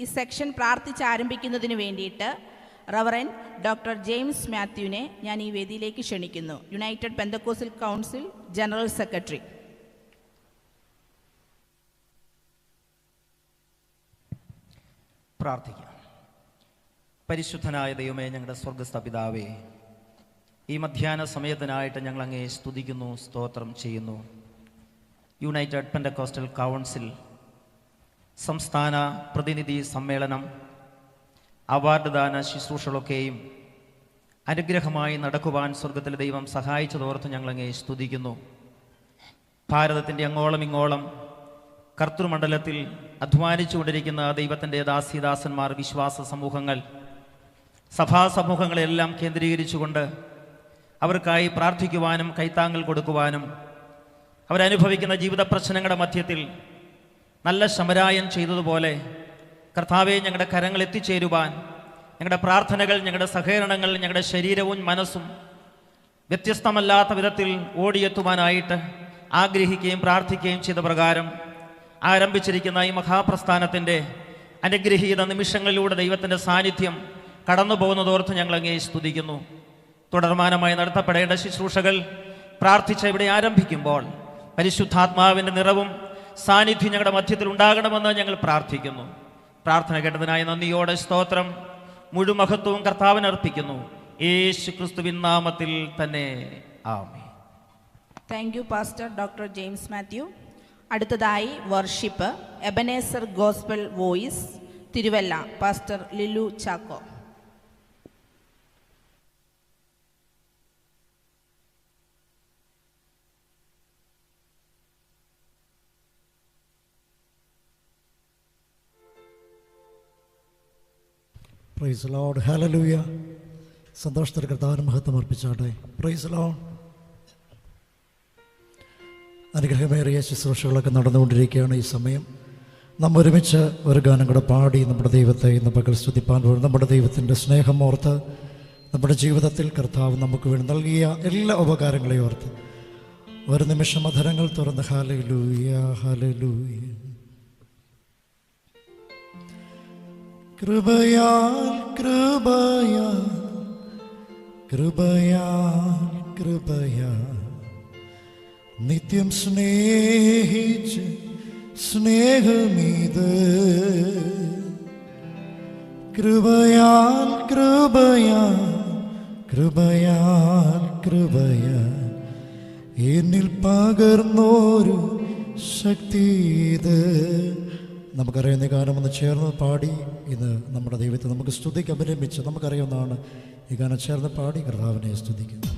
ഈ സെക്ഷൻ പ്രാർത്ഥിച്ച് ആരംഭിക്കുന്നതിന് വേണ്ടിയിട്ട് റവറൻ ഡോക്ടർ ജെയിംസ് മാത്യുവിനെ ഞാൻ ഈ വേദിയിലേക്ക് ക്ഷണിക്കുന്നു. United Pentecostal council general secretary. പ്രാർത്ഥിക്കാം. പരിശുദ്ധനായ ദൈവമേ, ഞങ്ങളുടെ സ്വർഗ്ഗസ്ഥ പിതാവേ, ഈ മധ്യാഹ്ന സമയത്തിനായിട്ട് ഞങ്ങൾ അങ്ങേ സ്തുതിക്കുന്നു, സ്തോത്രം ചെയ്യുന്നു. യുണൈറ്റഡ് പെന്തക്കോസ്റ്റൽ കൗൺസിൽ സംസ്ഥാന പ്രതിനിധി സമ്മേളനം അവാർഡ് ദാന ശുശ്രൂഷകളൊക്കെയും അനുഗ്രഹമായി നടക്കുവാൻ സ്വർഗത്തിലെ ദൈവം സഹായിച്ചതോർത്ത് ഞങ്ങളങ്ങേ സ്തുതിക്കുന്നു. ഭാരതത്തിൻ്റെ അങ്ങോളം ഇങ്ങോളം കർത്തൃമണ്ഡലത്തിൽ അധ്വാനിച്ചുകൊണ്ടിരിക്കുന്ന ദൈവത്തിൻ്റെ ദാസീദാസന്മാർ, വിശ്വാസ സമൂഹങ്ങൾ, സഭാ സമൂഹങ്ങളെല്ലാം കേന്ദ്രീകരിച്ചുകൊണ്ട് അവർക്കായി പ്രാർത്ഥിക്കുവാനും കൈത്താങ്ങൽ കൊടുക്കുവാനും അവരനുഭവിക്കുന്ന ജീവിത പ്രശ്നങ്ങളുടെ മധ്യത്തിൽ നല്ല ശമരായൻ ചെയ്തതുപോലെ കർത്താവെ, ഞങ്ങളുടെ കരങ്ങൾ എത്തിച്ചേരുവാൻ, ഞങ്ങളുടെ പ്രാർത്ഥനകൾ, ഞങ്ങളുടെ സഹകരണങ്ങൾ, ഞങ്ങളുടെ ശരീരവും മനസ്സും വ്യത്യസ്തമല്ലാത്ത വിധത്തിൽ ഓടിയെത്തുവാനായിട്ട് ആഗ്രഹിക്കുകയും പ്രാർത്ഥിക്കുകയും ചെയ്ത പ്രകാരം ആരംഭിച്ചിരിക്കുന്ന ഈ മഹാപ്രസ്ഥാനത്തിൻ്റെ അനുഗ്രഹീത നിമിഷങ്ങളിലൂടെ ദൈവത്തിൻ്റെ സാന്നിധ്യം കടന്നു പോകുന്നതോർത്ത് ഞങ്ങളങ്ങേ സ്തുതിക്കുന്നു. തുടർമാനമായി നടത്തപ്പെടേണ്ട ശുശ്രൂഷകൾ പ്രാർത്ഥിച്ച് ഇവിടെ ആരംഭിക്കുമ്പോൾ പരിശുദ്ധാത്മാവിൻ്റെ നിറവും സാന്നിധ്യം ഞങ്ങളുടെ മധ്യത്തിൽ ഉണ്ടാകണമെന്ന് ഞങ്ങൾ പ്രാർത്ഥിക്കുന്നു. പ്രാർത്ഥന കേട്ടതിനായി നന്ദിയോടെ സ്തോത്രം, മുഴുമഹത്വവും കർത്താവിന് അർപ്പിക്കുന്നു. യേശു ക്രിസ്തുവിൻ നാമത്തിൽ തന്നെ ആമേൻ. Thank you pastor doctor James Mathew. അടുത്തതായി worship Ebenezer Gospel Voice Thiruvalla, pastor Lilu Chacko. Praise Lord, hallelujah. സന്തോഷത്തിൽ കർത്താവിന് മഹത്വം അർപ്പിച്ചാട്ടെ. Praise Lord. അനുഗ്രഹമേറിയ ശുശ്രൂഷകളൊക്കെ നടന്നുകൊണ്ടിരിക്കുകയാണ്. ഈ സമയം നാം ഒരുമിച്ച് ഒരു ഗാനം കൂടെ പാടി നമ്മുടെ ദൈവത്തെ ഇന്ന് പകൽ സ്തുതിപ്പാൻ പോകും. നമ്മുടെ ദൈവത്തിൻ്റെ സ്നേഹം ഓർത്ത്, നമ്മുടെ ജീവിതത്തിൽ കർത്താവ് നമുക്ക് വേണ്ടി നൽകിയ എല്ലാ ഉപകാരങ്ങളെയും ഓർത്ത് ഒരു നിമിഷം അധരങ്ങൾ തുറന്ന് ഹല്ലേലൂയ ഹല്ലേലൂയ. കൃപയാൽ കൃപയാൽ കൃപയാൽ കൃപയാൽ നിത്യം സ്നേഹിച്ച് സ്നേഹമിത്. കൃപയാൽ കൃപയാൽ കൃപയാൽ കൃപയാൽ എന്നിൽ പകർന്നോരു ശക്തി ഇത്. നമുക്കറിയുന്ന ഗാനം ഒന്ന് ചേർന്ന് പാടി ഇന്ന് നമ്മുടെ ദൈവത്തെ നമുക്ക് സ്തുതിക്ക് അഭിനമിച്ച് നമുക്കറിയുന്നതാണ് ഈ ഗാനം ചേർന്ന് പാടി കർത്താവിനെ സ്തുതിക്കുന്നത്.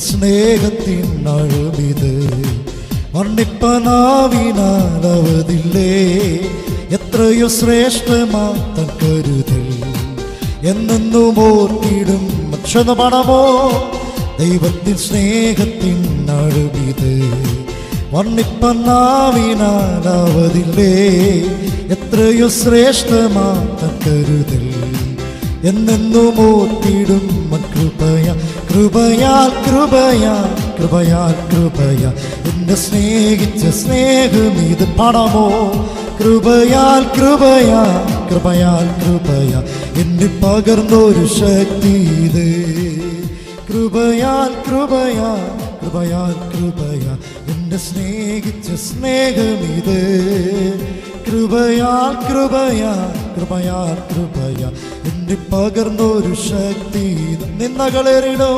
സ്നേഹത്തിൻ അഴുവിത് വർണ്ണിപ്പനാവിനാലവതില്ലേ. എത്രയോ ശ്രേഷ്ഠമാത്തൻ കരുതൽ എന്നെന്നും ഓർത്തിടും അക്ഷരപണമോ. ദൈവത്തിൻ സ്നേഹത്തിൻ അഴുവിത് വർണ്ണിപ്പനാവിനാലവതില്ലേ. എത്രയോ ശ്രേഷ്ഠമാത്തൻ കരുതൽ എന്നെന്നും ഓർത്തിടും കൃപയാ കൃപയാൽ കൃപയാൽ കൃപയാൽ കൃപയാ എന്നെ സ്നേഹിച്ച സ്നേഹം ഇത് പണമോ. കൃപയാൽ കൃപയാൽ കൃപയാൽ കൃപയാ എന്നെ പകർന്നൊരു ശക്തി ഇത്. കൃപയാൽ കൃപയാൽ കൃപയാൽ കൃപയാ എന്നെ സ്നേഹിച്ച സ്നേഹം ഇത്. കൃപയാൽ കൃപയാൽ കൃപയാൽ കൃപയാ എന്നെ പകർന്നൊരു ശക്തി. നിന്ദകളേറിടോ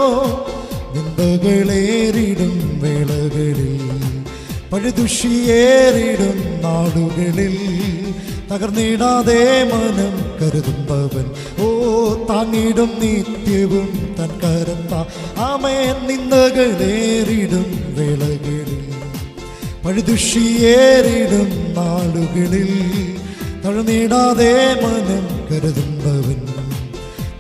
നിന്ദകളേറിടും വേളകളിൽ, പഴുദുഷിയേറിടും നാടുകളിൽ തകർന്നിടാതെ മനം കരുതുമ്പവൻ. ഓ താങ്ങിടും നിത്യവും തൻ കരത്ത ആമേൻ. നിന്ദകളേറിടും വേളകളിൽ, പഴുദുഷിയേറിടും നാടുകളിൽ തഴുന്നിടാതെ മനം കരുതുന്നവൻ.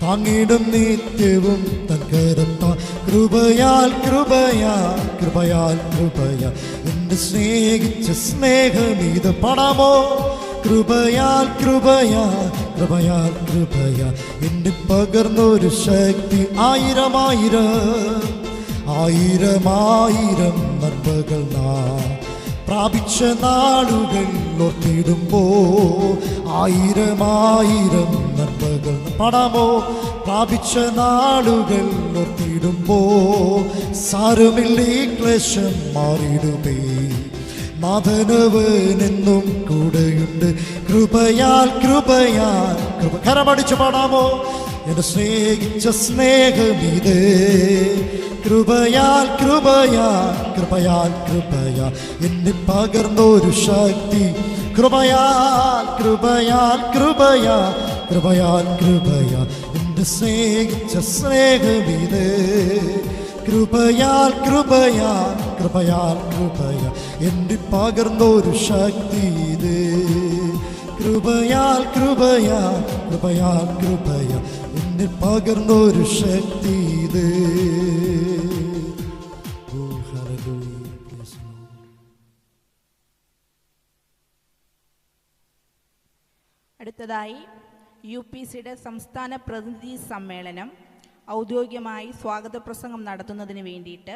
താങ്ങിടും നിത്യവും തൻ കരത്താൽ. കൃപയാൽ കൃപയാൽ കൃപയാൽ കൃപയാൽ എന്നെ സ്നേഹിച്ച സ്നേഹമീത് പണമോ. കൃപയാൽ കൃപയാൽ കൃപയാൽ കൃപയാൽ എന്നെ പകർന്നൊരു ശക്തി. ആയിരം ആയിരം ആയിരം ആയിരം നന്മകൾ നാം പ്രാപിച്ച നാളുകൾ ഓർത്തിടുമ്പോ. ആയിരം ആയിരം നന്മകൾ പണമോ പ്രാപിച്ച നാളുകൾ ഓർത്തിടുമ്പോ. സാരമില്ലേ ക്ലേശം മാറിയിടുമേ, നാഥനവനെന്നും കൂടെയുണ്ട്. കൃപയാൽ കൃപയാൽ കൃപ കരമടിച്ച് പാടാമോ. എന്നെ സ്നേഹിച്ച സ്നേഹമിതേ. കൃപയാൽ കൃപയാൽ കൃപയാൽ കൃപയാൽ എന്നെ പകർന്നൊരു ശക്തി. കൃപയാൽ കൃപയാൽ കൃപയാൽ കൃപയാൽ കൃപയാൽ എന്നെ സ്നേഹിച്ച സ്നേഹമിതേ. കൃപയാൽ കൃപയാൽ കൃപയാൽ കൃപയാൽ എന്നെ പകർന്നൊരു ശക്തി ഇതേ. കൃപയാൽ കൃപയാൽ കൃപയാൽ കൃപയാൽ എന്നെ പകർന്നൊരു ശക്തി ഇതേ. അടുത്തതായി UPCയുടെ സംസ്ഥാന പ്രതിനിധി സമ്മേളനം ഔദ്യോഗികമായി സ്വാഗത പ്രസംഗം നടത്തുന്നതിന് വേണ്ടിയിട്ട്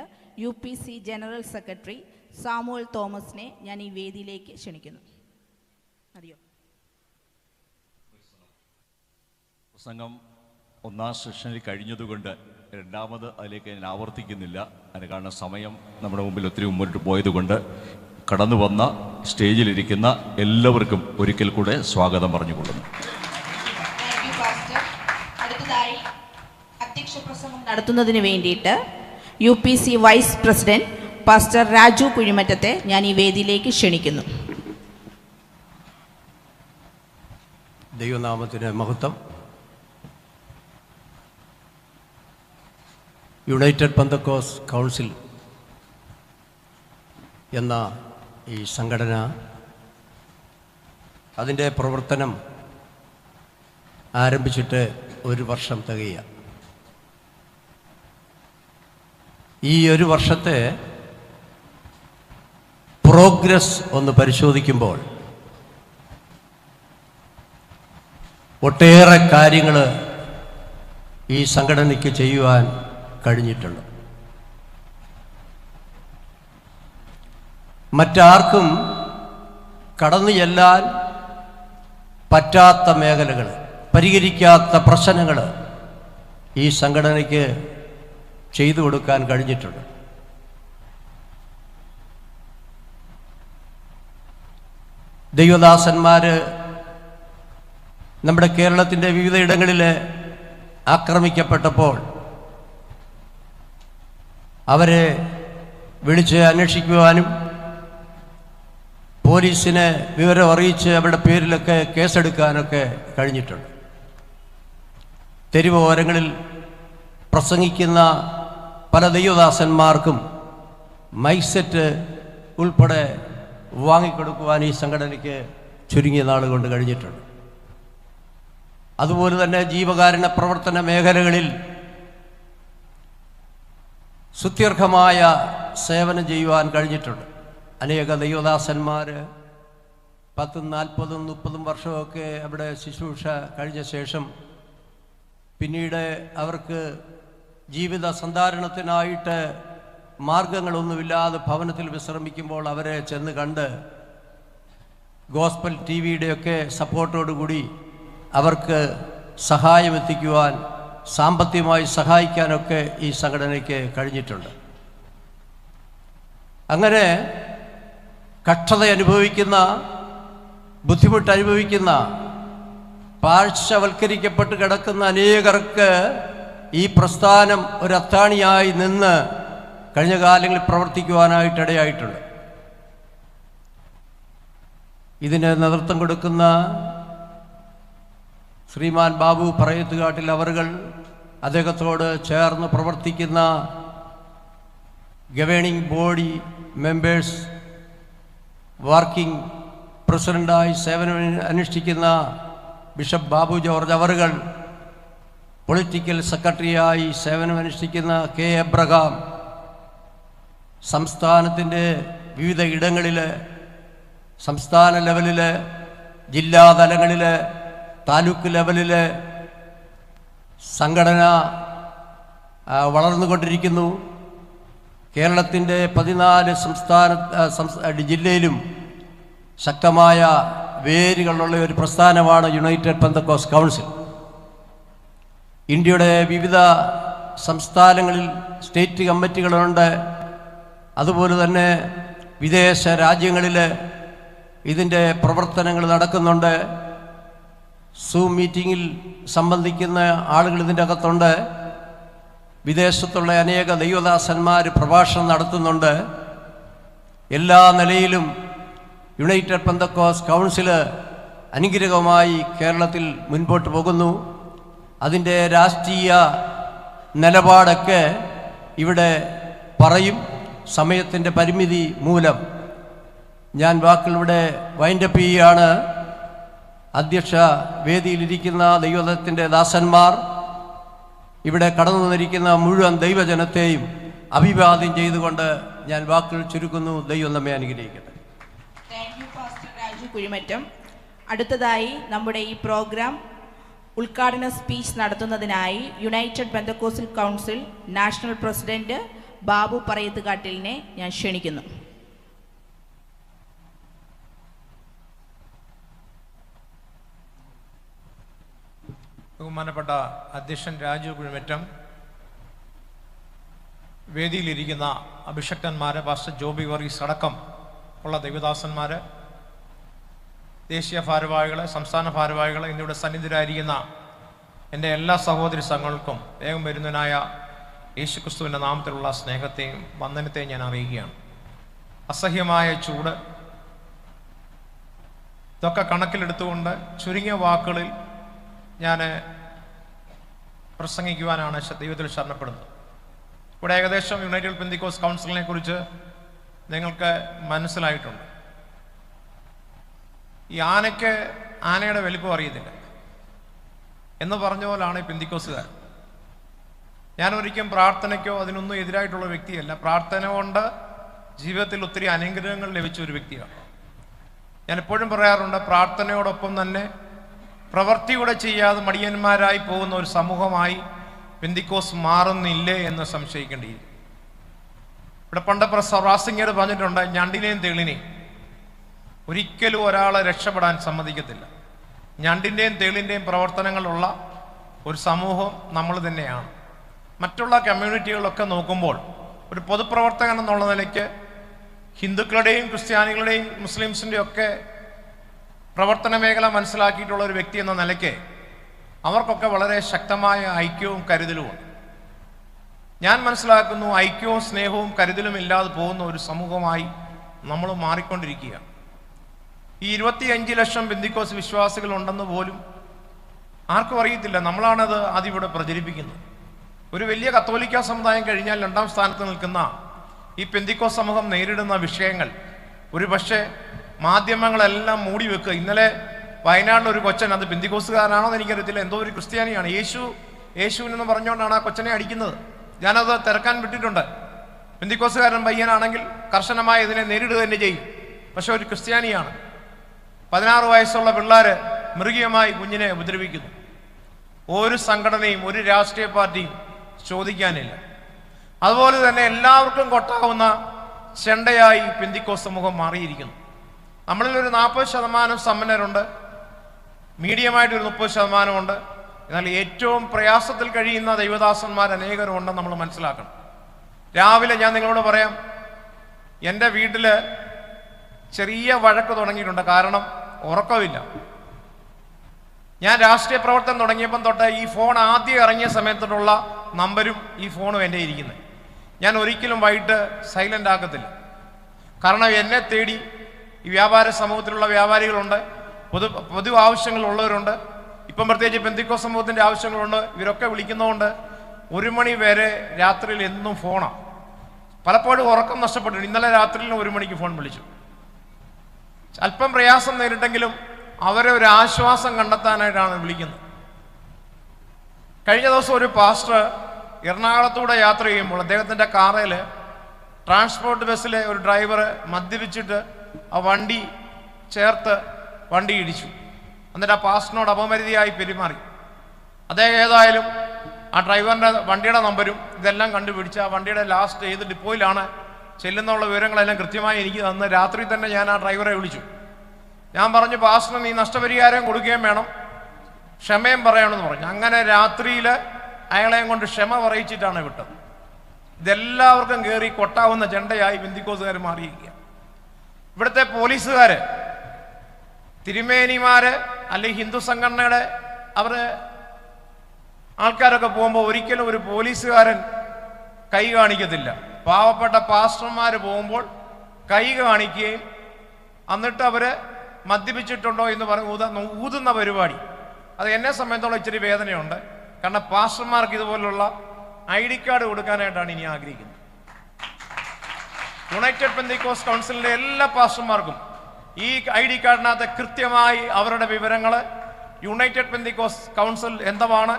UPC ജനറൽ സെക്രട്ടറി സാമുവൽ തോമസിനെ ഞാൻ ഈ വേദിയിലേക്ക് ക്ഷണിക്കുന്നു. അറിയോ പ്രസംഗം ഒന്നാം സെഷനിൽ കഴിഞ്ഞതുകൊണ്ട് രണ്ടാമത് അതിലേക്ക് ഞാൻ ആവർത്തിക്കുന്നില്ല. അതിന് കാരണം സമയം നമ്മുടെ മുമ്പിൽ ഒത്തിരി മുമ്പോട്ട് പോയതുകൊണ്ട് കടന്നു വന്ന സ്റ്റേജിലിരിക്കുന്ന എല്ലാവർക്കും ഒരിക്കൽ കൂടെ സ്വാഗതം പറഞ്ഞുകൊള്ളുന്നു. അടുത്തതായി അധ്യക്ഷ പ്രസംഗം നടത്തുന്നതിന് വേണ്ടിയിട്ട് UPC vice president pastor Raju കുഴിമറ്റത്തെ ഞാൻ ഈ വേദിയിലേക്ക് ക്ഷണിക്കുന്നു. ദൈവനാമത്തിന് മഹത്വം. യുണൈറ്റഡ് പെന്തക്കോസ്റ്റ് കൗൺസിൽ എന്ന ഈ സംഘടന അതിൻ്റെ പ്രവർത്തനം ആരംഭിച്ചിട്ട് 1 വർഷം തികയുക. ഈ 1 വർഷത്തെ പ്രോഗ്രസ് ഒന്ന് പരിശോധിക്കുമ്പോൾ ഒട്ടേറെ കാര്യങ്ങൾ ഈ സംഘടനയ്ക്ക് ചെയ്യുവാൻ കഴിഞ്ഞിട്ടുണ്ട്. മറ്റാർക്കും കടന്നു ചെല്ലാൻ പറ്റാത്ത മേഖലകൾ, പരിഹരിക്കാത്ത പ്രശ്നങ്ങൾ ഈ സംഘടനയ്ക്ക് ചെയ്തു കൊടുക്കാൻ കഴിഞ്ഞിട്ടുണ്ട്. ദൈവദാസന്മാർ നമ്മുടെ കേരളത്തിൻ്റെ വിവിധ ഇടങ്ങളിൽ ആക്രമിക്കപ്പെട്ടപ്പോൾ അവരെ വിളിച്ച് അന്വേഷിക്കുവാനും പോലീസിനെ വിവരം അറിയിച്ച് അവരുടെ പേരിലൊക്കെ കേസെടുക്കാനൊക്കെ കഴിഞ്ഞിട്ടുണ്ട്. തെരുവോരങ്ങളിൽ പ്രസംഗിക്കുന്ന പല ദൈവദാസന്മാർക്കും മൈക്ക് സെറ്റ് ഉൾപ്പെടെ വാങ്ങിക്കൊടുക്കുവാൻ ഈ സംഘടനയ്ക്ക് ചുരുങ്ങിയ നാൾ കൊണ്ട് കഴിഞ്ഞിട്ടുണ്ട്. അതുപോലെ തന്നെ ജീവകാരുണ്യ പ്രവർത്തന മേഖലകളിൽ സുദീർഘമായ സേവനം ചെയ്യുവാൻ കഴിഞ്ഞിട്ടുണ്ട്. അനേക ദൈവദാസന്മാർ 10, 40, 30 വർഷമൊക്കെ അവിടെ ശുശ്രൂഷ കഴിഞ്ഞ ശേഷം പിന്നീട് അവർക്ക് ജീവിത സന്ധാരണത്തിനായിട്ട് മാർഗങ്ങളൊന്നുമില്ലാതെ ഭവനത്തിൽ വിശ്രമിക്കുമ്പോൾ അവരെ ചെന്ന് കണ്ട് ഗോസ്പൽ TVയുടെയൊക്കെ സപ്പോർട്ടോടുകൂടി അവർക്ക് സഹായം എത്തിക്കുവാൻ, സാമ്പത്തികമായി സഹായിക്കാനൊക്കെ ഈ സംഘടനയ്ക്ക് കഴിഞ്ഞിട്ടുണ്ട്. അങ്ങനെ കഷ്ടത അനുഭവിക്കുന്ന, ബുദ്ധിമുട്ട് അനുഭവിക്കുന്ന, പാർശ്വവൽക്കരിക്കപ്പെട്ട് കിടക്കുന്ന അനേകർക്ക് ഈ പ്രസ്ഥാനം ഒരു അത്താണിയായി നിന്ന് കഴിഞ്ഞ കാലങ്ങളിൽ പ്രവർത്തിക്കുവാനായിട്ടിടയായിട്ടുണ്ട്. ഇതിന് നേതൃത്വം കൊടുക്കുന്ന ശ്രീമാൻ ബാബു പറയത്തുകാട്ടിൽ അവർകൾ, അദ്ദേഹത്തോട് ചേർന്ന് പ്രവർത്തിക്കുന്ന ഗവേണിംഗ് ബോഡി മെമ്പേഴ്സ്, വർക്കിംഗ് പ്രസിഡൻ്റായി സേവനം അനുഷ്ഠിക്കുന്ന ബിഷപ്പ് ബാബു ജോർജ് അവർകൾ, പൊളിറ്റിക്കൽ സെക്രട്ടറിയായി സേവനമനുഷ്ഠിക്കുന്ന കെ എബ്രഹാം സംസ്ഥാനത്തിൻ്റെ വിവിധ ഇടങ്ങളിൽ, സംസ്ഥാന ലെവലിൽ, ജില്ലാതലങ്ങളിൽ, താലൂക്ക് ലെവലിൽ സംഘടന വളർന്നുകൊണ്ടിരിക്കുന്നു. കേരളത്തിൻ്റെ 14 ജില്ലയിലും ശക്തമായ വേരുകളുള്ള ഒരു പ്രസ്ഥാനമാണ് യുണൈറ്റഡ് പെന്തക്കോസ്റ്റ് കൗൺസിൽ. ഇന്ത്യയുടെ വിവിധ സംസ്ഥാനങ്ങളിൽ സ്റ്റേറ്റ് കമ്മിറ്റികളുണ്ട്. അതുപോലെ തന്നെ വിദേശ രാജ്യങ്ങളിൽ ഇതിൻ്റെ പ്രവർത്തനങ്ങൾ നടക്കുന്നുണ്ട്. സൂം മീറ്റിങ്ങിൽ സംബന്ധിക്കുന്ന ആളുകൾ ഇതിൻ്റെ അകത്തുണ്ട്. വിദേശത്തുള്ള അനേക ദൈവദാസന്മാർ പ്രഭാഷണം നടത്തുന്നുണ്ട്. എല്ലാ നിലയിലും യുണൈറ്റഡ് പെന്തക്കോസ്റ്റ് കൗൺസിൽ അനുഗ്രഹമായി കേരളത്തിൽ മുൻപോട്ട് പോകുന്നു. അതിൻ്റെ രാഷ്ട്രീയ നിലപാടൊക്കെ ഇവിടെ പറയും. സമയത്തിൻ്റെ പരിമിതി മൂലം ഞാൻ വാക്കുകളിവിടെ വൈൻഡപ്പ് ചെയ്യുകയാണ്. അധ്യക്ഷ വേദിയിലിരിക്കുന്ന ദൈവത്തിൻ്റെ ദാസന്മാർ, ഇവിടെ കടന്നു വന്നിരിക്കുന്ന മുഴുവൻ ദൈവജനത്തെയും അഭിവാദ്യം ചെയ്തുകൊണ്ട് ഞാൻ വാക്കുകൾ ചുരുക്കുന്നു. ദൈവം നമ്മെ അനുഗ്രഹിക്കട്ടെ. Thank you pastor Raju Kuzhimattam. അടുത്തതായി നമ്മുടെ ഈ പ്രോഗ്രാം ഉദ്ഘാടന സ്പീച്ച് നടത്തുന്നതിനായി United Pentecostal Council National President Babu പറയത്തുകാട്ടിലിനെ ഞാൻ ക്ഷണിക്കുന്നു. ബഹുമാനപ്പെട്ട അധ്യക്ഷൻ രാജു കുഴിമറ്റം, വേദിയിലിരിക്കുന്ന അഭിഷക്തന്മാർ, പാസ്റ്റർ ജോബി വർഗീസ് അടക്കം ഉള്ള ദൈവദാസന്മാർ, ദേശീയ ഭാരവാഹികൾ, സംസ്ഥാന ഭാരവാഹികൾ, എന്നിവിടെ സന്നിധിരായിരിക്കുന്ന എൻ്റെ എല്ലാ സഹോദരി സംഘങ്ങൾക്കും വേഗം വരുന്നതിനായ യേശുക്രിസ്തുവിൻ്റെ നാമത്തിലുള്ള സ്നേഹത്തെയും വന്ദനത്തെയും ഞാൻ അറിയിക്കുകയാണ്. അസഹ്യമായ ചൂട്, ഇതൊക്കെ കണക്കിലെടുത്തുകൊണ്ട് ചുരുങ്ങിയ വാക്കുകളിൽ ഞാൻ പ്രസംഗിക്കുവാനാണ് ദൈവത്തിൽ ശരണപ്പെടുന്നത്. ഇവിടെ ഏകദേശം യുണൈറ്റഡ് പെന്തക്കോസ്റ്റ് കൗൺസിലിനെ കുറിച്ച് നിങ്ങൾക്ക് മനസ്സിലായിട്ടുണ്ട്. ഈ ആനയ്ക്ക് ആനയുടെ വലിപ്പം അറിയത്തില്ല എന്ന് പറഞ്ഞ പോലാണ് ഈ പെന്തക്കോസ്തുകാർ. ഞാൻ ഒരിക്കലും പ്രാർത്ഥനയ്ക്കോ അതിനൊന്നും എതിരായിട്ടുള്ള വ്യക്തിയല്ല. പ്രാർത്ഥന കൊണ്ട് ജീവിതത്തിൽ ഒത്തിരി അനുഗ്രഹങ്ങൾ ലഭിച്ച ഒരു വ്യക്തിയാണ്. ഞാൻ എപ്പോഴും പറയാറുണ്ട്, പ്രാർത്ഥനയോടൊപ്പം തന്നെ പ്രവൃത്തിയൂടെ ചെയ്യാതെ മടിയന്മാരായി പോകുന്ന ഒരു സമൂഹമായി പെന്തക്കോസ്റ്റ് മാറുന്നില്ലേ എന്ന് സംശയിക്കേണ്ടിയിരിക്കും. ഇവിടെ പണ്ട് റാസിംഗർ പറഞ്ഞിട്ടുണ്ട്, ഞണ്ടിനെയും തേളിനെയും ഒരിക്കലും ഒരാളെ രക്ഷപ്പെടാൻ സമ്മതിക്കത്തില്ല. ഞണ്ടിൻ്റെയും തേളിൻ്റെയും പ്രവർത്തനങ്ങളുള്ള ഒരു സമൂഹം നമ്മൾ തന്നെയാണ്. മറ്റുള്ള കമ്മ്യൂണിറ്റികളൊക്കെ നോക്കുമ്പോൾ ഒരു പൊതുപ്രവർത്തകൻ എന്നുള്ള നിലയ്ക്ക് ഹിന്ദുക്കളുടെയും ക്രിസ്ത്യാനികളുടെയും മുസ്ലിംസിൻ്റെയും ഒക്കെ പ്രവർത്തന മേഖല മനസ്സിലാക്കിയിട്ടുള്ള ഒരു വ്യക്തി എന്ന നിലയ്ക്ക് അവർക്കൊക്കെ വളരെ ശക്തമായ ഐക്യവും കരുതലുമുണ്ട്. ഞാൻ മനസ്സിലാക്കുന്നു, ഐക്യവും സ്നേഹവും കരുതലും ഇല്ലാതെ പോകുന്ന ഒരു സമൂഹമായി നമ്മൾ മാറിക്കൊണ്ടിരിക്കുകയാണ്. ഈ 25 ലക്ഷം പെന്തക്കോസ്റ്റ് വിശ്വാസികൾ ഉണ്ടെന്ന് പോലും ആർക്കും അറിയത്തില്ല. നമ്മളാണത് അതിവിടെ പ്രചരിപ്പിക്കുന്നത്. ഒരു വലിയ കത്തോലിക്ക സമുദായം കഴിഞ്ഞാൽ 2ാം സ്ഥാനത്ത് നിൽക്കുന്ന ഈ പെന്തക്കോസ്റ്റ് സമൂഹം നേരിടുന്ന വിഷയങ്ങൾ ഒരു പക്ഷേ മാധ്യമങ്ങളെല്ലാം മൂടി വെക്കുക. ഇന്നലെ വയനാട്ടിലൊരു കൊച്ചൻ, അത് പെന്തക്കോസ്തുകാരനാണോ എന്ന് എനിക്കറിയത്തില്ല, എന്തോ ഒരു ക്രിസ്ത്യാനിയാണ്, യേശുവിനെന്ന് പറഞ്ഞുകൊണ്ടാണ് ആ കൊച്ചനെ അടിക്കുന്നത്. ഞാനത് തിരക്കാൻ വിട്ടിട്ടുണ്ട്. പെന്തക്കോസ്തുകാരൻ പയ്യനാണെങ്കിൽ കർശനമായി ഇതിനെ നേരിടുക തന്നെ ചെയ്യും. പക്ഷെ ഒരു ക്രിസ്ത്യാനിയാണ്. 16 വയസ്സുള്ള പിള്ളേര് മൃഗീയമായി കുഞ്ഞിനെ ഉപദ്രവിക്കുന്നു. ഒരു സംഘടനയും ഒരു രാഷ്ട്രീയ പാർട്ടിയും ചോദിക്കാനില്ല. അതുപോലെ തന്നെ എല്ലാവർക്കും കൊട്ടാവുന്ന ചെണ്ടയായി പെന്തക്കോസ്റ്റ് സമൂഹം മാറിയിരിക്കുന്നു. നമ്മളിൽ ഒരു 40% സമ്പന്നരുണ്ട്, മീഡിയമായിട്ടൊരു 30% എന്നാൽ ഏറ്റവും പ്രയാസത്തിൽ കഴിയുന്ന ദൈവദാസന്മാർ അനേകരുണ്ടെന്ന് നമ്മൾ മനസ്സിലാക്കണം. രാവിലെ ഞാൻ നിങ്ങളോട് പറയാം, എൻ്റെ വീട്ടിൽ ചെറിയ വഴക്ക് തുടങ്ങിയിട്ടുണ്ട്. കാരണം ഉറക്കമില്ല. ഞാൻ രാഷ്ട്രീയ പ്രവർത്തനം തുടങ്ങിയപ്പം തൊട്ട് ഈ ഫോൺ ആദ്യം ഇറങ്ങിയ സമയത്തുള്ള നമ്പരും ഈ ഫോണും എൻ്റെ ഇരിക്കുന്നത്. ഞാൻ ഒരിക്കലും വൈകിട്ട് സൈലൻ്റ് ആക്കത്തില്ല. കാരണം എന്നെ തേടി ഈ വ്യാപാര സമൂഹത്തിലുള്ള വ്യാപാരികളുണ്ട്, പൊതു ആവശ്യങ്ങളുള്ളവരുണ്ട്, ഇപ്പം പ്രത്യേകിച്ച് പെന്തക്കോസ്റ്റ് സമൂഹത്തിൻ്റെ ആവശ്യങ്ങളുണ്ട്. ഇവരൊക്കെ വിളിക്കുന്നതുകൊണ്ട് 1 മണി വരെ രാത്രിയിൽ എന്നും ഫോണാണ്. പലപ്പോഴും ഉറക്കം നഷ്ടപ്പെട്ടിട്ടുണ്ട്. ഇന്നലെ രാത്രിയിൽ 1 മണിക്ക് ഫോൺ വിളിച്ചു. അല്പം പ്രയാസം നേരിട്ടെങ്കിലും അവരെ ഒരു ആശ്വാസം കണ്ടെത്താനായിട്ടാണ് വിളിക്കുന്നത്. കഴിഞ്ഞ ദിവസം ഒരു പാസ്റ്റർ എറണാകുളത്തൂടെ യാത്ര ചെയ്യുമ്പോൾ അദ്ദേഹത്തിൻ്റെ കാറിൽ ട്രാൻസ്പോർട്ട് ബസ്സിലെ ഒരു ഡ്രൈവർ മദ്യപിച്ചിട്ട് ആ വണ്ടി ചേർത്ത് വണ്ടി ഇടിച്ചു. എന്നിട്ട് ആ പാസ്റ്ററിനോട് അപമര്യാദയായി പെരുമാറി. അദ്ദേഹം ഏതായാലും ആ ഡ്രൈവറിൻ്റെ വണ്ടിയുടെ നമ്പരും ഇതെല്ലാം കണ്ടുപിടിച്ച് ആ വണ്ടിയുടെ ലാസ്റ്റ് ഏത് ഡിപ്പോയിലാണ് ചെല്ലുന്നുള്ള വിവരങ്ങളെല്ലാം കൃത്യമായി എനിക്ക് തന്ന് രാത്രി തന്നെ ഞാൻ ആ ഡ്രൈവറെ വിളിച്ചു. ഞാൻ പറഞ്ഞു, പാസ്റ്ററിന് നീ നഷ്ടപരിഹാരം കൊടുക്കുകയും വേണം, ക്ഷമയും പറയണമെന്ന് പറഞ്ഞു. അങ്ങനെ രാത്രിയിൽ അയാളെയും കൊണ്ട് ക്ഷമ പറയിച്ചിട്ടാണ് വിട്ടത്. ഇതെല്ലാവർക്കും കയറി കൊട്ടാവുന്ന ചെണ്ടയായി പെന്തിക്കോസുകാർ മാറിയിരിക്കുക. ഇവിടുത്തെ പോലീസുകാർ, തിരുമേനിമാര് അല്ലെങ്കിൽ ഹിന്ദു സംഘടനയുടെ അവർ ആൾക്കാരൊക്കെ പോകുമ്പോൾ ഒരിക്കലും ഒരു പോലീസുകാരൻ കൈ കാണിക്കത്തില്ല. പാവപ്പെട്ട പാസ്റ്റർമാർ പോകുമ്പോൾ കൈ കാണിക്കുകയും എന്നിട്ട് അവർ മദ്യപിച്ചിട്ടുണ്ടോ എന്ന് പറഞ്ഞ് ഊതുന്ന പരിപാടി, അത് എന്നെ സംബന്ധിച്ചോളം ഇച്ചിരി വേദനയുണ്ട്. കാരണം പാസ്റ്റർമാർക്ക് ഇതുപോലുള്ള ID കാർഡ് കൊടുക്കാനായിട്ടാണ് ഇനി ആഗ്രഹിക്കുന്നത്. യുണൈറ്റഡ് പെന്തിക്കോസ്റ്റ് കൗൺസിലിൻ്റെ എല്ലാ പാസ്റ്റർമാർക്കും ഈ ID കാർഡിനകത്ത് കൃത്യമായി അവരുടെ വിവരങ്ങൾ, യുണൈറ്റഡ് പെന്തിക്കോസ്റ്റ് കൗൺസിൽ എന്താണ്,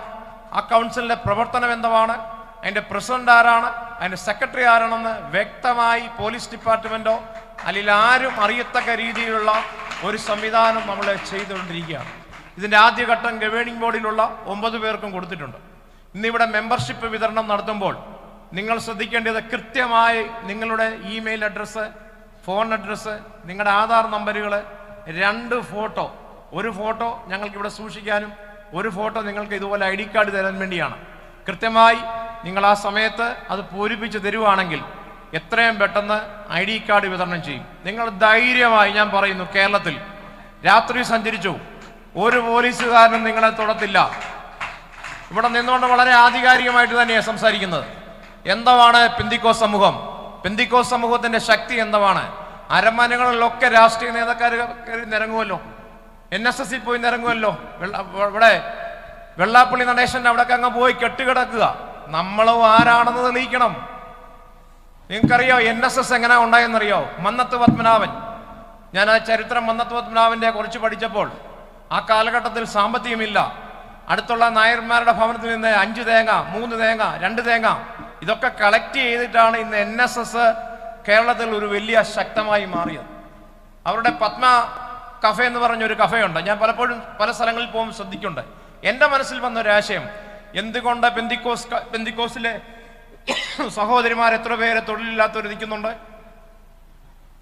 ആ കൗൺസിലിൻ്റെ പ്രവർത്തനം എന്താണ്, അതിൻ്റെ പ്രസിഡന്റ് ആരാണ്, അതിൻ്റെ സെക്രട്ടറി ആരാണെന്ന് വ്യക്തമായി പോലീസ് ഡിപ്പാർട്ട്മെൻറ്റോ അല്ലെങ്കിൽ ആരും അറിയത്തക്ക രീതിയിലുള്ള ഒരു സംവിധാനം നമ്മൾ ചെയ്തുകൊണ്ടിരിക്കുകയാണ്. ഇതിൻ്റെ ആദ്യഘട്ടം ഗവേണിംഗ് ബോർഡിലുള്ള 9 പേർക്കും കൊടുത്തിട്ടുണ്ട്. ഇന്നിവിടെ മെമ്പർഷിപ്പ് വിതരണം നടത്തുമ്പോൾ നിങ്ങൾ ശ്രദ്ധിക്കേണ്ടത് കൃത്യമായി നിങ്ങളുടെ ഇമെയിൽ അഡ്രസ്സ്, ഫോൺ അഡ്രസ്സ്, നിങ്ങളുടെ ആധാർ നമ്പറുകൾ, 2 ഫോട്ടോ, ഒരു ഫോട്ടോ ഞങ്ങൾക്കിവിടെ സൂക്ഷിക്കാനും ഒരു ഫോട്ടോ നിങ്ങൾക്ക് ഇതുപോലെ ID കാർഡ് തരാൻ വേണ്ടിയാണ്. കൃത്യമായി നിങ്ങൾ ആ സമയത്ത് അത് പൂരിപ്പിച്ച് തരുവാണെങ്കിൽ എത്രയും പെട്ടെന്ന് ID കാർഡ് വിതരണം ചെയ്യും. നിങ്ങൾ ധൈര്യമായി, ഞാൻ പറയുന്നു, കേരളത്തിൽ രാത്രി സഞ്ചരിച്ചു ഒരു പോലീസുകാരനും നിങ്ങളെ തൊടത്തില്ല. ഇവിടെ നിന്നുകൊണ്ട് വളരെ ആധികാരികമായിട്ട് തന്നെയാണ് സംസാരിക്കുന്നത്. എന്താണ് പെന്തിക്കോസ് സമൂഹം? പെന്തിക്കോസ് സമൂഹത്തിന്റെ ശക്തി എന്താണ്? അരമനകളിലൊക്കെ രാഷ്ട്രീയ നേതാക്കാർ നിരങ്ങുമല്ലോ, NSSൽ പോയി നിരങ്ങുമല്ലോ. ഇവിടെ വെള്ളാപ്പള്ളി നടേശൻ അവിടെയൊക്കെ അങ്ങ് പോയി കെട്ടുകിടക്കുക. നമ്മളും ആരാണെന്ന് തെളിയിക്കണം. നിങ്ങൾക്കറിയോ NSS എങ്ങനെ ഉണ്ടായെന്നറിയോ? മന്നത്ത് പത്മനാഭൻ, ഞാൻ ആ ചരിത്രം മന്നത്ത് പത്മനാഭന്റെ കുറിച്ച് പഠിച്ചപ്പോൾ ആ കാലഘട്ടത്തിൽ സാമ്പത്തികമില്ല. അടുത്തുള്ള നായർമാരുടെ ഭവനത്തിൽ നിന്ന് 5 തേങ്ങ, 3 തേങ്ങ, 2 തേങ്ങ ഇതൊക്കെ കളക്ട് ചെയ്തിട്ടാണ് ഇന്ന് NSS കേരളത്തിൽ ഒരു വലിയ ശക്തമായി മാറിയത്. അവരുടെ പത്മ കഫേ എന്ന് പറഞ്ഞൊരു കഫേയുണ്ട്. ഞാൻ പലപ്പോഴും പല സ്ഥലങ്ങളിൽ പോകുമ്പോൾ ശ്രദ്ധിക്കുന്നുണ്ട്. എൻ്റെ മനസ്സിൽ വന്നൊരാശയം, എന്തുകൊണ്ട് പെന്തിക്കോസിലെ സഹോദരിമാർ എത്ര പേരെ തൊഴിലില്ലാത്തവർ ഇരിക്കുന്നുണ്ട്?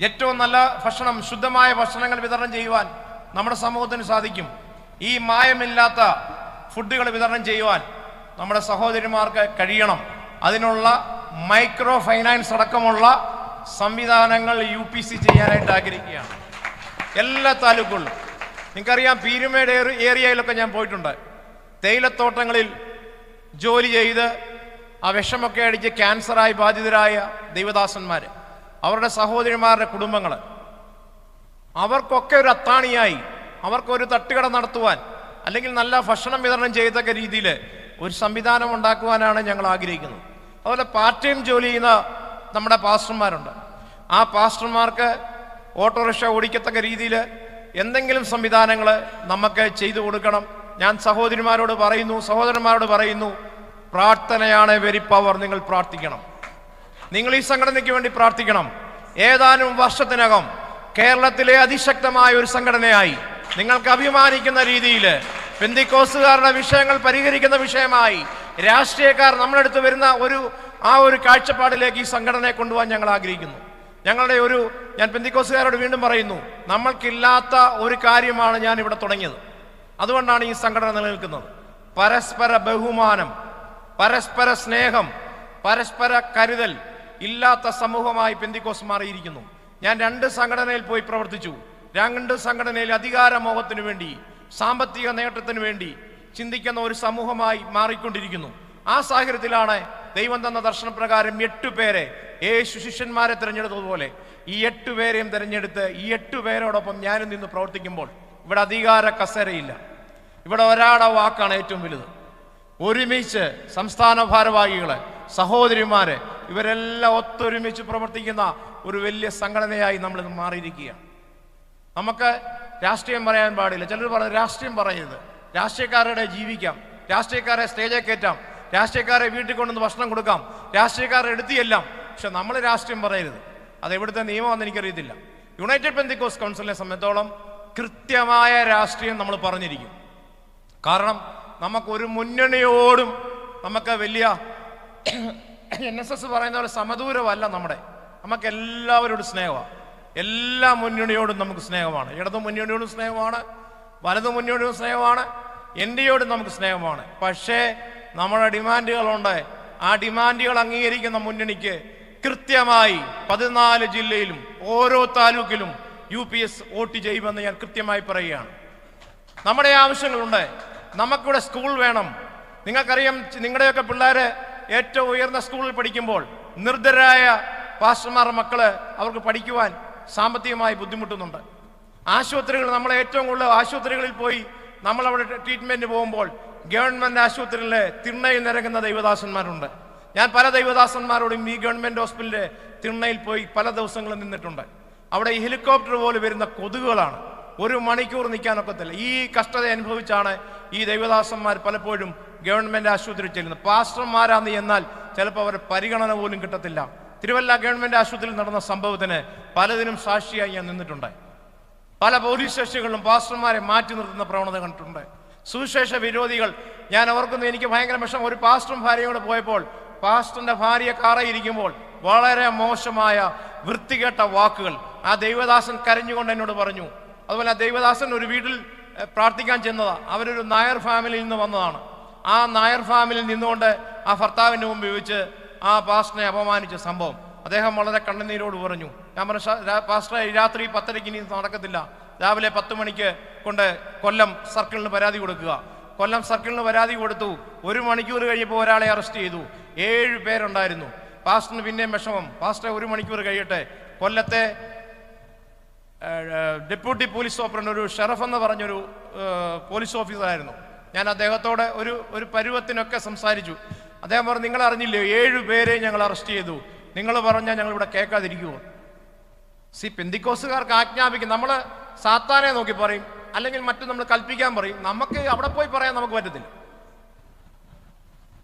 ഏറ്റവും നല്ല ഭക്ഷണം, ശുദ്ധമായ ഭക്ഷണങ്ങൾ വിതരണം ചെയ്യുവാൻ നമ്മുടെ സമൂഹത്തിന് സാധിക്കും. ഈ മായമില്ലാത്ത ഫുഡുകൾ വിതരണം ചെയ്യുവാൻ നമ്മുടെ സഹോദരിമാർക്ക് കഴിയണം. അതിനുള്ള മൈക്രോ ഫൈനാൻസ് അടക്കമുള്ള സംവിധാനങ്ങൾ UPC ചെയ്യാനായിട്ട് ആഗ്രഹിക്കുകയാണ്. എല്ലാ താലൂക്കുകളിലും നിങ്ങൾക്കറിയാം, പീരുമേട് ഏരിയയിലൊക്കെ ഞാൻ പോയിട്ടുണ്ട്. തേയിലത്തോട്ടങ്ങളിൽ ജോലി ചെയ്ത് ആ വിഷമൊക്കെ അടിച്ച് ക്യാൻസറായി ബാധിതരായ ദൈവദാസന്മാർ, അവരുടെ സഹോദരിമാരുടെ കുടുംബങ്ങൾ, അവർക്കൊക്കെ ഒരു അത്താണിയായി, അവർക്കൊരു തട്ടുകട നടത്തുവാൻ അല്ലെങ്കിൽ നല്ല ഭക്ഷണം വിതരണം ചെയ്യത്തക്ക രീതിയിൽ ഒരു സംവിധാനം ഉണ്ടാക്കുവാനാണ് ഞങ്ങൾ ആഗ്രഹിക്കുന്നത്. അതുപോലെ പാർട്ട് ടൈം ജോലി ചെയ്യുന്ന നമ്മുടെ പാസ്റ്റർമാരുണ്ട്. ആ പാസ്റ്റർമാർക്ക് ഓട്ടോറിക്ഷ ഓടിക്കത്തക്ക രീതിയിൽ എന്തെങ്കിലും സംവിധാനങ്ങൾ നമുക്ക് ചെയ്തു കൊടുക്കണം. ഞാൻ സഹോദരിമാരോട് പറയുന്നു, സഹോദരന്മാരോട് പറയുന്നു, പ്രാർത്ഥനയാണ് വെരി പവർ. നിങ്ങൾ പ്രാർത്ഥിക്കണം. നിങ്ങൾ ഈ സംഘടനയ്ക്ക് വേണ്ടി പ്രാർത്ഥിക്കണം. ഏതാനും വർഷത്തിനകം കേരളത്തിലെ അതിശക്തമായ ഒരു സംഘടനയായി, നിങ്ങൾക്ക് അഭിമാനിക്കുന്ന രീതിയിൽ പെന്തിക്കോസുകാരുടെ വിഷയങ്ങൾ പരിഹരിക്കുന്ന വിഷയമായി രാഷ്ട്രീയക്കാർ നമ്മളെടുത്ത് വരുന്ന ഒരു കാഴ്ചപ്പാടിലേക്ക് ഈ സംഘടനയെ കൊണ്ടുപോകാൻ ഞങ്ങൾ ആഗ്രഹിക്കുന്നു. ഞാൻ പെന്തിക്കോസുകാരോട് വീണ്ടും പറയുന്നു, നമ്മൾക്കില്ലാത്ത ഒരു കാര്യമാണ് ഞാൻ ഇവിടെ തുടങ്ങിയത്. അതുകൊണ്ടാണ് ഈ സംഘടന നിലനിൽക്കുന്നത്. പരസ്പര ബഹുമാനം, പരസ്പര സ്നേഹം, പരസ്പര കരുതൽ ഇല്ലാത്ത സമൂഹമായി പെന്തിക്കോസ് മാറിയിരിക്കുന്നു. ഞാൻ 2 സംഘടനയിൽ പോയി പ്രവർത്തിച്ചു. 2 സംഘടനയിൽ അധികാരമോഹത്തിനു വേണ്ടി, സാമ്പത്തിക നേട്ടത്തിനു വേണ്ടി ചിന്തിക്കുന്ന ഒരു സമൂഹമായി മാറിക്കൊണ്ടിരിക്കുന്നു. ആ സാഹചര്യത്തിലാണ് ദൈവം തന്ന ദർശനപ്രകാരം 8 പേരെ യേശു ശിഷ്യന്മാരെ തിരഞ്ഞെടുത്തതുപോലെ ഈ 8 പേരെയും തിരഞ്ഞെടുത്ത് ഈ 8 പേരോടൊപ്പം ഞാനും നിന്ന് പ്രവർത്തിക്കുമ്പോൾ ഇവിടെ അധികാര കസേരയില്ല. ഇവിടെ ഒരാളുടെ വാക്കാണ് ഏറ്റവും വലുത്. ഒരുമിച്ച് സംസ്ഥാന ഭാരവാഹികള്, സഹോദരിമാര്, ഇവരെല്ലാം ഒത്തൊരുമിച്ച് പ്രവർത്തിക്കുന്ന ഒരു വലിയ സംഘടനയായി നമ്മൾ മാറിയിരിക്കുകയാണ്. നമുക്ക് രാഷ്ട്രീയം പറയാൻ പാടില്ല. ചിലർ പറഞ്ഞു രാഷ്ട്രീയം പറയരുത്, രാഷ്ട്രീയക്കാരുടെ ജീവിക്കാം, രാഷ്ട്രീയക്കാരെ സ്റ്റേജിൽ കയറ്റാം, രാഷ്ട്രീയക്കാരെ വീട്ടിൽ കൊണ്ടുവന്ന് ഭക്ഷണം കൊടുക്കാം, രാഷ്ട്രീയക്കാരെ എടുത്തിയെല്ലാം. പക്ഷെ നമ്മൾ രാഷ്ട്രീയം പറയരുത്. അത് എവിടുത്തെ നിയമമാണെന്ന് എനിക്കറിയത്തില്ല. യുണൈറ്റഡ് പെന്തിക്കോസ്റ്റ് കൗൺസിലിനെ സംബന്ധിച്ചോളം കൃത്യമായ രാഷ്ട്രീയം നമ്മൾ പറഞ്ഞിരിക്കും. കാരണം നമുക്കൊരു മുന്നണിയോടും നമുക്ക് വലിയ NSS പറയുന്ന പോലെ സമദൂരമല്ല. നമുക്ക് എല്ലാവരോടും സ്നേഹമാണ്. എല്ലാ മുന്നണിയോടും നമുക്ക് സ്നേഹമാണ്. ഇടതു മുന്നണിയോടും സ്നേഹമാണ്, വലതു മുന്നണിയോടും സ്നേഹമാണ്, NDയോടും നമുക്ക് സ്നേഹമാണ്. പക്ഷേ നമ്മുടെ ഡിമാൻഡുകളുണ്ട്. ആ ഡിമാൻഡുകൾ അംഗീകരിക്കുന്ന മുന്നണിക്ക് കൃത്യമായി 14 ജില്ലയിലും ഓരോ താലൂക്കിലും UPS വോട്ട് ചെയ്യുമെന്ന് ഞാൻ കൃത്യമായി പറയുകയാണ്. നമ്മുടെ ആവശ്യങ്ങളുണ്ട്. നമുക്കിവിടെ സ്കൂൾ വേണം. നിങ്ങൾക്കറിയാം, നിങ്ങളുടെയൊക്കെ പിള്ളേര് ഏറ്റവും ഉയർന്ന സ്കൂളിൽ പഠിക്കുമ്പോൾ നിർദ്ധരായ പാസ്റ്റർമാരുടെ മക്കള് അവർക്ക് പഠിക്കുവാൻ സാമ്പത്തികമായി ബുദ്ധിമുട്ടുന്നുണ്ട്. ആശുപത്രികൾ, നമ്മൾ ഏറ്റവും കൂടുതൽ ആശുപത്രികളിൽ പോയി നമ്മളവിടെ ട്രീറ്റ്മെന്റ് പോകുമ്പോൾ ഗവൺമെന്റ് ആശുപത്രിയിലെ തിണ്ണയിൽ നിരങ്ങുന്ന ദൈവദാസന്മാരുണ്ട്. ഞാൻ പല ദൈവദാസന്മാരോടും ഈ ഗവൺമെന്റ് ഹോസ്പിറ്റലിലെ തിണ്ണയിൽ പോയി പല ദിവസങ്ങളും നിന്നിട്ടുണ്ട്. അവിടെ ഈ ഹെലികോപ്റ്റർ പോലെ വരുന്ന കൊതുകുകളാണ്. 1 മണിക്കൂർ നിൽക്കാനൊക്കത്തില്ല. ഈ കഷ്ടത അനുഭവിച്ചാണ് ഈ ദൈവദാസന്മാർ പലപ്പോഴും ഗവൺമെന്റ് ആശുപത്രിയിൽ ചെല്ലുന്നത്. പാസ്റ്റർമാരാന്ന് എന്നാൽ ചിലപ്പോൾ അവരുടെ പരിഗണന പോലും കിട്ടത്തില്ല. തിരുവല്ല ഗവൺമെന്റ് ആശുപത്രിയിൽ നടന്ന സംഭവത്തിന് പലതിനും സാക്ഷിയായി ഞാൻ നിന്നിട്ടുണ്ട്. പല പോലീസ് സ്റ്റേഷനുകളിലും പാസ്റ്റർമാരെ മാറ്റി നിർത്തുന്ന പ്രവണത കണ്ടിട്ടുണ്ട്. സുവിശേഷ വിരോധികൾ, ഞാൻ ഓർക്കുന്നു, എനിക്ക് ഭയങ്കര വിഷമം. ഒരു പാസ്റ്ററും ഭാര്യയും കൂടെ പോയപ്പോൾ പാസ്റ്ററിന്റെ ഭാര്യ കാറയിരിക്കുമ്പോൾ വളരെ മോശമായ വൃത്തികെട്ട വാക്കുകൾ ആ ദൈവദാസൻ കരഞ്ഞുകൊണ്ട് എന്നോട് പറഞ്ഞു. അതുപോലെ ആ ദൈവദാസൻ ഒരു വീട്ടിൽ പ്രാർത്ഥിക്കാൻ ചെന്നതാ. അവരൊരു നായർ ഫാമിലിയിൽ നിന്ന് വന്നതാണ്. ആ നായർ ഫാമിലിയിൽ നിന്നുകൊണ്ട് ആ ഭർത്താവിൻ്റെ മുമ്പിൽ വെച്ച് ആ പാസ്റ്ററിനെ അപമാനിച്ച സംഭവം അദ്ദേഹം വളരെ കണ്ണുനീരോട് പറഞ്ഞു. ഞാൻ പറഞ്ഞു, പാസ്റ്ററെ, രാത്രി 10:30 ഇനി നടക്കത്തില്ല. രാവിലെ 10 മണിക്ക് കൊണ്ട് കൊല്ലം സർക്കിളിന് പരാതി കൊടുക്കുക. കൊല്ലം സർക്കിളിന് പരാതി കൊടുത്തു. 1 മണിക്കൂർ കഴിഞ്ഞപ്പോൾ ഒരാളെ അറസ്റ്റ് ചെയ്തു. 7 പേരുണ്ടായിരുന്നു. പാസ്റ്ററിന് പിന്നെയും വിഷമം. പാസ്റ്ററെ, 1 മണിക്കൂർ കഴിയട്ടെ. കൊല്ലത്തെ ഡെപ്യൂട്ടി പോലീസ് സൂപ്രണ്ട്, ഒരു ഷെറഫ് എന്ന് പറഞ്ഞൊരു പോലീസ് ഓഫീസറായിരുന്നു. ഞാൻ അദ്ദേഹത്തോട് ഒരു പരുവത്തിനൊക്കെ സംസാരിച്ചു. അദ്ദേഹം പറഞ്ഞു, നിങ്ങൾ അറിഞ്ഞില്ലേ, 7 പേരെ ഞങ്ങൾ അറസ്റ്റ് ചെയ്തു. നിങ്ങൾ പറഞ്ഞാൽ ഞങ്ങൾ ഇവിടെ കേൾക്കാതിരിക്കുമോ? പെന്തിക്കോസുകാർക്ക് ആജ്ഞാപിക്കും. നമ്മൾ സാത്താനെ നോക്കി പറയും, അല്ലെങ്കിൽ മറ്റും നമ്മൾ കൽപ്പിക്കാൻ പറയും. നമുക്ക് അവിടെ പോയി പറയാൻ നമുക്ക് പറ്റത്തില്ല.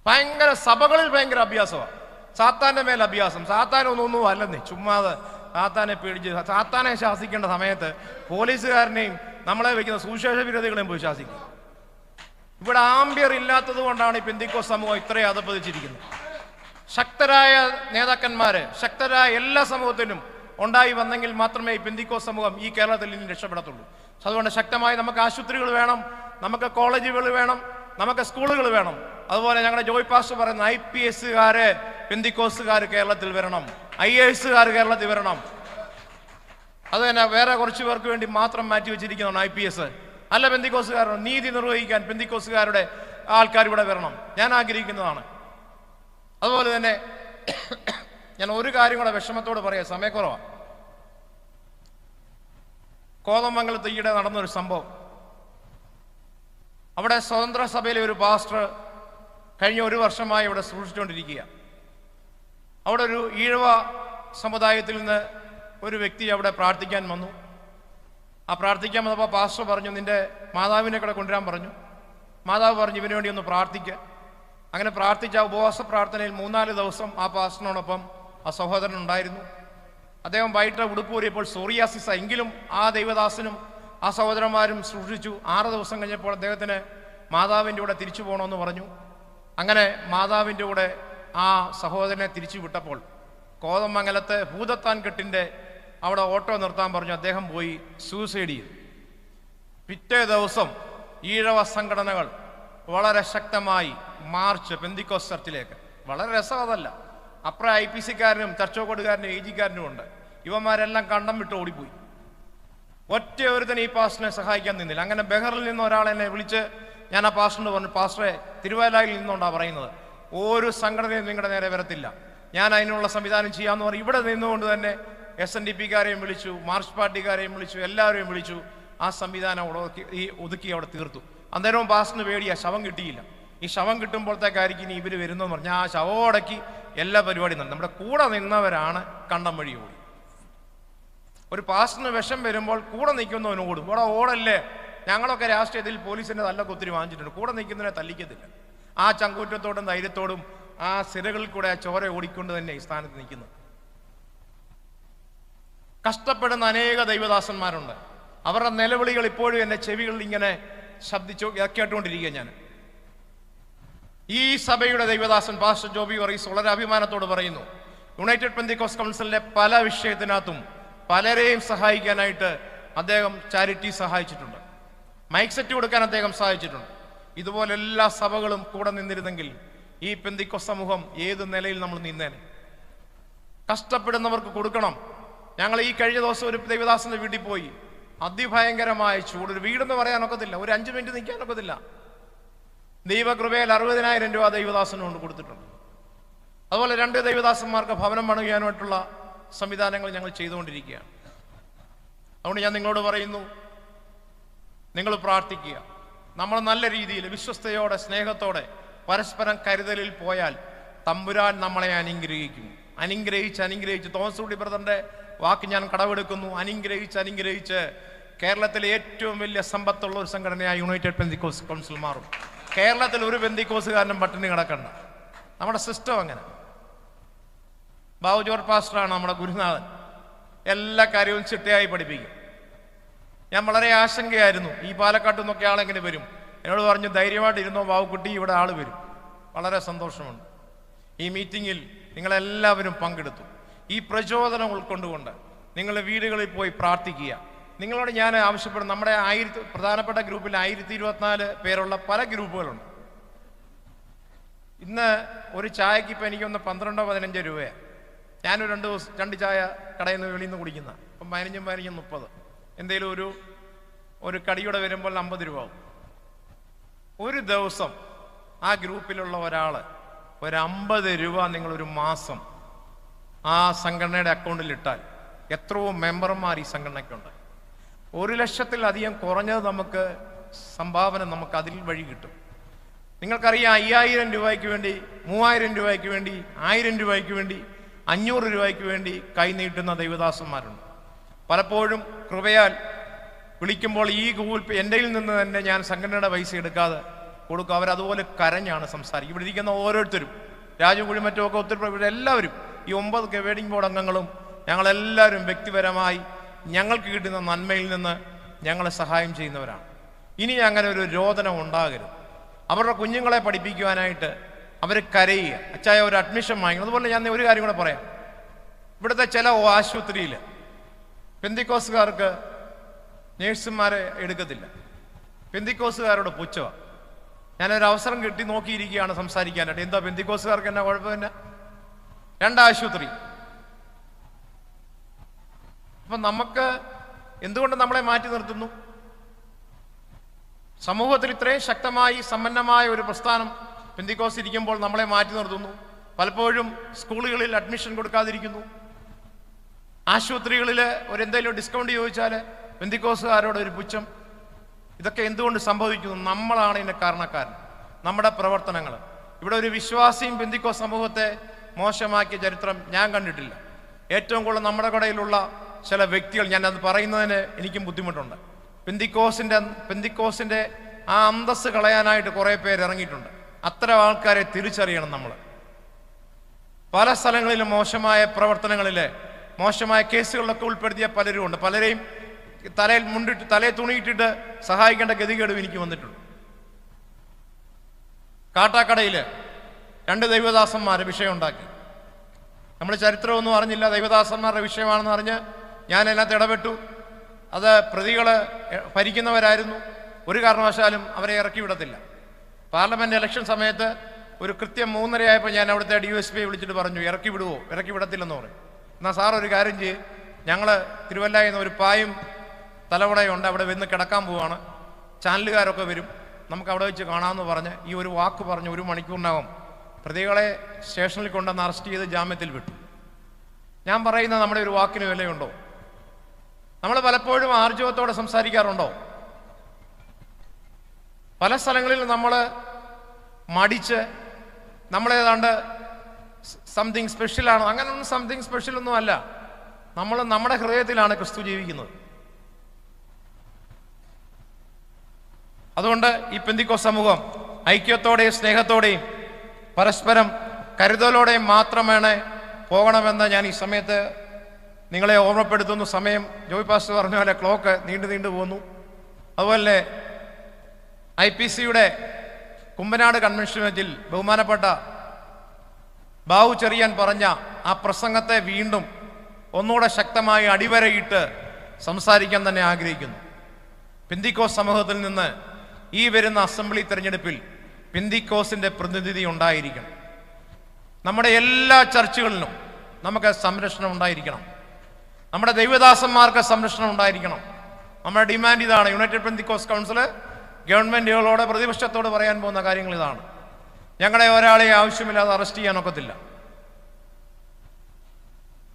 ഭയങ്കര സഭകളിൽ ഭയങ്കര അഭ്യാസമാണ്. സാത്താന്റെ മേൽ അഭ്യാസം. സാത്താനൊന്നും അല്ലെന്നേ, ചുമ്മാതെ സാത്താനെ പേടിച്ച് സാത്താനെ ശാസിക്കേണ്ട സമയത്ത് പോലീസുകാരനെയും നമ്മളെ വയ്ക്കുന്ന സുവിശേഷ വിരോധികളെയും പോയി ശാസിക്കും. ഇവിടെ ആംബിയർ ഇല്ലാത്തത് കൊണ്ടാണ് ഈ പെന്തിക്കോസ് സമൂഹം ഇത്രയും അധപ്പതിച്ചിരിക്കുന്നത്. ശക്തരായ നേതാക്കന്മാര്, ശക്തരായ എല്ലാ സമൂഹത്തിനും ഉണ്ടായി വന്നെങ്കിൽ മാത്രമേ ഈ പെന്തിക്കോസ് സമൂഹം ഈ കേരളത്തിൽ ഇനി രക്ഷപ്പെടത്തുള്ളൂ. അതുകൊണ്ട് ശക്തമായി നമുക്ക് ആശുപത്രികൾ വേണം, നമുക്ക് കോളേജുകൾ വേണം, നമുക്ക് സ്കൂളുകൾ വേണം. അതുപോലെ ഞങ്ങളുടെ ജോയ് പാസ്റ്റർ പറയുന്ന IPSകാര്, പെന്തിക്കോസുകാർ കേരളത്തിൽ വരണം, IASകാർ കേരളത്തിൽ വരണം. അത് തന്നെ വേറെ കുറച്ച് പേർക്ക് വേണ്ടി മാത്രം മാറ്റി വെച്ചിരിക്കുന്നതാണ് IPS. അല്ല, പെന്തിക്കോസുകാരുടെ നീതി നിർവഹിക്കാൻ പെന്തിക്കോസുകാരുടെ ആൾക്കാർ ഇവിടെ വരണം. ഞാൻ ആഗ്രഹിക്കുന്നതാണ്. അതുപോലെ തന്നെ ഞാൻ ഒരു കാര്യം കൂടെ വിഷമത്തോട് പറയാം, സമയക്കുറവാണ്. കോതമംഗലത്ത് ഈയിടെ നടന്നൊരു സംഭവം. അവിടെ സ്വതന്ത്ര സഭയിലെ ഒരു പാസ്റ്റർ കഴിഞ്ഞ 1 വർഷമായി ഇവിടെ സൂക്ഷിച്ചുകൊണ്ടിരിക്കുക. അവിടെ ഒരു ഈഴവ സമുദായത്തിൽ നിന്ന് ഒരു വ്യക്തി അവിടെ പ്രാർത്ഥിക്കാൻ വന്നു. ആ പ്രാർത്ഥിക്കാൻ വന്നപ്പോൾ പാസ്റ്റർ പറഞ്ഞു, നിന്റെ മാതാവിനെ കൂടെ കൊണ്ടുവരാൻ പറഞ്ഞു. മാതാവ് പറഞ്ഞു, ഇവന് വേണ്ടി ഒന്ന് പ്രാർത്ഥിക്കുക. അങ്ങനെ പ്രാർത്ഥിച്ച ഉപവാസ പ്രാർത്ഥനയിൽ 3-4 ദിവസം ആ പാസ്റ്ററിനോടൊപ്പം ആ സഹോദരൻ ഉണ്ടായിരുന്നു. അദ്ദേഹം വൈകിട്ട് ഉടുപ്പൂരിയപ്പോൾ സോറിയാസിസ്, എങ്കിലും ആ ദൈവദാസനും ആ സഹോദരന്മാരും സൂക്ഷിച്ചു. 6 ദിവസം കഴിഞ്ഞപ്പോൾ അദ്ദേഹത്തിന് മാതാവിൻ്റെ കൂടെ തിരിച്ചു പോകണമെന്ന് പറഞ്ഞു. അങ്ങനെ മാതാവിൻ്റെ കൂടെ ആ സഹോദരനെ തിരിച്ചു വിട്ടപ്പോൾ കോതമംഗലത്ത് ഭൂതത്താൻ കെട്ടിൻ്റെ അവിടെ ഓട്ടോ നിർത്താൻ പറഞ്ഞു. അദ്ദേഹം പോയി സൂസൈഡ് ചെയ്തു. പിറ്റേ ദിവസം ഈഴവ സംഘടനകൾ വളരെ ശക്തമായി മാർച്ച് പെന്തിക്കോസ് ചർച്ചിലേക്ക്. വളരെ രസം അതല്ല, അപ്പുറം IPCക്കാരനും ചർച്ചോക്കോടുകാരനും AG-കാരനും ഉണ്ട്. ഇവന്മാരെല്ലാം കണ്ടം വിട്ട് ഓടിപ്പോയി. ഒറ്റ ഒരുത്തൻ ഈ പാസ്റ്ററിനെ സഹായിക്കാൻ നിന്നില്ല. അങ്ങനെ ബഹറിൽ നിന്ന് ഒരാൾ എന്നെ വിളിച്ച്, ഞാൻ ആ പാസ്റ്ററിനോട് പറഞ്ഞു, പാസ്റ്ററെ, തിരുവല്ലയിൽ നിന്നുകൊണ്ടാണ് പറയുന്നത്, ഒരു സംഘടനയും നിങ്ങളുടെ നേരെ വരത്തില്ല, ഞാൻ അതിനുള്ള സംവിധാനം ചെയ്യാമെന്ന് പറഞ്ഞു. ഇവിടെ നിന്നുകൊണ്ട് തന്നെ SNDPക്കാരെയും വിളിച്ചു, മാർക്സ് പാർട്ടിക്കാരെയും വിളിച്ചു, എല്ലാവരെയും വിളിച്ചു. ആ സംവിധാനം ഒതുക്കി അവിടെ തീർത്തു. അന്നേരവും പാസ്റ്ററിന് പേടിയാ, ശവം കിട്ടിയില്ല. ഈ ശവം കിട്ടുമ്പോഴത്തേക്കായിരിക്കും ഇനി ഇവർ വരുന്നതെന്ന് പറഞ്ഞാൽ ആ ശവോടക്കി എല്ലാ പരിപാടിയും നടന്നു. നമ്മുടെ കൂടെ നിന്നവരാണ് കണ്ടം വഴി ഓടി. ഒരു പാസ്റ്ററിന് വിഷം വരുമ്പോൾ കൂടെ നിൽക്കുന്നവന് ഓടും. ഇവിടെ ഓടല്ലേ, ഞങ്ങളൊക്കെ രാഷ്ട്രീയത്തിൽ പോലീസിൻ്റെ തല്ലൊക്കെ ഒത്തിരി വാങ്ങിച്ചിട്ടുണ്ട്. കൂടെ നിൽക്കുന്നതിനെ തല്ലിക്കത്തില്ല. ആ ചങ്കൂറ്റത്തോടും ധൈര്യത്തോടും ആ സിരകളിൽ കൂടെ ആ ചോര ഓടിക്കൊണ്ട് തന്നെ ഈ സ്ഥാനത്ത് നിൽക്കുന്നത്. കഷ്ടപ്പെടുന്ന അനേക ദൈവദാസന്മാരുണ്ട്. അവരുടെ നിലവിളികൾ ഇപ്പോഴും എൻ്റെ ചെവികളിൽ ഇങ്ങനെ ശബ്ദിച്ചു കേട്ടുകൊണ്ടിരിക്കുക. ഞാൻ ഈ സഭയുടെ ദൈവദാസൻ പാസ്റ്റർ ജോബി വർഗീസ് വളരെ അഭിമാനത്തോട് പറയുന്നു, യുണൈറ്റഡ് പെന്തിക്കോസ്റ്റ് കൗൺസിലിന്റെ പല വിഷയത്തിനകത്തും പലരെയും സഹായിക്കാനായിട്ട് അദ്ദേഹം ചാരിറ്റി സഹായിച്ചിട്ടുണ്ട്. മൈക്ക് സെറ്റ് കൊടുക്കാൻ അദ്ദേഹം സഹായിച്ചിട്ടുണ്ട്. ഇതുപോലെ എല്ലാ സഭകളും കൂടെ നിന്നിരുന്നെങ്കിൽ ഈ പെന്തിക്കോസ്റ്റ് സമൂഹം ഏത് നിലയിൽ നമ്മൾ നിന്നേനെ. കഷ്ടപ്പെടുന്നവർക്ക് കൊടുക്കണം. ഞങ്ങൾ ഈ കഴിഞ്ഞ ദിവസം ഒരു ദൈവദാസന്റെ വീട്ടിൽ പോയി. അതിഭയങ്കരമായ ചൂട്. ഒരു വീടെന്ന് പറയാനൊക്കത്തില്ല, ഒരു 5 മിനിറ്റ് നിൽക്കാനൊക്കത്തില്ല. ദൈവകൃപയിൽ 60,000 രൂപ ദൈവദാസന് കൊണ്ട് കൊടുത്തിട്ടുണ്ട്. അതുപോലെ 2 ദൈവദാസന്മാർക്ക് ഭവനം പണിയാനായിട്ടുള്ള സംവിധാനങ്ങൾ ഞങ്ങൾ ചെയ്തുകൊണ്ടിരിക്കുകയാണ്. അതുകൊണ്ട് ഞാൻ നിങ്ങളോട് പറയുന്നു, നിങ്ങൾ പ്രാർത്ഥിക്കുക. നമ്മൾ നല്ല രീതിയിൽ വിശ്വസ്തയോടെ സ്നേഹത്തോടെ പരസ്പരം കരുതലിൽ പോയാൽ തമ്പുരാൻ നമ്മളെ അനുഗ്രഹിക്കും. അനുഗ്രഹിച്ച് തോമസ് കുട്ടി ബ്രദറിന്റെ വാക്ക് ഞാൻ കടമെടുക്കുന്നു. അനുഗ്രഹിച്ച് കേരളത്തിലെ ഏറ്റവും വലിയ സമ്പത്തുള്ള ഒരു സംഘടനയായി യുണൈറ്റഡ് പെന്തിക്കോസ്റ്റ് കൗൺസിൽ മാറും. കേരളത്തിൽ ഒരു പെന്തിക്കോസുകാരനും പട്ടിണി കിടക്കണ്ട. നമ്മുടെ സിസ്റ്റം അങ്ങനെ. ബാബു ജോർജ് പാസ്റ്ററാണ് നമ്മുടെ ഗുരുനാഥൻ. എല്ലാ കാര്യവും ചിട്ടയായി പഠിപ്പിക്കും. ഞാൻ വളരെ ആശങ്കയായിരുന്നു, ഈ പാലക്കാട്ടിൽ നിന്നൊക്കെ ആളെങ്ങനെ വരും. എന്നോട് പറഞ്ഞു, ധൈര്യമായിട്ട് ഇരുന്നോ ബാബുക്കുട്ടി, ഇവിടെ ആൾ വരും. വളരെ സന്തോഷമുണ്ട്. ഈ മീറ്റിങ്ങിൽ നിങ്ങളെല്ലാവരും പങ്കെടുത്തു. ഈ പ്രചോദനം ഉൾക്കൊണ്ടുകൊണ്ട് നിങ്ങൾ വീടുകളിൽ പോയി പ്രാർത്ഥിക്കുക. നിങ്ങളോട് ഞാൻ ആവശ്യപ്പെടും, നമ്മുടെ പ്രധാനപ്പെട്ട ഗ്രൂപ്പിൽ 1024 പേരുള്ള പല ഗ്രൂപ്പുകളുണ്ട്. ഇന്ന് ഒരു ചായക്ക് ഇപ്പം എനിക്കൊന്ന് 12-15 രൂപയാണ്. ഞാനൊരു 2 ചായ കടയിൽ നിന്ന് വെളിയിൽ നിന്ന് കുടിക്കുന്ന. ഇപ്പം 15 30. എന്തെങ്കിലും ഒരു കടിയോടെ വരുമ്പോൾ 50 രൂപ ആവും. ഒരു ദിവസം ആ ഗ്രൂപ്പിലുള്ള ഒരാൾ ഒരു 50 രൂപ നിങ്ങളൊരു മാസം ആ സംഘടനയുടെ അക്കൗണ്ടിൽ ഇട്ടാൽ എത്രയോ മെമ്പർമാർ ഈ സംഘടനയ്ക്കുണ്ട്. 1,00,000-ത്തിലധികം കുറഞ്ഞത് നമുക്ക് സംഭാവന നമുക്ക് അതിൽ വഴി കിട്ടും. നിങ്ങൾക്കറിയാം, 5,000 രൂപയ്ക്ക് വേണ്ടി, 3,000 രൂപയ്ക്ക് വേണ്ടി, 1,000 രൂപയ്ക്ക് വേണ്ടി, 500 രൂപയ്ക്ക് വേണ്ടി കൈനീട്ടുന്ന ദൈവദാസന്മാരുണ്ട്. പലപ്പോഴും കൃപയാൽ വിളിക്കുമ്പോൾ ഈ ഗൂഗിൾ പേ എൻ്റെ നിന്ന് തന്നെ ഞാൻ സംഘടനയുടെ പൈസ എടുക്കാതെ കൊടുക്കും. അവരതുപോലെ കരഞ്ഞാണ് സംസാരിക്കും. ഇവിടെ ഇരിക്കുന്ന ഓരോരുത്തരും, രാജു കുഴിമറ്റുമൊക്കെ ഒത്തിരി എല്ലാവരും, ഈ 9 വെഡിങ് ബോർഡ് അംഗങ്ങളും ഞങ്ങളെല്ലാവരും വ്യക്തിപരമായി ഞങ്ങൾക്ക് കിട്ടുന്ന നന്മയിൽ നിന്ന് ഞങ്ങളെ സഹായം ചെയ്യുന്നവരാണ്. ഇനി അങ്ങനെ ഒരു രോദനം ഉണ്ടാകരുത്. അവരുടെ കുഞ്ഞുങ്ങളെ പഠിപ്പിക്കുവാനായിട്ട് അവർ കരയുക, അച്ചായ ഒരു അഡ്മിഷൻ വാങ്ങിക്കണം. അതുപോലെ ഞാൻ ഒരു കാര്യം കൂടെ പറയാം. ഇവിടുത്തെ ചില ആശുപത്രിയിൽ പെന്തിക്കോസുകാർക്ക് നേഴ്സുമാരെ എടുക്കത്തില്ല. പെന്തിക്കോസുകാരോട് പുച്ഛമാണ്. ഞാനൊരു അവസരം കിട്ടി നോക്കിയിരിക്കുകയാണ് സംസാരിക്കാനായിട്ട്. എന്താ പെന്തിക്കോസുകാർക്ക് എന്നാ കുഴപ്പമില്ല? 2 ആശുപത്രി. അപ്പം നമുക്ക് എന്തുകൊണ്ട് നമ്മളെ മാറ്റി നിർത്തുന്നു? സമൂഹത്തിൽ ഇത്രയും ശക്തമായി സമ്പന്നമായ ഒരു പ്രസ്ഥാനം പെന്തിക്കോസ് ഇരിക്കുമ്പോൾ നമ്മളെ മാറ്റി നിർത്തുന്നു. പലപ്പോഴും സ്കൂളുകളിൽ അഡ്മിഷൻ കൊടുക്കാതിരിക്കുന്നു. ആശുപത്രികളിൽ എന്തെങ്കിലും ഡിസ്കൗണ്ട് ചോദിച്ചാൽ പെന്തിക്കോസുകാരോട് ഒരു പുച്ഛം. ഇതൊക്കെ എന്തുകൊണ്ട് സംഭവിക്കുന്നു? നമ്മളാണ് ഇതിൻ്റെ കാരണക്കാരൻ. നമ്മുടെ പ്രവർത്തനങ്ങൾ. ഇവിടെ ഒരു വിശ്വാസിയും പെന്തിക്കോസ് സമൂഹത്തെ മോശമാക്കിയ ചരിത്രം ഞാൻ കണ്ടിട്ടില്ല. ഏറ്റവും കൂടുതൽ നമ്മുടെ കടയിലുള്ള ചില വ്യക്തികൾ, ഞാൻ അത് പറയുന്നതിന് എനിക്കും ബുദ്ധിമുട്ടുണ്ട്. പെന്തിക്കോസിൻ്റെ ആ അന്തസ്സ് കളയാനായിട്ട് കുറേ പേര് ഇറങ്ങിയിട്ടുണ്ട്. അത്തരം ആൾക്കാരെ തിരിച്ചറിയണം നമ്മൾ. പല സ്ഥലങ്ങളിലും മോശമായ പ്രവർത്തനങ്ങളിൽ, മോശമായ കേസുകളിലൊക്കെ ഉൾപ്പെടുത്തിയ പലരും ഉണ്ട്. പലരെയും തലയിൽ തുണിയിട്ടിട്ട് സഹായിക്കേണ്ട ഗതികേടും എനിക്ക് വന്നിട്ടുണ്ട്. കാട്ടാക്കടയിൽ 2 ദൈവദാസന്മാർ വിഷയം ഉണ്ടാക്കി. നമ്മൾ ചരിത്രമൊന്നും അറിഞ്ഞില്ല, ദൈവദാസന്മാരുടെ വിഷയമാണെന്ന് അറിഞ്ഞ് ഞാൻ അതിനകത്ത് ഇടപെട്ടു. അത് പ്രതികൾ ഭരിക്കുന്നവരായിരുന്നു. ഒരു കാരണവശാലും അവരെ ഇറക്കി വിടത്തില്ല. പാർലമെന്റ് ഇലക്ഷൻ സമയത്ത് ഒരു കൃത്യം 3:30 ആയപ്പോൾ ഞാൻ അവിടുത്തെ DSP വിളിച്ചിട്ട് പറഞ്ഞു, ഇറക്കി വിടുവോ? ഇറക്കി വിടത്തില്ലെന്ന് പറയും. എന്നാൽ സാർ ഒരു കാര്യം ചെയ്യും, ഞങ്ങൾ തിരുവല്ലയിൽ നിന്ന് ഒരു പായും തലവടയുണ്ട്, അവിടെ വന്ന് കിടക്കാൻ പോവാണ്, ചാനലുകാരൊക്കെ വരും, നമുക്ക് അവിടെ വെച്ച് കാണാമെന്ന് പറഞ്ഞ് ഈ ഒരു വാക്ക് പറഞ്ഞ് 1 മണിക്കൂറിനകം പ്രതികളെ സ്റ്റേഷനിൽ കൊണ്ടുവന്ന് അറസ്റ്റ് ചെയ്ത് ജാമ്യത്തിൽ വിട്ടു. ഞാൻ പറയുന്ന നമ്മുടെ ഒരു വാക്കിന് വിലയുണ്ടോ? നമ്മൾ പലപ്പോഴും ആർജവത്തോടെ സംസാരിക്കാറുണ്ടോ? പല സ്ഥലങ്ങളിൽ നമ്മൾ മടിച്ച് നമ്മളേതാണ്ട് സംതിങ് സ്പെഷ്യലാണ്. അങ്ങനെയൊന്നും സംതിങ് സ്പെഷ്യലൊന്നും അല്ല. നമ്മൾ നമ്മുടെ ഹൃദയത്തിലാണ് ക്രിസ്തു ജീവിക്കുന്നത്. അതുകൊണ്ട് ഈ പെന്തിക്കോസ്ത് സമൂഹം ഐക്യത്തോടെയും സ്നേഹത്തോടെയും പരസ്പരം കരുതലോടെയും മാത്രമാണ് പോകണമെന്ന് ഞാൻ ഈ സമയത്ത് നിങ്ങളെ ഓർമ്മപ്പെടുത്തുന്നു. സമയം ജോയ് പാസ്റ്റർ പറഞ്ഞ പോലെ ക്ലോക്ക് നീണ്ടു പോകുന്നു. അതുപോലെ IPCയുടെ കുമ്പനാട് കൺവെൻഷൻ വെച്ചിൽ ബഹുമാനപ്പെട്ട ബാബു ചെറിയാൻ പറഞ്ഞ ആ പ്രസംഗത്തെ വീണ്ടും ഒന്നുകൂടെ ശക്തമായി അടിവരയിട്ട് സംസാരിക്കാൻ തന്നെ ആഗ്രഹിക്കുന്നു. പെന്തിക്കോസ് സമൂഹത്തിൽ നിന്ന് ഈ വരുന്ന അസംബ്ലി തെരഞ്ഞെടുപ്പിൽ പെന്തിക്കോസിന്റെ പ്രതിനിധി ഉണ്ടായിരിക്കണം. നമ്മുടെ എല്ലാ ചർച്ചുകളിലും നമുക്ക് സംരക്ഷണം ഉണ്ടായിരിക്കണം. നമ്മുടെ ദൈവദാസന്മാർക്ക് സംരക്ഷണം ഉണ്ടായിരിക്കണം. നമ്മുടെ ഡിമാൻഡ് ഇതാണ്. യുണൈറ്റഡ് പെന്തിക്കോസ് കൗൺസിൽ ഗവൺമെന്റുകളോട് പ്രതിപക്ഷത്തോട് പറയാൻ പോകുന്ന കാര്യങ്ങൾ ഇതാണ്. ഞങ്ങളെ ഒരാളെ ആവശ്യമില്ലാതെ അറസ്റ്റ് ചെയ്യാനൊക്കത്തില്ല.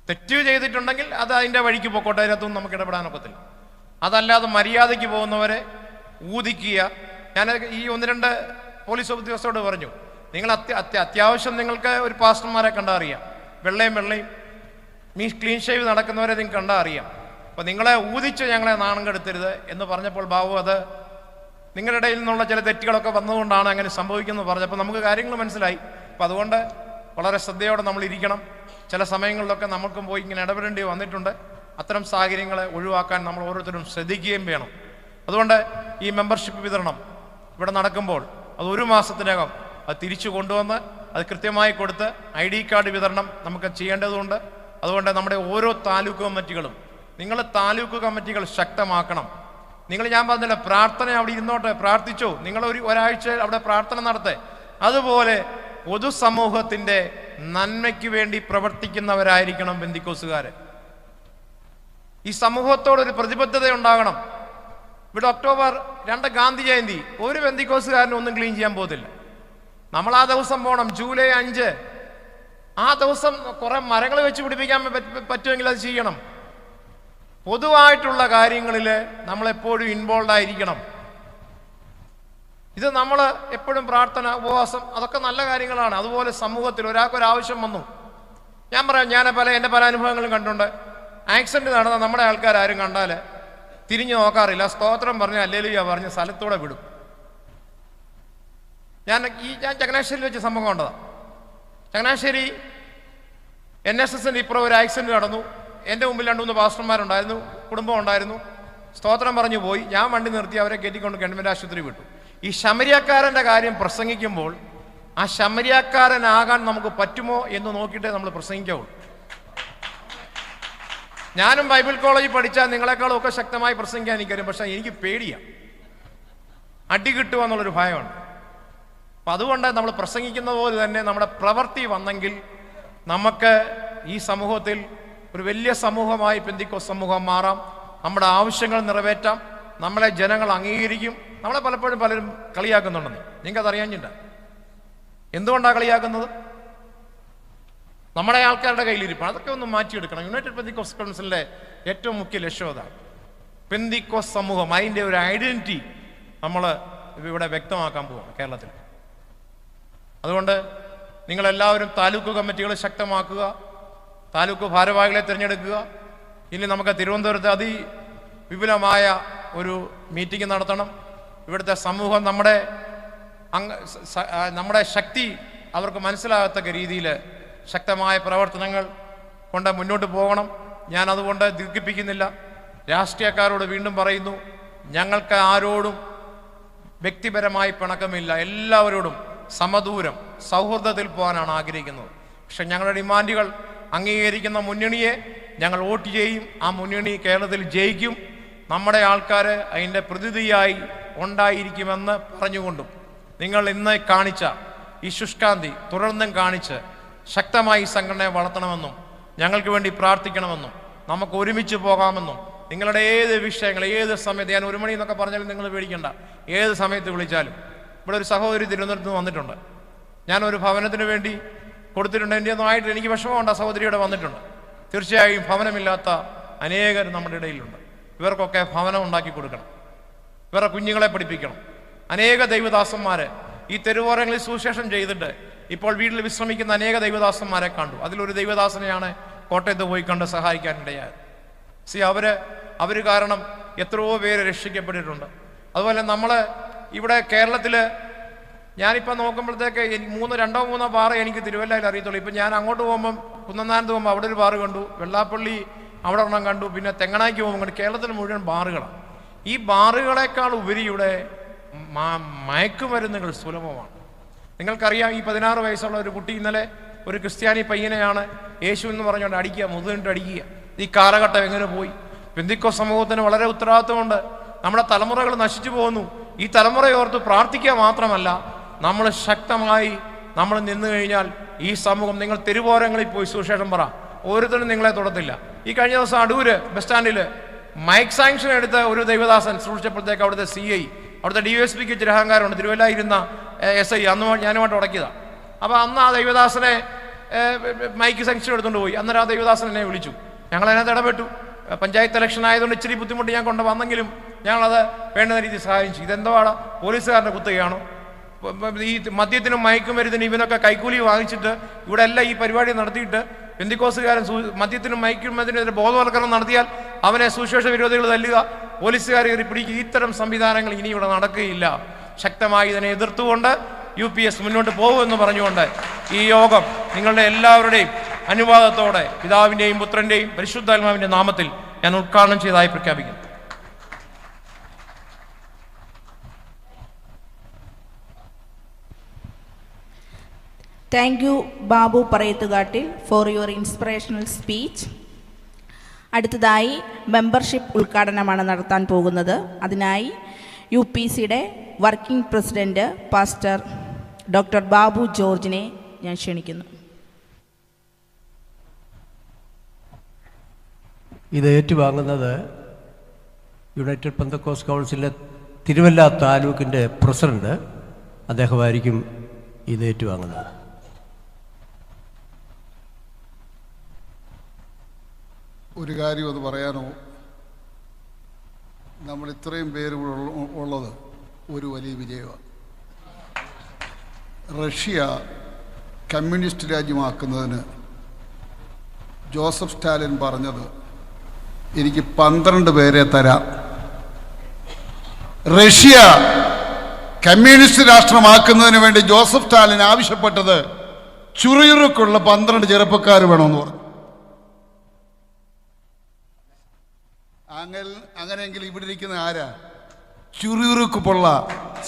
തെറ്റ് ചെയ്തിട്ടുണ്ടെങ്കിൽ അത് അതിൻ്റെ വഴിക്ക് പോക്കോട്ടെ, അതിനകത്തൊന്നും നമുക്ക് ഇടപെടാനൊക്കത്തില്ല. അതല്ലാതെ മര്യാദയ്ക്ക് പോകുന്നവരെ ഊതിക്കുക. ഞാൻ ഈ 1-2 പോലീസ് ഉദ്യോഗസ്ഥരോട് പറഞ്ഞു, നിങ്ങൾ അത്യാവശ്യം നിങ്ങൾക്ക് ഒരു പാസ്റ്റർമാരെ കണ്ടാൽ അറിയാം, വെള്ളയും ക്ലീൻ ഷേവ് നടക്കുന്നവരെ നിങ്ങൾക്ക് കണ്ടാൽ അറിയാം. അപ്പോൾ നിങ്ങളെ ഊതിച്ച് ഞങ്ങളെ നാണം കെടുത്തരുത് എന്ന് പറഞ്ഞപ്പോൾ ബാബു അത് നിങ്ങളുടെ ഇടയിൽ നിന്നുള്ള ചില തെറ്റുകളൊക്കെ വന്നതുകൊണ്ടാണ് അങ്ങനെ സംഭവിക്കുന്നത് പറഞ്ഞപ്പോൾ നമുക്ക് കാര്യങ്ങൾ മനസ്സിലായി. അപ്പോൾ അതുകൊണ്ട് വളരെ ശ്രദ്ധയോടെ നമ്മൾ ഇരിക്കണം. ചില സമയങ്ങളിലൊക്കെ നമുക്കും പോയി ഇങ്ങനെ ഇടപെടേണ്ടി വന്നിട്ടുണ്ട്. അത്തരം സാഹചര്യങ്ങളെ ഒഴിവാക്കാൻ നമ്മൾ ഓരോരുത്തരും ശ്രദ്ധിക്കുകയും വേണം. അതുകൊണ്ട് ഈ മെമ്പർഷിപ്പ് വിതരണം ഇവിടെ നടക്കുമ്പോൾ അത് 1 മാസത്തിനകം അത് തിരിച്ചു കൊണ്ടുവന്ന് അത് കൃത്യമായി കൊടുത്ത് ID കാർഡ് വിതരണം നമുക്ക് ചെയ്യേണ്ടതുണ്ട്. അതുകൊണ്ട് നമ്മുടെ ഓരോ താലൂക്ക് കമ്മിറ്റികളും നിങ്ങൾ താലൂക്ക് കമ്മിറ്റികൾ ശക്തമാക്കണം. ഞാൻ പറഞ്ഞില്ല, പ്രാർത്ഥന അവിടെ ഇരുന്നോട്ടെ, പ്രാർത്ഥിച്ചോ, നിങ്ങൾ ഒരാഴ്ച അവിടെ പ്രാർത്ഥന നടത്തേ. അതുപോലെ പൊതുസമൂഹത്തിന്റെ നന്മയ്ക്ക് വേണ്ടി പ്രവർത്തിക്കുന്നവരായിരിക്കണം പെന്തിക്കോസുകാര്. ഈ സമൂഹത്തോടൊരു പ്രതിബദ്ധത ഉണ്ടാകണം. ഇവിടെ ഒക്ടോബർ 2 ഗാന്ധി ജയന്തി, ഒരു പെന്തിക്കോസുകാരനും ഒന്നും ക്ലീൻ ചെയ്യാൻ പോകത്തില്ല. നമ്മൾ ആ ദിവസം പോകണം. ജൂലൈ 5 ആ ദിവസം കുറെ മരങ്ങൾ വെച്ച് പിടിപ്പിക്കാൻ പറ്റുമെങ്കിൽ അത് ചെയ്യണം. പൊതുവായിട്ടുള്ള കാര്യങ്ങളിൽ നമ്മളെപ്പോഴും ഇൻവോൾവ് ആയിരിക്കണം. ഇത് നമ്മൾ എപ്പോഴും പ്രാർത്ഥന, ഉപവാസം, അതൊക്കെ നല്ല കാര്യങ്ങളാണ്. അതുപോലെ സമൂഹത്തിൽ ഒരാൾക്കൊരാവശ്യം വന്നു, ഞാൻ പറയാം, എൻ്റെ പല അനുഭവങ്ങളും കണ്ടുണ്ട്. ആക്സിഡന്റ് നടന്ന നമ്മുടെ ആൾക്കാരും കണ്ടാൽ തിരിഞ്ഞു നോക്കാറില്ല, സ്തോത്രം പറഞ്ഞ് ഹല്ലേലൂയ പറഞ്ഞ് സ്ഥലത്തൂടെ വിടും. ഞാൻ ചങ്ങനാശ്ശേരിയിൽ വെച്ച് സംഭവം കണ്ടതാണ്. ചങ്ങനാശ്ശേരി NSSന്റെ ഇപ്പുറം ഒരു ആക്സിഡന്റ് നടന്നു. എൻ്റെ മുമ്പിൽ 2-3 പാസ്റ്റർമാരുണ്ടായിരുന്നു, കുടുംബം ഉണ്ടായിരുന്നു. സ്തോത്രം പറഞ്ഞു പോയി. ഞാൻ വണ്ടി നിർത്തി അവരെ കയറ്റിക്കൊണ്ട് ഗവൺമെൻറ് ആശുപത്രി വിട്ടു. ഈ ശമരിയാക്കാരൻ്റെ കാര്യം പ്രസംഗിക്കുമ്പോൾ ആ ശമരിയാക്കാരനാകാൻ നമുക്ക് പറ്റുമോ എന്ന് നോക്കിയിട്ടേ നമ്മൾ പ്രസംഗിക്കാവുള്ളൂ. ഞാനും ബൈബിൾ കോളേജിൽ പഠിച്ചാൽ നിങ്ങളെക്കാളും ഒക്കെ ശക്തമായി പ്രസംഗിക്കാൻ എനിക്കറിയാം. പക്ഷെ എനിക്ക് പേടിയാണ്, അടി കിട്ടുക എന്നുള്ളൊരു ഭയമാണ്. അപ്പം അതുകൊണ്ട് നമ്മൾ പ്രസംഗിക്കുന്ന പോലെ തന്നെ നമ്മുടെ പ്രവൃത്തി വന്നെങ്കിൽ നമുക്ക് ഈ സമൂഹത്തിൽ ഒരു വലിയ സമൂഹമായി പെന്തിക്കോസ് സമൂഹം മാറാം. നമ്മുടെ ആവശ്യങ്ങൾ നിറവേറ്റാം. നമ്മളെ ജനങ്ങൾ അംഗീകരിക്കും. നമ്മളെ പലപ്പോഴും പലരും കളിയാക്കുന്നുണ്ടെന്ന് നിങ്ങൾക്കത് അറിയാഞ്ഞില്ല. എന്തുകൊണ്ടാണ് കളിയാക്കുന്നത്? നമ്മുടെ ആൾക്കാരുടെ കയ്യിലിരിപ്പാണ്. അതൊക്കെ ഒന്ന് മാറ്റിയെടുക്കണം. യുണൈറ്റഡ് പെന്തിക്കോസ് കൗൺസിലിന്റെ ഏറ്റവും മുഖ്യ ലക്ഷ്യം അതാണ്. പെന്തിക്കോസ് സമൂഹം, അതിൻ്റെ ഒരു ഐഡന്റിറ്റി നമ്മൾ ഇവിടെ വ്യക്തമാക്കാൻ പോവുകയാണ് കേരളത്തിൽ. അതുകൊണ്ട് നിങ്ങളെല്ലാവരും താലൂക്ക് കമ്മിറ്റികൾ ശക്തമാക്കുക, താലൂക്ക് ഭാരവാഹികളെ തിരഞ്ഞെടുക്കുക. ഇനി നമുക്ക് തിരുവനന്തപുരത്ത് അതിവിപുലമായ ഒരു മീറ്റിംഗ് നടത്തണം. ഇവിടുത്തെ സമൂഹം നമ്മുടെ ശക്തി അവർക്ക് മനസ്സിലാകത്തക്ക രീതിയിൽ ശക്തമായ പ്രവർത്തനങ്ങൾ കൊണ്ട് മുന്നോട്ട് പോകണം. ഞാൻ അതുകൊണ്ട് ദീർഘിപ്പിക്കുന്നില്ല. രാഷ്ട്രീയക്കാരോട് വീണ്ടും പറയുന്നു, ഞങ്ങൾക്ക് ആരോടും വ്യക്തിപരമായി പിണക്കമില്ല. എല്ലാവരോടും സമദൂരം സൗഹൃദത്തിൽ പോകാനാണ് ആഗ്രഹിക്കുന്നത്. പക്ഷെ ഞങ്ങളുടെ ഡിമാൻഡുകൾ അംഗീകരിക്കുന്ന മുന്നണിയെ ഞങ്ങൾ വോട്ട് ചെയ്യും. ആ മുന്നണി കേരളത്തിൽ ജയിക്കും. നമ്മുടെ ആൾക്കാർ അതിൻ്റെ പ്രതിനിധിയായി ഉണ്ടായിരിക്കുമെന്ന് പറഞ്ഞുകൊണ്ടും നിങ്ങൾ ഇന്ന് കാണിച്ച ഈ ശുഷ്കാന്തി തുടർന്നും കാണിച്ച് ശക്തമായി സംഘടനയെ വളർത്തണമെന്നും ഞങ്ങൾക്ക് വേണ്ടി പ്രാർത്ഥിക്കണമെന്നും നമുക്ക് ഒരുമിച്ച് പോകാമെന്നും നിങ്ങളുടെ ഏത് വിഷയങ്ങൾ ഏത് സമയത്ത്, ഞാൻ 1 മണി എന്നൊക്കെ പറഞ്ഞാലും നിങ്ങൾ പേടിക്കണ്ട, ഏത് സമയത്ത് വിളിച്ചാലും. ഇവിടെ ഒരു സഹോദരി തിരുവനന്തപുരത്ത് നിന്ന് വന്നിട്ടുണ്ട്. ഞാനൊരു ഭവനത്തിന് വേണ്ടി കൊടുത്തിട്ടുണ്ട്. എൻ്റെ ഒന്നുമായിട്ട് എനിക്ക് വിഷമമുണ്ട്. സഹോദരിയുടെ വന്നിട്ടുണ്ട്. തീർച്ചയായും ഭവനമില്ലാത്ത അനേകർ നമ്മുടെ ഇടയിലുണ്ട്. ഇവർക്കൊക്കെ ഭവനം ഉണ്ടാക്കി കൊടുക്കണം. ഇവരുടെ കുഞ്ഞുങ്ങളെ പഠിപ്പിക്കണം. അനേക ദൈവദാസന്മാർ ഈ തെരുവോരങ്ങളിൽ സുവിശേഷം ചെയ്തിട്ട് ഇപ്പോൾ വീട്ടിൽ വിശ്രമിക്കുന്ന അനേക ദൈവദാസന്മാരെ കണ്ടു. അതിലൊരു ദൈവദാസനെയാണ് കോട്ടയത്ത് പോയി കണ്ട് സഹായിക്കാനിടയായത്. അവര് കാരണം എത്രയോ പേര് രക്ഷിക്കപ്പെട്ടിട്ടുണ്ട്. അതുപോലെ നമ്മൾ ഇവിടെ കേരളത്തിൽ ഞാനിപ്പോൾ നോക്കുമ്പോഴത്തേക്ക് 2-3 ബാറ് എനിക്ക് തിരുവല്ലയിൽ അറിയത്തുള്ളൂ. ഇപ്പം ഞാൻ അങ്ങോട്ട് പോകുമ്പം കുന്നനാനത്ത് പോകുമ്പോൾ അവിടെ ഒരു ബാറ് കണ്ടു, വെള്ളാപ്പള്ളി അവിടെ ഒരെണ്ണം കണ്ടു, പിന്നെ തെങ്ങണായ്ക്ക് പോകുമ്പോൾ കണ്ടു. കേരളത്തിൽ മുഴുവൻ ബാറുകളാണ്. ഈ ബാറുകളെക്കാൾ ഉപരി ഇവിടെ മയക്കുമരുന്നുകൾ സുലഭമാണ്. നിങ്ങൾക്കറിയാം, ഈ 16 വയസ്സുള്ള ഒരു കുട്ടി ഇന്നലെ ഒരു ക്രിസ്ത്യാനി പയ്യനെയാണ് യേശു എന്ന് പറഞ്ഞുകൊണ്ട് അടിക്കുക, മുതുകിട്ട് അടിക്കുക. ഈ കാലഘട്ടം എങ്ങനെ പോയി? പെന്തിക്കോസ്ത് സമൂഹത്തിന് വളരെ ഉത്തരവാദിത്വമുണ്ട്. നമ്മുടെ തലമുറകൾ നശിച്ചു പോകുന്നു. ഈ തലമുറയോർത്ത് പ്രാർത്ഥിക്കുക മാത്രമല്ല, നമ്മൾ ശക്തമായി നമ്മൾ നിന്നു കഴിഞ്ഞാൽ ഈ സമൂഹം, നിങ്ങൾ തെരുവോരങ്ങളിൽ പോയി സുവിശേഷം പറ, ഓരോരുത്തരും നിങ്ങളെ തൊടത്തില്ല. ഈ കഴിഞ്ഞ ദിവസം അടൂര് ബസ് സ്റ്റാൻഡിൽ മൈക്ക് സാങ്ഷൻ എടുത്ത ഒരു ദൈവദാസൻ സൂക്ഷിച്ചപ്പോഴത്തേക്ക് അവിടുത്തെ CI, അവിടുത്തെ DSPക്ക് ഇച്ചിരി അഹങ്കാരമുണ്ട്, തിരുവല്ല ഇരുന്ന SI അന്ന് ഞാനുമായിട്ട് ഉടക്കിയതാണ്. അപ്പോൾ അന്ന് ആ ദൈവദാസനെ മൈക്ക് സാങ്ഷൻ എടുത്തുകൊണ്ട് പോയി. അന്നേരം ആ ദൈവദാസൻ എന്നെ വിളിച്ചു. ഞങ്ങളതിനകത്ത് ഇടപെട്ടു. പഞ്ചായത്ത് ഇലക്ഷൻ ആയതുകൊണ്ട് ഇച്ചിരി ബുദ്ധിമുട്ട് ഞാൻ കൊണ്ടുവന്നെങ്കിലും ഞങ്ങളത് വേണ്ടുന്ന രീതിയിൽ സഹായിച്ചു. ഇതെന്താണ്, പോലീസുകാരുടെ കുത്തുകയാണോ? ഈ മദ്യത്തിനും മയക്കുമരുന്നിനും ഇവനൊക്കെ കൈക്കൂലി വാങ്ങിച്ചിട്ട് ഇവിടെ എല്ലാം ഈ പരിപാടി നടത്തിയിട്ട് പെന്തിക്കോസ്തുകാരൻ മദ്യത്തിനും മയക്കുമരുന്നിനെതിരെ ബോധവൽക്കരണം നടത്തിയാൽ അവനെ സുവിശേഷ വിരോധികൾ തല്ലുക, പോലീസുകാർ കയറി പിടിക്കുക. ഇത്തരം സംവിധാനങ്ങൾ ഇനി ഇവിടെ നടക്കുകയില്ല. ശക്തമായി ഇതിനെ എതിർത്തുകൊണ്ട് UPS മുന്നോട്ട് പോകുമെന്ന് പറഞ്ഞുകൊണ്ട് ഈ യോഗം നിങ്ങളുടെ എല്ലാവരുടെയും അനുവാദത്തോടെ പിതാവിൻ്റെയും പുത്രൻ്റെയും പരിശുദ്ധാത്മാവിൻ്റെ നാമത്തിൽ ഞാൻ ഉദ്ഘാടനം ചെയ്തതായി പ്രഖ്യാപിക്കുന്നു. Thank you Babu Parayathukattil for your inspirational speech. അടുത്തതായി മെമ്പർഷിപ്പ് ഉദ്ഘാടനമാണ് നടത്താൻ പോകുന്നത്. അതിനായി UPCയുടെ working president pastor doctor Babu ജോർജിനെ ഞാൻ ക്ഷണിക്കുന്നു. ഇത് ഏറ്റുവാങ്ങുന്നത് യുണൈറ്റഡ് പെന്തക്കോസ്റ്റ് കൗൺസിലിലെ തിരുവല്ല താലൂക്കിൻ്റെ പ്രസിഡന്റ് അദ്ദേഹമായിരിക്കും ഇത് ഏറ്റുവാങ്ങുന്നത്. ഒരു കാര്യം അത് പറയാനോ, നമ്മൾ ഇത്രയും പേര് ഉള്ളത് ഒരു വലിയ വിജയമാണ്. റഷ്യ കമ്മ്യൂണിസ്റ്റ് രാജ്യമാക്കുന്നതിന് ജോസഫ് സ്റ്റാലിൻ പറഞ്ഞത്, എനിക്ക് 12 പേരെ തരാം. റഷ്യ കമ്മ്യൂണിസ്റ്റ് രാഷ്ട്രമാക്കുന്നതിന് വേണ്ടി ജോസഫ് സ്റ്റാലിൻ ആവശ്യപ്പെട്ടത് ചുറിയുറുക്കുള്ള 12 ചെറുപ്പക്കാർ വേണമെന്ന് പറഞ്ഞു. അങ്ങനെയെങ്കിൽ ഇവിടെ ഇരിക്കുന്ന ആരാ? ചുറിയുറുക്കുള്ള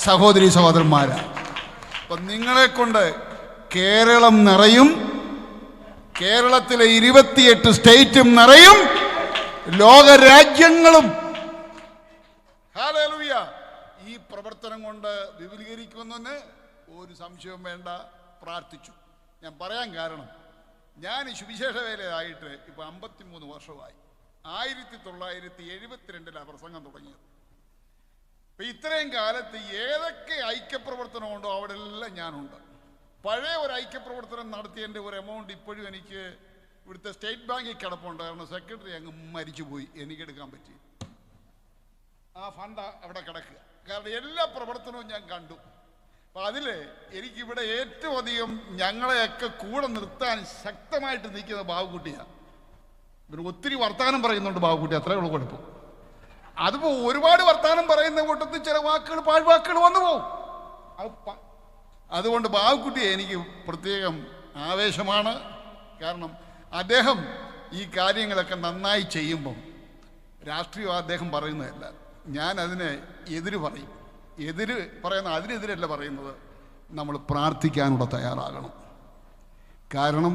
സഹോദരി സഹോദരന്മാരാ. അപ്പം നിങ്ങളെ കൊണ്ട് കേരളം നിറയും, കേരളത്തിലെ 28 സ്റ്റേറ്റും നിറയും, ലോകരാജ്യങ്ങളും ഹല്ലേലൂയ ഈ പ്രവർത്തനം കൊണ്ട് വിപുലീകരിക്കുമെന്ന് ഒരു സംശയവും വേണ്ട. പ്രാർത്ഥിച്ചു. ഞാൻ പറയാൻ കാരണം, ഞാൻ ഈ സുവിശേഷ വേലയായിട്ട് ഇപ്പോൾ 53 വർഷമായി. 1972 പ്രസംഗം തുടങ്ങിയത്. ഇപ്പം ഇത്രയും കാലത്ത് ഏതൊക്കെ ഐക്യപ്രവർത്തനമുണ്ടോ അവിടെ എല്ലാം ഞാനുണ്ട്. പഴയ ഒരു ഐക്യപ്രവർത്തനം നടത്തിയതിൻ്റെ ഒരു എമൗണ്ട് ഇപ്പോഴും എനിക്ക് ഇവിടുത്തെ സ്റ്റേറ്റ് ബാങ്കിൽ കിടപ്പുണ്ട്. കാരണം സെക്രട്ടറി അങ്ങ് മരിച്ചുപോയി, എനിക്കെടുക്കാൻ പറ്റി. ആ ഫണ്ട് അവിടെ കിടക്കുക. കാരണം എല്ലാ പ്രവർത്തനവും ഞാൻ കണ്ടു. അപ്പം അതിൽ എനിക്കിവിടെ ഏറ്റവും അധികം ഞങ്ങളെയൊക്കെ കൂടെ നിർത്താൻ ശക്തമായിട്ട് നിൽക്കുന്ന ബാബുക്കുട്ടിയാണ്. പിന്നെ ഒത്തിരി വർത്തമാനം പറയുന്നുണ്ട് ബാബുക്കുട്ടി, അത്രേ ഉള്ളൂ കുഴപ്പം. അതിപ്പോൾ ഒരുപാട് വർത്തമാനം പറയുന്ന കൂട്ടത്തിൽ ചില വാക്കുകൾ പാഴ്വാക്കുകൾ വന്നു പോകും. അതുകൊണ്ട് ബാബുക്കുട്ടിയെ എനിക്ക് പ്രത്യേകം ആവേശമാണ്. കാരണം അദ്ദേഹം ഈ കാര്യങ്ങളൊക്കെ നന്നായി ചെയ്യുമ്പം രാഷ്ട്രീയം അദ്ദേഹം പറയുന്നതല്ല, ഞാൻ അതിനെ എതിര് പറയും. എതിര് പറയുന്ന അതിനെതിരല്ല പറയുന്നത്, നമ്മൾ പ്രാർത്ഥിക്കാനുള്ള തയ്യാറാകണം. കാരണം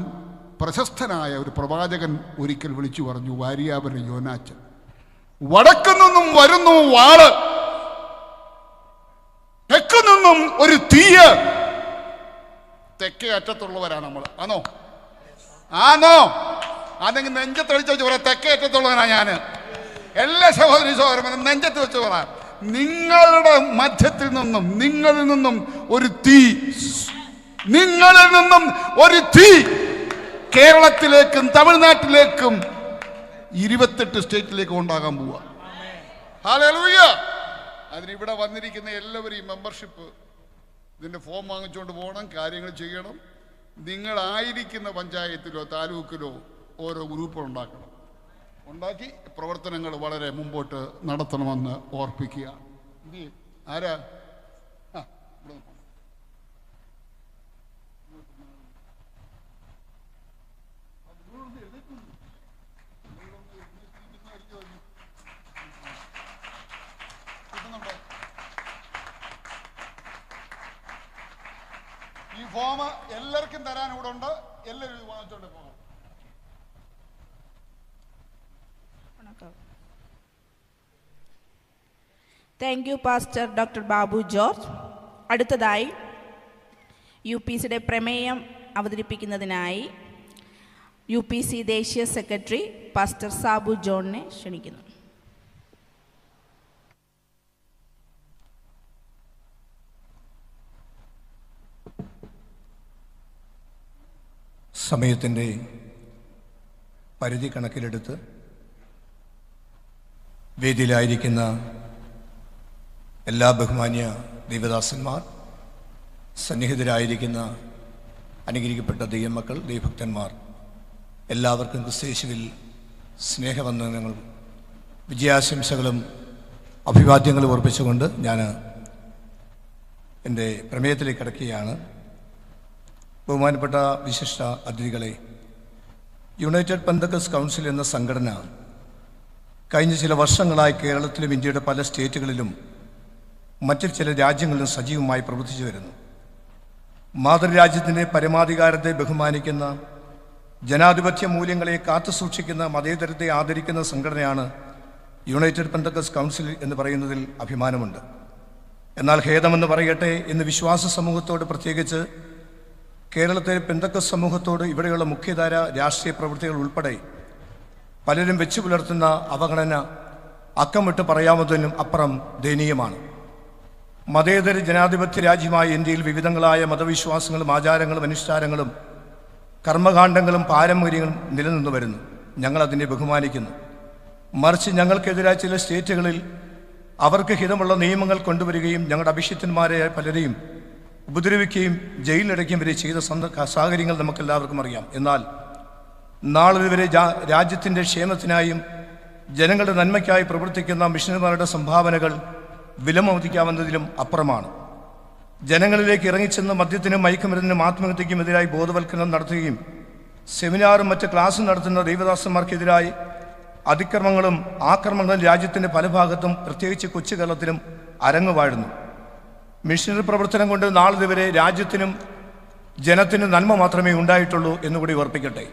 പ്രശസ്തനായ ഒരു പ്രവാചകൻ ഒരിക്കൽ വിളിച്ചു പറഞ്ഞു, വാരിയാപുരം യോനാച്ചൻ, വടക്കു നിന്നും വരുന്നു വാള്, തെക്കു നിന്നും ഒരു തീയ്. തെക്കേ അറ്റത്തുള്ളവരാണ് നമ്മൾ. ആണോ? അതെങ്കിൽ നെഞ്ചത്തടിച്ച് വെച്ച് പറയാം, തെക്കേ അറ്റത്തുള്ളവനാ ഞാൻ. എല്ലാ സഹോദരി സഹോദരന്മാരും നെഞ്ചത്ത് വെച്ച് പറയാം, നിങ്ങളുടെ മധ്യത്തിൽ നിന്നും നിങ്ങളിൽ നിന്നും ഒരു തീ, നിങ്ങളിൽ നിന്നും ഒരു തീ കേരളത്തിലേക്കും തമിഴ്നാട്ടിലേക്കും 28 സ്റ്റേറ്റിലേക്കും ഉണ്ടാകാൻ പോവുക. ഹല്ലേലൂയ. അതിനിവിടെ വന്നിരിക്കുന്ന എല്ലാവരും മെമ്പർഷിപ്പ് ഇതിൻ്റെ ഫോം വാങ്ങിച്ചുകൊണ്ട് പോകണം, കാര്യങ്ങൾ ചെയ്യണം. നിങ്ങളായിരിക്കുന്ന പഞ്ചായത്തിലോ താലൂക്കിലോ ഓരോ ഗ്രൂപ്പുകൾ ഉണ്ടാക്കണം. ഉണ്ടാക്കി പ്രവർത്തനങ്ങൾ വളരെ മുമ്പോട്ട് നടത്തണമെന്ന് ഓർപ്പിക്കുക. ആരാ ഈ ഫോം എല്ലാവർക്കും തരാൻ ഇവിടെ ഉണ്ട്. എല്ലാവരും ഇത് വാങ്ങിച്ചോണ്ട് പോകാം. Thank you pastor doctor Babu George. അടുത്തതായി UPCയുടെ പ്രമേയം അവതരിപ്പിക്കുന്നതിനായി UPC ദേശീയ സെക്രട്ടറി പാസ്റ്റർ സാബു ജോണിനെ ക്ഷണിക്കുന്നു. സമയത്തിൻ്റെ പരിധി കണക്കിലെടുത്ത് വേദിയിലായിരിക്കുന്ന എല്ലാ ബഹുമാന്യ ദൈവദാസന്മാർ, സന്നിഹിതരായിരിക്കുന്ന അനുഗ്രഹിക്കപ്പെട്ട ദൈവമക്കൾ, ദൈവഭക്തന്മാർ, എല്ലാവർക്കും ക്രിസ്തുയേശുവിൽ സ്നേഹവന്ദനങ്ങൾ, വിജയാശംസകളും അഭിവാദ്യങ്ങളും അർപ്പിച്ചുകൊണ്ട് ഞാൻ എൻ്റെ പ്രമേയത്തിലേക്ക് കടക്കുകയാണ്. ബഹുമാനപ്പെട്ട വിശിഷ്ട അതിഥികളെ, യുണൈറ്റഡ് പെന്തക്കോസ്റ്റ് കൗൺസിൽ എന്ന സംഘടന കഴിഞ്ഞ ചില വർഷങ്ങളായി കേരളത്തിലും ഇന്ത്യയുടെ പല സ്റ്റേറ്റുകളിലും മറ്റ് ചില രാജ്യങ്ങളിലും സജീവമായി പ്രവർത്തിച്ചു വരുന്നു. മാതൃരാജ്യത്തിൻ്റെ പരമാധികാരത്തെ ബഹുമാനിക്കുന്ന, ജനാധിപത്യ മൂല്യങ്ങളെ കാത്തുസൂക്ഷിക്കുന്ന, മതേതരത്തെ ആദരിക്കുന്ന സംഘടനയാണ് യുണൈറ്റഡ് പെന്തക്കോസ്റ്റ് കൗൺസിൽ എന്ന് പറയുന്നതിൽ അഭിമാനമുണ്ട്. എന്നാൽ ഖേദമെന്ന് പറയട്ടെ, ഇന്ന് വിശ്വാസ സമൂഹത്തോട്, പ്രത്യേകിച്ച് കേരളത്തിലെ പെന്തക്കോസ്റ്റ് സമൂഹത്തോട് ഇവിടെയുള്ള മുഖ്യധാര രാഷ്ട്രീയ പ്രവൃത്തികൾ ഉൾപ്പെടെ പലരും വെച്ചു പുലർത്തുന്ന അവഗണന അക്കമിട്ട് പറയാവുന്നതിനും അപ്പുറം ദയനീയമാണ്. മതേതര ജനാധിപത്യ രാജ്യമായ ഇന്ത്യയിൽ വിവിധങ്ങളായ മതവിശ്വാസങ്ങളും ആചാരങ്ങളും അനുഷ്ഠാനങ്ങളും കർമ്മകാണ്ഡങ്ങളും പാരമ്പര്യങ്ങളും നിലനിന്നു വരുന്നു. ഞങ്ങളതിനെ ബഹുമാനിക്കുന്നു. മറിച്ച് ഞങ്ങൾക്കെതിരായ ചില സ്റ്റേറ്റുകളിൽ അവർക്ക് ഹിതമുള്ള നിയമങ്ങൾ കൊണ്ടുവരികയും ഞങ്ങളുടെ അഭിഷിക്തന്മാരെ പലരെയും ഉപദ്രവിക്കുകയും ജയിലിലടയ്ക്കുകയും വരെ ചെയ്ത സാഹചര്യങ്ങൾ നമുക്കെല്ലാവർക്കും അറിയാം. എന്നാൽ നാളിതുവരെ രാജ്യത്തിൻ്റെ ക്ഷേമത്തിനായും ജനങ്ങളുടെ നന്മയ്ക്കായി പ്രവർത്തിക്കുന്ന മിഷണറിമാരുടെ സംഭാവനകൾ വിലമതിക്കാവുന്നതിലും അപ്പുറമാണ്. ജനങ്ങളിലേക്ക് ഇറങ്ങിച്ചെന്ന് മദ്യത്തിനും മയക്കുമരുന്നിനും ആത്മഹത്യയ്ക്കും എതിരായി ബോധവൽക്കരണം നടത്തുകയും സെമിനാറും മറ്റ് ക്ലാസും നടത്തുന്ന ദൈവദാസന്മാർക്കെതിരായി അതിക്രമങ്ങളും ആക്രമണങ്ങളും രാജ്യത്തിൻ്റെ പല ഭാഗത്തും, പ്രത്യേകിച്ച് കൊച്ചു കേരളത്തിലും അരങ്ങുവാഴുന്നു. മിഷണറി പ്രവർത്തനം കൊണ്ട് നാളിതുവരെ രാജ്യത്തിനും ജനത്തിനും നന്മ മാത്രമേ ഉണ്ടായിട്ടുള്ളൂ എന്നുകൂടി ഓർപ്പിക്കട്ടെ.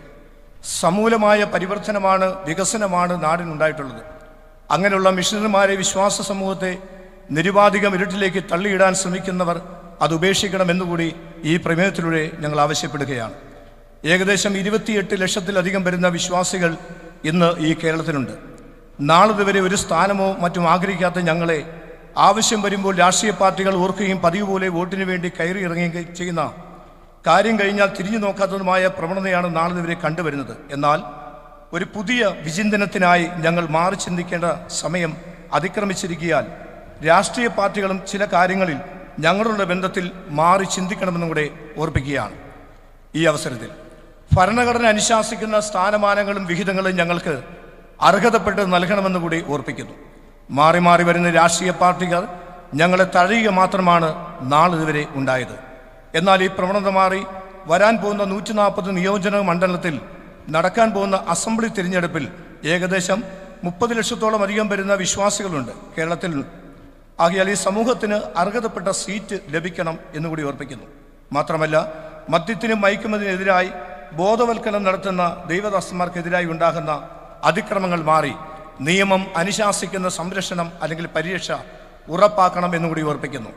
സമൂലമായ പരിവർത്തനമാണ്, വികസനമാണ് നാടിനുണ്ടായിട്ടുള്ളത്. അങ്ങനെയുള്ള മിഷണറിമാരെ, വിശ്വാസ സമൂഹത്തെ നിരുപാധികം ഇരുട്ടിലേക്ക് തള്ളിയിടാൻ ശ്രമിക്കുന്നവർ അത് ഉപേക്ഷിക്കണമെന്നുകൂടി ഈ പ്രമേയത്തിലൂടെ ഞങ്ങൾ ആവശ്യപ്പെടുകയാണ്. ഏകദേശം 28 ലക്ഷത്തിലധികം വരുന്ന വിശ്വാസികൾ ഇന്ന് ഈ കേരളത്തിലുണ്ട്. നാളിതുവരെ ഒരു സ്ഥാനമോ മറ്റും ആഗ്രഹിക്കാത്ത ഞങ്ങളെ ആവശ്യം വരുമ്പോൾ രാഷ്ട്രീയ പാർട്ടികൾ ഓർക്കുകയും പതിവ് പോലെ വോട്ടിന് വേണ്ടി കയറി ഇറങ്ങുകയും ചെയ്യുന്ന, കാര്യം കഴിഞ്ഞാൽ തിരിഞ്ഞു നോക്കാത്തതുമായ പ്രവണതയാണ് നാളിതുവരെ കണ്ടുവരുന്നത്. എന്നാൽ ഒരു പുതിയ വിചിന്തനത്തിനായി ഞങ്ങൾ മാറി ചിന്തിക്കേണ്ട സമയം അതിക്രമിച്ചിരിക്കാൻ രാഷ്ട്രീയ പാർട്ടികളും ചില കാര്യങ്ങളിൽ ഞങ്ങളുടെ ബന്ധത്തിൽ മാറി ചിന്തിക്കണമെന്നും കൂടെ ഓർപ്പിക്കുകയാണ്. ഈ അവസരത്തിൽ ഭരണഘടന അനുശാസിക്കുന്ന സ്ഥാനമാനങ്ങളും വിഹിതങ്ങളും ഞങ്ങൾക്ക് അർഹതപ്പെട്ട് നൽകണമെന്ന് കൂടി ഓർപ്പിക്കുന്നു. മാറി മാറി വരുന്ന രാഷ്ട്രീയ പാർട്ടികൾ ഞങ്ങളെ തഴയുക മാത്രമാണ് നാളിതുവരെ ഉണ്ടായത്. എന്നാൽ ഈ പ്രവണത മാറി വരാൻ പോകുന്ന 140 നിയോജക മണ്ഡലത്തിൽ നടക്കാൻ പോകുന്ന അസംബ്ലി തിരഞ്ഞെടുപ്പിൽ ഏകദേശം 30 ലക്ഷത്തോളം അധികം വരുന്ന വിശ്വാസികളുണ്ട് കേരളത്തിൽ. ആകയാൽ ഈ സമൂഹത്തിന് അർഹതപ്പെട്ട സീറ്റ് ലഭിക്കണം എന്നുകൂടി ഓർപ്പിക്കുന്നു. മാത്രമല്ല, മദ്യത്തിനും മയക്കുമതിനെതിരായി ബോധവൽക്കരണം നടത്തുന്ന ദൈവദാസന്മാർക്കെതിരായി ഉണ്ടാകുന്ന അതിക്രമങ്ങൾ മാറി നിയമം അനുശാസിക്കുന്ന സംരക്ഷണം അല്ലെങ്കിൽ പരിരക്ഷ ഉറപ്പാക്കണം എന്നുകൂടി ഓർപ്പിക്കുന്നു.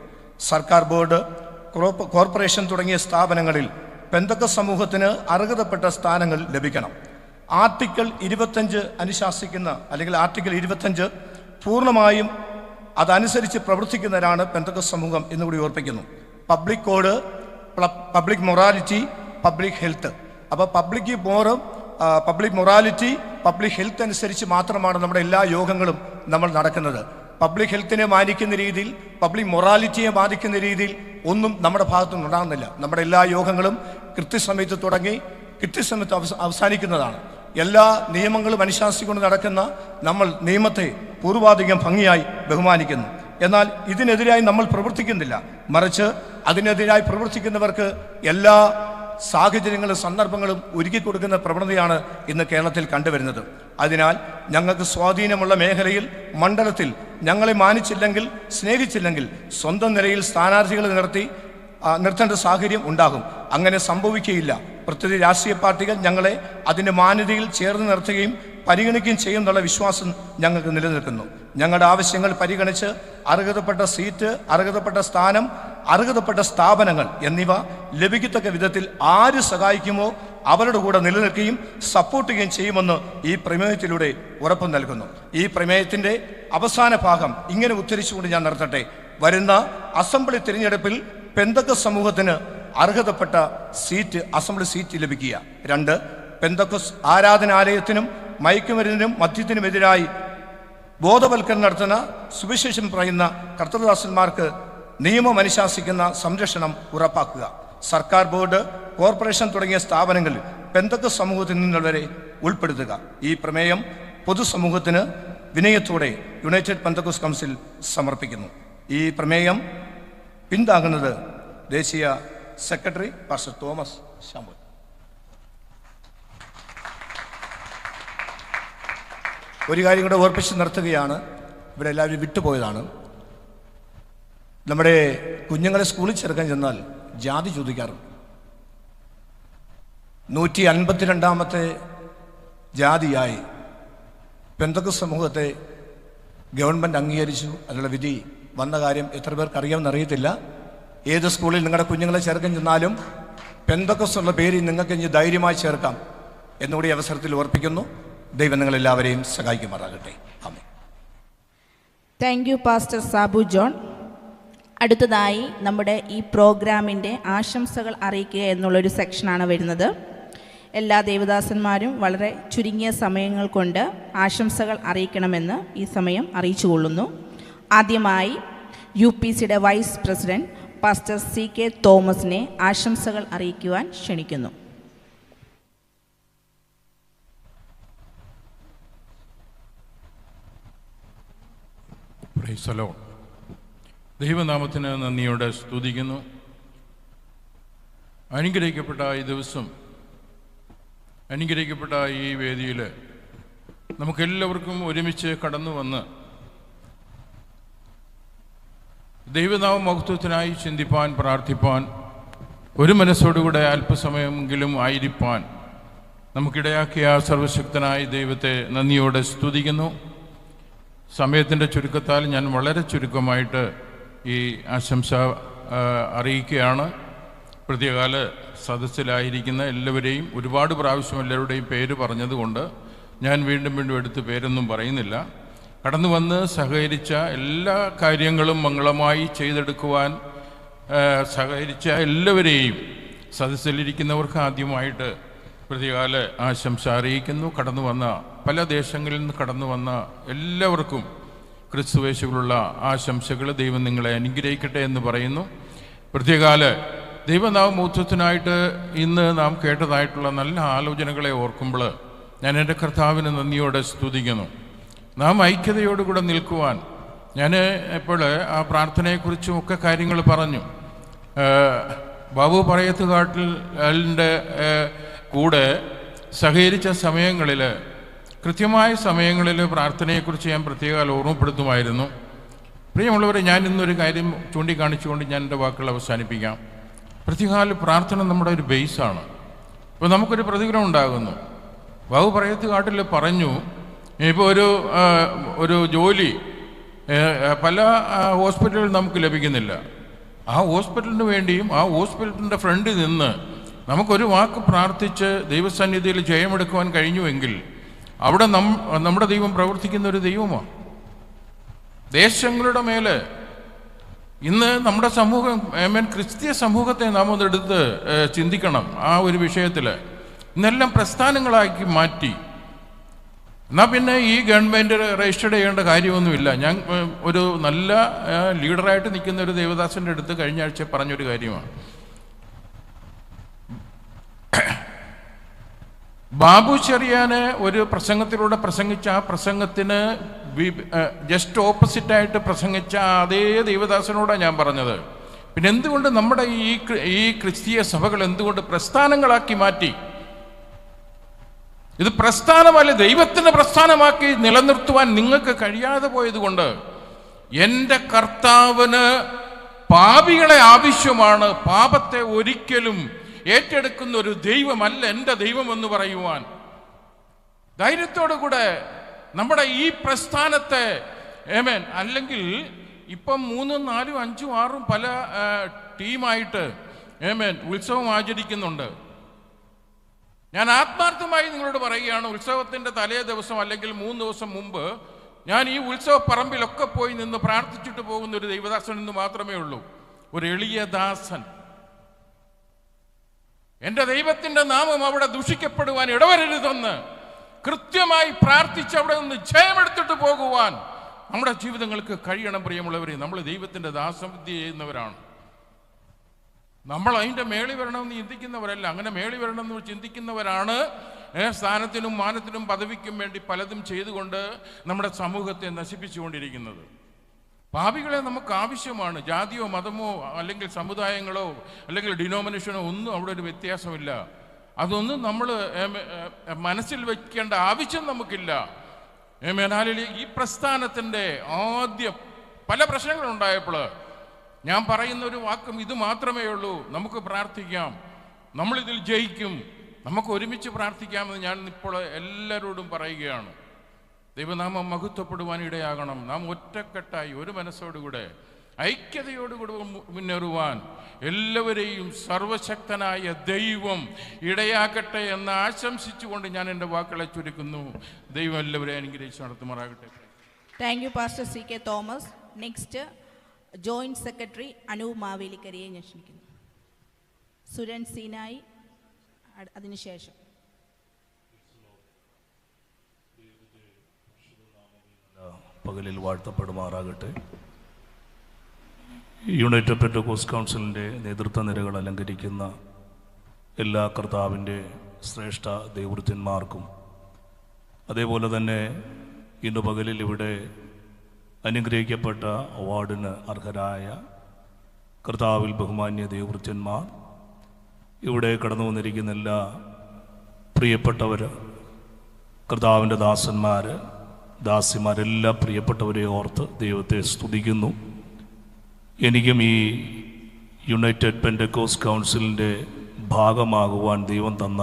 സർക്കാർ, ബോർഡ്, കോർപ്പറേഷൻ തുടങ്ങിയ സ്ഥാപനങ്ങളിൽ പെന്തക്കോസ്റ്റ് സമൂഹത്തിന് അർഹതപ്പെട്ട സ്ഥാനങ്ങൾ ലഭിക്കണം. ആർട്ടിക്കിൾ 25 അനുശാസിക്കുന്ന അല്ലെങ്കിൽ ആർട്ടിക്കിൾ 25 പൂർണ്ണമായും അതനുസരിച്ച് പ്രവർത്തിക്കുന്നവരാണ് പെന്തക്കോസ്റ്റ് സമൂഹം എന്നുകൂടി ഓർപ്പിക്കുന്നു. Public code, public morality, public health. അപ്പോൾ പബ്ലിക് മൊറാലിറ്റി, പബ്ലിക് ഹെൽത്ത് അനുസരിച്ച് മാത്രമാണ് നമ്മുടെ എല്ലാ യോഗങ്ങളും നമ്മൾ നടക്കുന്നത്. പബ്ലിക് ഹെൽത്തിനെ മാനിക്കുന്ന രീതിയിൽ, പബ്ലിക് മൊറാലിറ്റിയെ ബാധിക്കുന്ന രീതിയിൽ ഒന്നും നമ്മുടെ ഭാഗത്തുനിന്ന് ഉണ്ടാകുന്നില്ല. നമ്മുടെ എല്ലാ യോഗങ്ങളും കൃത്യസമയത്ത് തുടങ്ങി കൃത്യസമയത്ത് അവസാനിക്കുന്നതാണ്. എല്ലാ നിയമങ്ങളും അനുശാസിച്ചുകൊണ്ട് നടക്കുന്ന നമ്മൾ നിയമത്തെ പൂർവാധികം ഭംഗിയായി ബഹുമാനിക്കുന്നു. എന്നാൽ ഇതിനെതിരായി നമ്മൾ പ്രവർത്തിക്കുന്നില്ല. മറിച്ച് അതിനെതിരായി പ്രവർത്തിക്കുന്നവർക്ക് എല്ലാ സാഹചര്യങ്ങളും സന്ദർഭങ്ങളും ഒരുക്കി കൊടുക്കുന്ന പ്രവണതയാണ് ഇന്ന് കേരളത്തിൽ കണ്ടുവരുന്നത്. അതിനാൽ ഞങ്ങൾക്ക് സ്വാധീനമുള്ള മേഖലയിൽ, മണ്ഡലത്തിൽ ഞങ്ങളെ മാനിച്ചില്ലെങ്കിൽ, സ്നേഹിച്ചില്ലെങ്കിൽ സ്വന്തം നിലയിൽ സ്ഥാനാർത്ഥികളെ നിർത്തേണ്ട സാഹചര്യം ഉണ്ടാകും. അങ്ങനെ സംഭവിക്കുകയില്ല. പ്രത്യേക രാഷ്ട്രീയ പാർട്ടികൾ ഞങ്ങളെ അതിൻ്റെ മാന്യതയിൽ ചേർന്ന് നിർത്തുകയും പരിഗണിക്കുകയും ചെയ്യുമെന്നുള്ള വിശ്വാസം ഞങ്ങൾക്ക് നിലനിൽക്കുന്നു. ഞങ്ങളുടെ ആവശ്യങ്ങൾ പരിഗണിച്ച് അർഹതപ്പെട്ട സീറ്റ്, അർഹതപ്പെട്ട സ്ഥാനം, അർഹതപ്പെട്ട സ്ഥാപനങ്ങൾ എന്നിവ ലഭിക്കത്തക്ക വിധത്തിൽ ആര് സഹായിക്കുമോ അവരുടെ കൂടെ നിലനിൽക്കുകയും സപ്പോർട്ട് ചെയ്യുകയും ചെയ്യുമെന്ന് ഈ പ്രമേയത്തിലൂടെ ഉറപ്പ് നൽകുന്നു. ഈ പ്രമേയത്തിൻ്റെ അവസാന ഭാഗം ഇങ്ങനെ ഉദ്ധരിച്ചുകൊണ്ട് ഞാൻ നിർത്തട്ടെ. വരുന്ന അസംബ്ലി തിരഞ്ഞെടുപ്പിൽ പെന്തക്കോസ്ത് സമൂഹത്തിന് അർഹതപ്പെട്ട സീറ്റ്, അസംബ്ലി സീറ്റ് ലഭിക്കുക. 2, പെന്തക്കോസ്ത് ആരാധനാലയത്തിനും മയക്കുമരുന്നിനും മദ്യത്തിനുമെതിരായി ബോധവൽക്കരണം നടത്തുന്ന, സുവിശേഷം പറയുന്ന കർത്തൃദാസന്മാർക്ക് നിയമം അനുശാസിക്കുന്ന സംരക്ഷണം ഉറപ്പാക്കുക. സർക്കാർ, ബോർഡ്, കോർപ്പറേഷൻ തുടങ്ങിയ സ്ഥാപനങ്ങളിൽ പെന്തക്കോസ്ത് സമൂഹത്തിൽ നിന്നുള്ളവരെ ഉൾപ്പെടുത്തുക. ഈ പ്രമേയം പൊതുസമൂഹത്തിന് വിനയത്തോടെ യുണൈറ്റഡ് പെന്തക്കോസ്ത് കൗൺസിൽ സമർപ്പിക്കുന്നു. ഈ പ്രമേയം പിന്താങ്ങുന്നത് ദേശീയ സെക്രട്ടറി പാസ്റ്റർ തോമസ് ശാമുൽ. ഒരു കാര്യം കൂടെ ഓർപ്പിച്ച് നിർത്തുകയാണ്. ഇവിടെ എല്ലാവരും വിട്ടുപോയതാണ്. നമ്മുടെ കുഞ്ഞുങ്ങളെ സ്കൂളിൽ ചേർക്കാൻ ചെന്നാൽ ജാതി ചോദിക്കാറുണ്ട്. 152ാമത്തെ ജാതിയായി പെന്തക്കോസ്ത് സമൂഹത്തെ ഗവൺമെൻറ് അംഗീകരിച്ചു. അതിനുള്ള വിധി വന്ന കാര്യം എത്ര പേർക്ക് അറിയാമെന്ന് അറിയത്തില്ല. ഏത് സ്കൂളിൽ നിങ്ങളുടെ കുഞ്ഞുങ്ങളെ ചേർക്കാൻ ചെന്നാലും പെന്തക്കോസ്ത് ഉള്ള പേരിൽ നിങ്ങൾക്ക് ഇനി ധൈര്യമായി ചേർക്കാം എന്നുകൂടി അവസരത്തിൽ ഓർപ്പിക്കുന്നു. ദൈവം നിങ്ങളെല്ലാവരെയും സഹായിക്കുമാറാകട്ടെ. ആമേൻ. Thank you pastor Sabu John. അടുത്തതായി നമ്മുടെ ഈ പ്രോഗ്രാമിൻ്റെ ആശംസകൾ അറിയിക്കുക എന്നുള്ളൊരു സെക്ഷനാണ് വരുന്നത്. എല്ലാ ദേവദാസന്മാരും വളരെ ചുരുങ്ങിയ സമയങ്ങൾ കൊണ്ട് ആശംസകൾ അറിയിക്കണമെന്ന് ഈ സമയം അറിയിച്ചുകൊള്ളുന്നു. ആദ്യമായി UPCയുടെ വൈസ് പ്രസിഡന്റ് പാസ്റ്റർ CK തോമസിനെ ആശംസകൾ അറിയിക്കുവാൻ ക്ഷണിക്കുന്നു. Praise the Lord. ദൈവനാമത്തിന് നന്ദിയോടെ സ്തുതിക്കുന്നു. അനുഗ്രഹിക്കപ്പെട്ട ഈ ദിവസം, അനുഗ്രഹിക്കപ്പെട്ട ഈ വേദിയിൽ നമുക്കെല്ലാവർക്കും ഒരുമിച്ച് കടന്നു വന്ന് ദൈവനാമ മഹത്വത്തിനായി ചിന്തിപ്പാൻ, പ്രാർത്ഥിപ്പാൻ, ഒരു മനസ്സോടുകൂടെ അല്പസമയമെങ്കിലും ആയിരിക്കാൻ നമുക്കിടയാക്കിയ സർവശക്തനായ ദൈവത്തെ നന്ദിയോടെ സ്തുതിക്കുന്നു. സമയത്തിൻ്റെ ചുരുക്കത്താൽ ഞാൻ വളരെ ചുരുക്കമായിട്ട് ഈ ആശംസ അറിയിക്കുകയാണ്. പ്രത്യേകാല സദസ്സിലായിരിക്കുന്ന എല്ലാവരെയും ഒരുപാട് പ്രാവശ്യം എല്ലാവരുടെയും പേര് പറഞ്ഞതുകൊണ്ട് ഞാൻ വീണ്ടും വീണ്ടും എടുത്ത് പേരൊന്നും പറയുന്നില്ല. കടന്നു വന്ന് സഹകരിച്ച എല്ലാ കാര്യങ്ങളും മംഗളമായി ചെയ്തെടുക്കുവാൻ സഹകരിച്ച എല്ലാവരെയും, സദസ്സിലിരിക്കുന്നവർക്ക് ആദ്യമായിട്ട് പ്രത്യേകാല ആശംസ അറിയിക്കുന്നു. കടന്നു വന്ന പല ദേശങ്ങളിൽ നിന്ന് കടന്നു വന്ന എല്ലാവർക്കും ക്രിസ്തുവേശുകളുള്ള ആശംസകൾ. ദൈവം നിങ്ങളെ അനുഗ്രഹിക്കട്ടെ എന്ന് പറയുന്നു. പ്രത്യേകാല ദൈവനാമ മഹത്വത്തിനായിട്ട് ഇന്ന് നാം കേട്ടതായിട്ടുള്ള നല്ല ആലോചനകളെ ഓർക്കുമ്പോൾ ഞാൻ എൻ്റെ കർത്താവിന് നന്ദിയോടെ സ്തുതിക്കുന്നു. നാം ഐക്യതയോടുകൂടെ നിൽക്കുവാൻ, ഞാൻ ഇപ്പോൾ ആ പ്രാർത്ഥനയെക്കുറിച്ചും ഒക്കെ കാര്യങ്ങൾ പറഞ്ഞു. ബാബു പറയത്തുകാട്ടിലിൻ്റെ കൂടെ സഹകരിച്ച സമയങ്ങളിൽ, കൃത്യമായ സമയങ്ങളിൽ പ്രാർത്ഥനയെക്കുറിച്ച് ഞാൻ പ്രത്യേകം ഓർമ്മപ്പെടുത്തുമായിരുന്നു. പ്രിയമുള്ളവരെ, ഞാൻ ഇന്നൊരു കാര്യം ചൂണ്ടിക്കാണിച്ചുകൊണ്ട് ഞാൻ എൻ്റെ വാക്കുകൾ അവസാനിപ്പിക്കാം. പ്രത്യേകാല പ്രാർത്ഥന നമ്മുടെ ഒരു ബേസാണ്. ഇപ്പോൾ നമുക്കൊരു പ്രതികരണം ഉണ്ടാകുന്നു. ബാബു പറയത്തുകാട്ടിൽ പറഞ്ഞു, ഇപ്പോൾ ഒരു ജോലി പല ഹോസ്പിറ്റലുകളിൽ നമുക്ക് ലഭിക്കുന്നില്ല. ആ ഹോസ്പിറ്റലിന് വേണ്ടിയും ആ ഹോസ്പിറ്റലിൻ്റെ ഫ്രണ്ടിൽ നിന്ന് നമുക്കൊരു വാക്ക് പ്രാർത്ഥിച്ച് ദൈവസന്നിധിയിൽ ജയമെടുക്കുവാൻ കഴിഞ്ഞുവെങ്കിൽ അവിടെ നമ്മുടെ ദൈവം പ്രവർത്തിക്കുന്ന ഒരു ദൈവമാണ്. ദേശങ്ങളുടെ മേലെ ഇന്ന് നമ്മുടെ സമൂഹം, ക്രിസ്തീയ സമൂഹത്തെ നാം ഒന്നെടുത്ത് ചിന്തിക്കണം. ആ ഒരു വിഷയത്തിൽ ഇന്നെല്ലാം പ്രസ്ഥാനങ്ങളാക്കി മാറ്റി. എന്നാൽ പിന്നെ ഈ ഗവൺമെൻറ് രജിസ്റ്റർ ചെയ്യേണ്ട കാര്യമൊന്നുമില്ല. ഞാൻ ഒരു നല്ല ലീഡറായിട്ട് നിൽക്കുന്ന ഒരു ദേവദാസൻ്റെ അടുത്ത് കഴിഞ്ഞ ആഴ്ച പറഞ്ഞൊരു കാര്യമാണ്. ബാബു ചെറിയാന് ഒരു പ്രസംഗത്തിലൂടെ പ്രസംഗിച്ച ആ പ്രസംഗത്തിന് ജസ്റ്റ് ഓപ്പോസിറ്റായിട്ട് പ്രസംഗിച്ച അതേ ദൈവദാസനോടാണ് ഞാൻ പറഞ്ഞത്. പിന്നെ എന്തുകൊണ്ട് നമ്മുടെ ഈ ക്രിസ്തീയ സഭകൾ എന്തുകൊണ്ട് പ്രസ്ഥാനങ്ങളാക്കി മാറ്റി? ഇത് പ്രസ്ഥാനമല്ല, ദൈവത്തിൻ്റെ പ്രസ്ഥാനമാക്കി നിലനിർത്തുവാൻ നിങ്ങൾക്ക് കഴിയാതെ പോയതുകൊണ്ട്. എൻ്റെ കർത്താവിന് പാപികളെ ആവശ്യമാണ്. പാപത്തെ ഒരിക്കലും ഏറ്റെടുക്കുന്ന ഒരു ദൈവമല്ല എൻ്റെ ദൈവമെന്ന് പറയുവാൻ ധൈര്യത്തോടു കൂടെ നമ്മുടെ ഈ പ്രസ്ഥാനത്തെ ആമേൻ. അല്ലെങ്കിൽ ഇപ്പം 3, 4, 5, 6 പല ടീമായിട്ട് ആമേൻ ഉത്സവം ആചരിക്കുന്നുണ്ട്. ഞാൻ ആത്മാർത്ഥമായി നിങ്ങളോട് പറയുകയാണ്, ഉത്സവത്തിൻ്റെ തലേ ദിവസം അല്ലെങ്കിൽ 3 ദിവസം മുമ്പ് ഞാൻ ഈ ഉത്സവ പറമ്പിലൊക്കെ പോയി നിന്ന് പ്രാർത്ഥിച്ചിട്ട് പോകുന്ന ഒരു ദൈവദാസൻ എന്ന് മാത്രമേ ഉള്ളൂ, ഒരു എളിയ ദാസൻ. എൻ്റെ ദൈവത്തിൻ്റെ നാമം അവിടെ ദൂഷിക്കപ്പെടുവാൻ ഇടവരരുതെന്ന് കൃത്യമായി പ്രാർത്ഥിച്ച് അവിടെ നിന്ന് ജയമെടുത്തിട്ട് പോകുവാൻ നമ്മുടെ ജീവിതങ്ങൾക്ക് കഴിയണം. പ്രിയമുള്ളവരെ, നമ്മൾ ദൈവത്തിൻ്റെ ദാസവിദ്യ ചെയ്യുന്നവരാണ്. നമ്മൾ അതിൻ്റെ മേളി വരണമെന്ന് ചിന്തിക്കുന്നവരല്ല. അങ്ങനെ മേളി വരണമെന്ന് ചിന്തിക്കുന്നവരാണ് സ്ഥാനത്തിനും മാനത്തിനും പദവിക്കും വേണ്ടി പലതും ചെയ്തുകൊണ്ട് നമ്മുടെ സമൂഹത്തെ നശിപ്പിച്ചുകൊണ്ടിരിക്കുന്നത്. പാപികളെ നമുക്ക് ആവശ്യമാണ്. ജാതിയോ മതമോ അല്ലെങ്കിൽ സമുദായങ്ങളോ അല്ലെങ്കിൽ ഡിനോമിനേഷനോ ഒന്നും അവിടെ ഒരു വ്യത്യാസമില്ല. അതൊന്നും നമ്മൾ മനസ്സിൽ വയ്ക്കേണ്ട ആവശ്യം നമുക്കില്ല. ഈ പ്രസ്ഥാനത്തിൻ്റെ ആദ്യം പല പ്രശ്നങ്ങളുണ്ടായപ്പോൾ ഞാൻ പറയുന്ന ഒരു വാക്കും ഇത് മാത്രമേ ഉള്ളൂ: നമുക്ക് പ്രാർത്ഥിക്കാം, നമ്മളിതിൽ ജയിക്കും, നമുക്ക് ഒരുമിച്ച് പ്രാർത്ഥിക്കാമെന്ന് ഞാൻ ഇപ്പോൾ എല്ലാവരോടും പറയുകയാണ്. ദൈവനാമം മഹത്വപ്പെടുവാൻ ഇടയാകണം. നാം ഒറ്റക്കെട്ടായി ഒരു മനസ്സോടുകൂടെ ഐക്യതയോടുകൂടി മുന്നേറുവാൻ എല്ലാവരെയും സർവശക്തനായ ദൈവം ഇടയാക്കട്ടെ എന്ന് ആശംസിച്ചുകൊണ്ട് ഞാൻ എൻ്റെ വാക്കുകളെ ചുരുക്കുന്നു. ദൈവം എല്ലാവരെയും അനുഗ്രഹിച്ച് നടത്തുമാറാകട്ടെ. Thank you pastor CK Thomas. Next joint secretary Anoop മാവേലിക്കരയെ ഞാൻ ക്ഷണിക്കുന്നു. സുരൻ സീനായി അതിനുശേഷം. പകലിൽ വാഴ്ത്തപ്പെടുമാറാകട്ടെ. യുണൈറ്റഡ് പെന്തക്കോസ്റ്റ് കൗൺസിലിൻ്റെ നേതൃത്വ നിരകൾ അലങ്കരിക്കുന്ന എല്ലാ കർത്താവിൻ്റെ ശ്രേഷ്ഠ ദൈവവൃത്യന്മാർക്കും അതേപോലെ തന്നെ ഇന്ന് പകലിൽ ഇവിടെ അനുഗ്രഹിക്കപ്പെട്ട അവാർഡിന് അർഹരായ കർത്താവിൽ ബഹുമാന്യ ദൈവവൃത്യന്മാർ, ഇവിടെ കടന്നു വന്നിരിക്കുന്ന എല്ലാ പ്രിയപ്പെട്ടവർ, കർത്താവിൻ്റെ ദാസന്മാർ, ദാസിമാരെല്ലാം പ്രിയപ്പെട്ടവരെ ഓർത്ത് ദൈവത്തെ സ്തുതിക്കുന്നു. എനിക്കും ഈ യുണൈറ്റഡ് പെന്തക്കോസ്റ്റ് കൗൺസിലിൻ്റെ ഭാഗമാകുവാൻ ദൈവം തന്ന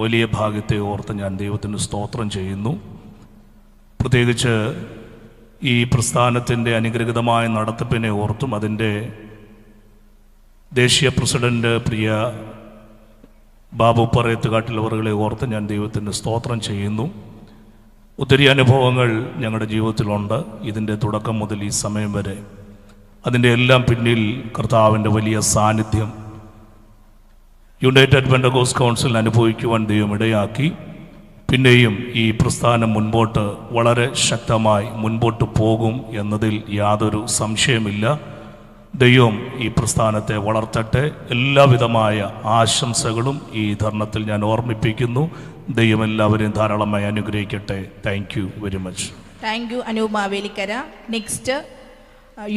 വലിയ ഭാഗ്യത്തെ ഓർത്ത് ഞാൻ ദൈവത്തിന് സ്തോത്രം ചെയ്യുന്നു. പ്രത്യേകിച്ച് ഈ പ്രസ്ഥാനത്തിൻ്റെ അനുഗ്രഹീതമായ നടത്തിപ്പിനെ ഓർത്തും അതിൻ്റെ ദേശീയ പ്രസിഡന്റ് പ്രിയ ബാബു പറയത്തുകാട്ടിലവറുകളെ ഓർത്ത് ഞാൻ ദൈവത്തിന് സ്തോത്രം ചെയ്യുന്നു. ഒത്തിരി അനുഭവങ്ങൾ ഞങ്ങളുടെ ജീവിതത്തിലുണ്ട്, ഇതിൻ്റെ തുടക്കം മുതൽ ഈ സമയം വരെ. അതിൻ്റെ എല്ലാം പിന്നിൽ കർത്താവിൻ്റെ വലിയ സാന്നിധ്യം യുണൈറ്റഡ് പെന്തക്കോസ്റ്റ് കൗൺസിൽ അനുഭവിക്കുവാൻ ദൈവം ഇടയാക്കി. പിന്നെയും ഈ പ്രസ്ഥാനം മുൻപോട്ട് വളരെ ശക്തമായി മുൻപോട്ട് പോകും എന്നതിൽ യാതൊരു സംശയമില്ല. ദൈവം ഈ പ്രസ്ഥാനത്തെ വളർത്തട്ടെ. എല്ലാവിധമായ ആശംസകളും ഈ ധർണത്തിൽ ഞാൻ ഓർമ്മിപ്പിക്കുന്നു. ദൈവം എല്ലാവരെയും ധാരാളമായി അനുഗ്രഹിക്കട്ടെ. Thank you very much. Thank you Anoop Mavelikkara. Next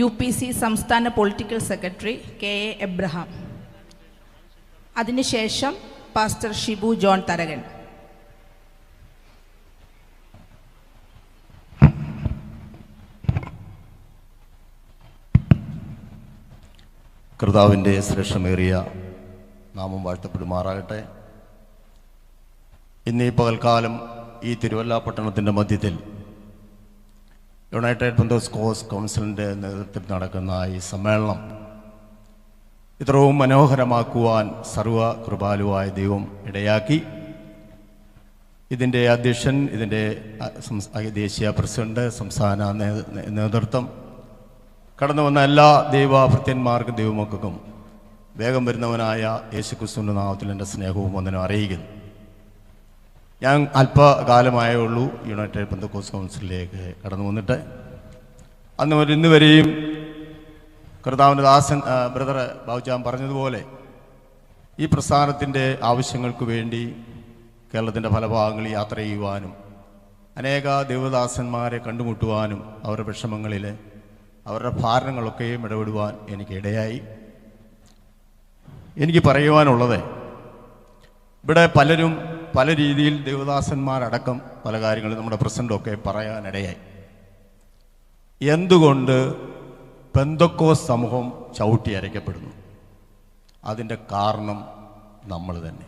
UPC സംസ്ഥാന പൊളിറ്റിക്കൽ സെക്രട്ടറി KA എബ്രഹാം. അതിനുശേഷം പാസ്റ്റർ ഷിബു ജോൺ തരകൻ. കർത്താവിൻ്റെ ശ്രേഷ്ഠമേറിയ നാമം വാഴ്ത്തപ്പെടുമാറാകട്ടെ. ഇന്ന് ഈ പകൽക്കാലം ഈ തിരുവല്ല പട്ടണത്തിൻ്റെ മധ്യത്തിൽ യുണൈറ്റഡ് പെന്തക്കോസ്റ്റ് കൗൺസിലിൻ്റെ നേതൃത്വത്തിൽ നടക്കുന്ന ഈ സമ്മേളനം ഇത്രയും മനോഹരമാക്കുവാൻ സർവ കൃപാലുവായ ദൈവം ഇടയാക്കി. ഇതിൻ്റെ അധ്യക്ഷൻ, ഇതിൻ്റെ ദേശീയ പ്രസിഡന്റ്, സംസ്ഥാന നേതൃത്വം, കടന്നു വന്ന എല്ലാ ദൈവഭൃത്യന്മാർക്കും ദൈവമക്കൾക്കും വേഗം വരുന്നവനായ യേശുക്രിസ്തുവിൻ്റെ നാമത്തിൽ എൻ്റെ സ്നേഹവും വന്ദനവും അറിയിക്കുന്നു. ഞാൻ അല്പകാലമായേ ഉള്ളൂ യുണൈറ്റഡ് പെന്തക്കോസ്റ്റ് കൗൺസിലിലേക്ക് കടന്നു വന്നിട്ട്. അന്ന് മുതൽ ഇന്ന് വരെയും കർത്താവിൻ്റെ ദാസൻ ബ്രദർ ബാബുജാൻ പറഞ്ഞതുപോലെ ഈ പ്രസ്ഥാനത്തിൻ്റെ ആവശ്യങ്ങൾക്ക് വേണ്ടി കേരളത്തിൻ്റെ പല ഭാഗങ്ങളിൽ യാത്ര ചെയ്യുവാനും അനേക ദേവദാസന്മാരെ കണ്ടുമുട്ടുവാനും അവരുടെ വിഷമങ്ങളിൽ അവരുടെ ഭാരങ്ങളൊക്കെയും ഇടപെടുവാൻ എനിക്കിടയായി. എനിക്ക് പറയുവാനുള്ളത്, ഇവിടെ പലരും പല രീതിയിൽ ദേവദാസന്മാരടക്കം പല കാര്യങ്ങളും നമ്മുടെ പ്രസിഡൻ്റൊക്കെ പറയാനിടയായി. എന്തുകൊണ്ട് പെന്തക്കോസ്ത് സമൂഹം ചവിട്ടി അരയ്ക്കപ്പെടുന്നു? അതിൻ്റെ കാരണം നമ്മൾ തന്നെ.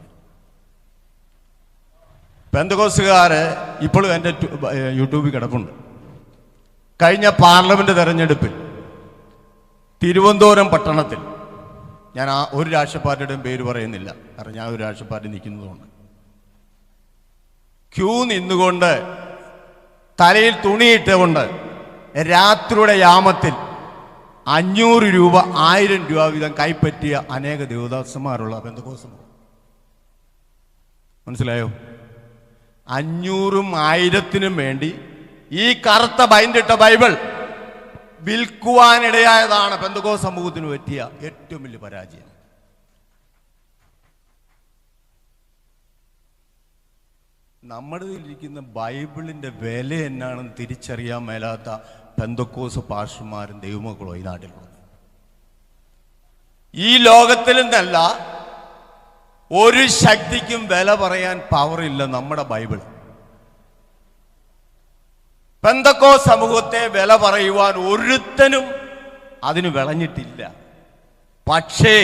പെന്തക്കോസ്തുകാർ ഇപ്പോഴും എൻ്റെ യൂട്യൂബിൽ കിടപ്പുണ്ട്. കഴിഞ്ഞ പാർലമെൻറ്റ് തെരഞ്ഞെടുപ്പിൽ തിരുവനന്തപുരം പട്ടണത്തിൽ, ഞാൻ ഒരു രാഷ്ട്രീയ പാർട്ടിയുടെയും പേര് പറയുന്നില്ല, കാരണം ഞാൻ ഒരു രാഷ്ട്രീയ പാർട്ടി നിൽക്കുന്നതുകൊണ്ട്, ക്യൂ നിന്നുകൊണ്ട് തലയിൽ തുണിയിട്ടുകൊണ്ട് രാത്രിയുടെ യാമത്തിൽ 500 രൂപ 1000 രൂപ വീതം കൈപ്പറ്റിയ അനേക ദേവദാസന്മാരുള്ള പെന്തക്കോസ്ത്. മനസ്സിലായോ? 500ഉം 1000ത്തിനും വേണ്ടി ഈ കറുത്ത ബൈൻഡിട്ട ബൈബിൾ വിൽക്കുവാനിടയായതാണ് പെന്തക്കോസ്ത് സമൂഹത്തിന് പറ്റിയ ഏറ്റവും വലിയ പരാജയം. നമ്മുടെ ഇരിക്കുന്ന ബൈബിളിൻ്റെ വില എന്നാണെന്ന് തിരിച്ചറിയാൻ മേലാത്ത പെന്തക്കോസ്ത് പാസ്റ്റർമാരും ദൈവമക്കളോ ഈ നാട്ടിലുള്ളത്. ഈ ലോകത്തിൽ നിന്നല്ല ഒരു ശക്തിക്കും വില പറയാൻ പവറില്ല നമ്മുടെ ബൈബിൾ. പെന്തക്കോസ്ത് സമൂഹത്തെ വില പറയുവാൻ ഒരുത്തനും അതിന് വിളഞ്ഞിട്ടില്ല. പക്ഷേ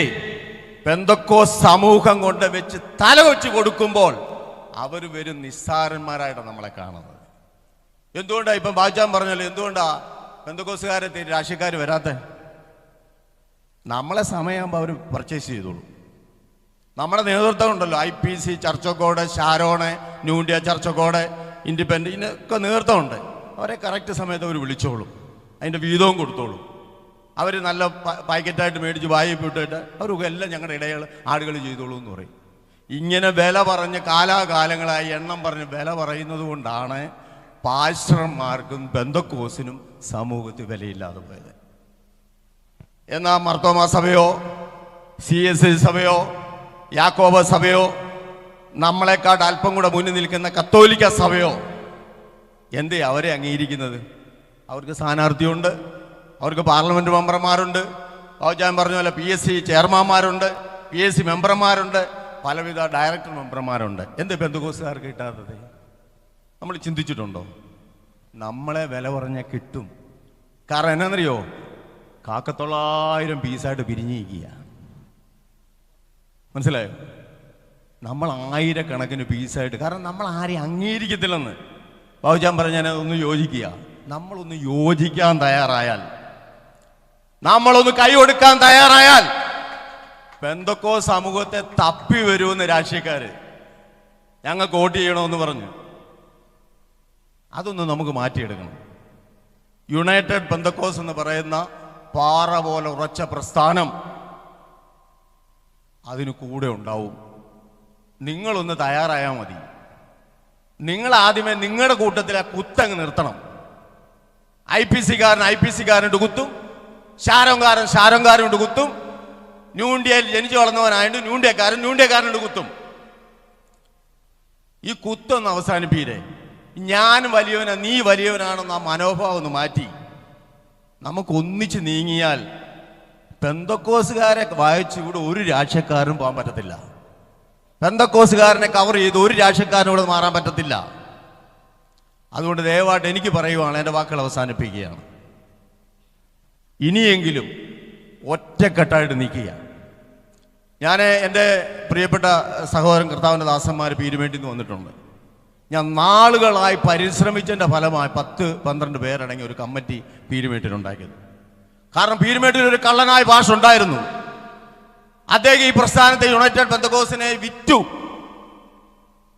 പെന്തക്കോസ്ത് സമൂഹം കൊണ്ട് വെച്ച് തല വെച്ച് കൊടുക്കുമ്പോൾ അവർ വരും നിസ്സാരന്മാരായിട്ടാണ് നമ്മളെ കാണുന്നത്. എന്തുകൊണ്ടാണ് ഇപ്പം ബാജാൻ പറഞ്ഞല്ലോ, എന്തുകൊണ്ടാ പെന്തക്കോസ്തുകാരെ രാഷ്ട്രീയക്കാർ വരാത്ത? നമ്മളെ സമയമാകുമ്പോൾ അവർ പർച്ചേസ് ചെയ്തോളൂ. നമ്മുടെ നേതൃത്വം ഉണ്ടല്ലോ, IPC, ചർച്ചക്കോട്, Sharon, new India ചർച്ചക്കോട്, independent, ഇതിനൊക്കെ നേതൃത്വമുണ്ട്. അവരെ കറക്റ്റ് സമയത്ത് അവർ വിളിച്ചോളും, അതിൻ്റെ വീതവും കൊടുത്തോളും. അവർ നല്ല പാക്കറ്റായിട്ട് മേടിച്ച് വായ്പ ഇട്ടിട്ട് അവർക്ക് എല്ലാം ഞങ്ങളുടെ ഇടയിൽ ആളുകൾ ചെയ്തോളൂ എന്ന് പറയും. ഇങ്ങനെ വില പറഞ്ഞ് കാലാകാലങ്ങളായി എണ്ണം പറഞ്ഞ് വില പറയുന്നത് കൊണ്ടാണ് പാസ്റ്റർമാർക്കും പെന്തക്കോസ്തിനും സമൂഹത്തിൽ വിലയില്ലാതെ പോയത്. എന്നാൽ മർത്തോമാ സഭയോ CSI സഭയോ യാക്കോബ സഭയോ നമ്മളെക്കാട്ട് അല്പം കൂടെ മുന്നിൽ നിൽക്കുന്ന കത്തോലിക്ക സഭയോ എന്തേ അവരെ അംഗീകരിക്കുന്നത്? അവർക്ക് സ്ഥാനാർത്ഥിയുണ്ട്, അവർക്ക് പാർലമെൻറ്റ് മെമ്പർമാരുണ്ട്, ഞാൻ പറഞ്ഞ പോലെ PSC ചെയർമാന്മാരുണ്ട്, PSC മെമ്പർമാരുണ്ട്, പലവിധ ഡയറക്ടർ മെമ്പർമാരുണ്ട്. എന്ത് പെന്തക്കോസ്തുകാർക്ക് കിട്ടാത്തത്? നമ്മൾ ചിന്തിച്ചിട്ടുണ്ടോ? നമ്മളെ വില പറഞ്ഞാൽ കിട്ടും. കാരണം എന്നാന്നറിയോ? 900 പീസായിട്ട് പിരിഞ്ഞിരിക്കുക. മനസ്സിലായോ? നമ്മൾ 1000കണക്കിന് പീസായിട്ട്, കാരണം നമ്മൾ ആരെയും അംഗീകരിക്കത്തില്ലെന്ന് ബാബുജാൻ പറഞ്ഞാൽ ഒന്ന് യോജിക്കുക. നമ്മളൊന്ന് യോജിക്കാൻ തയ്യാറായാൽ, നമ്മളൊന്ന് കൈ കൊടുക്കാൻ തയ്യാറായാൽ പെന്തക്കോസ്ത് സമൂഹത്തെ തപ്പി വരുമെന്ന് രാഷ്ട്രീയക്കാര് ഞങ്ങൾക്ക് വോട്ട് ചെയ്യണമെന്ന് പറഞ്ഞു. അതൊന്ന് നമുക്ക് മാറ്റിയെടുക്കണം. യുണൈറ്റഡ് പെന്തക്കോസ്ത് എന്ന് പറയുന്ന പാറ പോലെ ഉറച്ച പ്രസ്ഥാനം അതിന് കൂടെ ഉണ്ടാവും. നിങ്ങളൊന്ന് തയ്യാറായാൽ മതി. നിങ്ങൾ ആദ്യമേ നിങ്ങളുടെ കൂട്ടത്തിലെ കുത്തങ്ങ് നിർത്തണം. IPC-കാരനുണ്ട് കുത്തും, ഷാരോങ്കാരനുണ്ട് കുത്തും, ന്യൂ ഇന്ത്യയിൽ ജനിച്ചു വളർന്നവനായിട്ട് ന്യൂ ഇന്ത്യക്കാരനുണ്ട് കുത്തും. ഈ കുത്തൊന്ന് അവസാനിപ്പീരെ. ഞാൻ വലിയവനാ നീ വലിയവനാണെന്ന് ആ മനോഭാവം ഒന്ന് മാറ്റി നമുക്ക് ഒന്നിച്ച് നീങ്ങിയാൽ പെന്തക്കോസ്തുകാരെ വായിച്ച് ഇവിടെ ഒരു രാഷ്ട്രീയക്കാരനും പോകാൻ പറ്റത്തില്ല. പെന്തക്കോസ്തുകാരനെ കവർ ചെയ്ത് ഒരു രാഷ്ട്രീയക്കാരനും ഇവിടെ മാറാൻ പറ്റത്തില്ല. അതുകൊണ്ട് ദയവായിട്ട് എനിക്ക് പറയുവാണ്, എൻ്റെ വാക്കുകൾ അവസാനിപ്പിക്കുകയാണ്. ഇനിയെങ്കിലും ഒറ്റക്കെട്ടായിട്ട് നിൽക്കുക. ഞാൻ എൻ്റെ പ്രിയപ്പെട്ട സഹോദരൻ കർത്താവിൻ്റെ ദാസന്മാർ പീരുമേട്ടിൽ നിന്ന് വന്നിട്ടുണ്ട്. ഞാൻ നാളുകളായി പരിശ്രമിച്ചതിൻ്റെ ഫലമായി 10-12 പേരടങ്ങിയ ഒരു കമ്മിറ്റി പീരുമേട്ടിലുണ്ടാക്കിയത്. കാരണം പീരുമേട്ടിൽ ഒരു കള്ളനായ ഭാഷ ഉണ്ടായിരുന്നു. അദ്ദേഹം ഈ പ്രസ്ഥാനത്തെ യുണൈറ്റഡ് പെന്തക്കോസ്തിനെ വിറ്റു.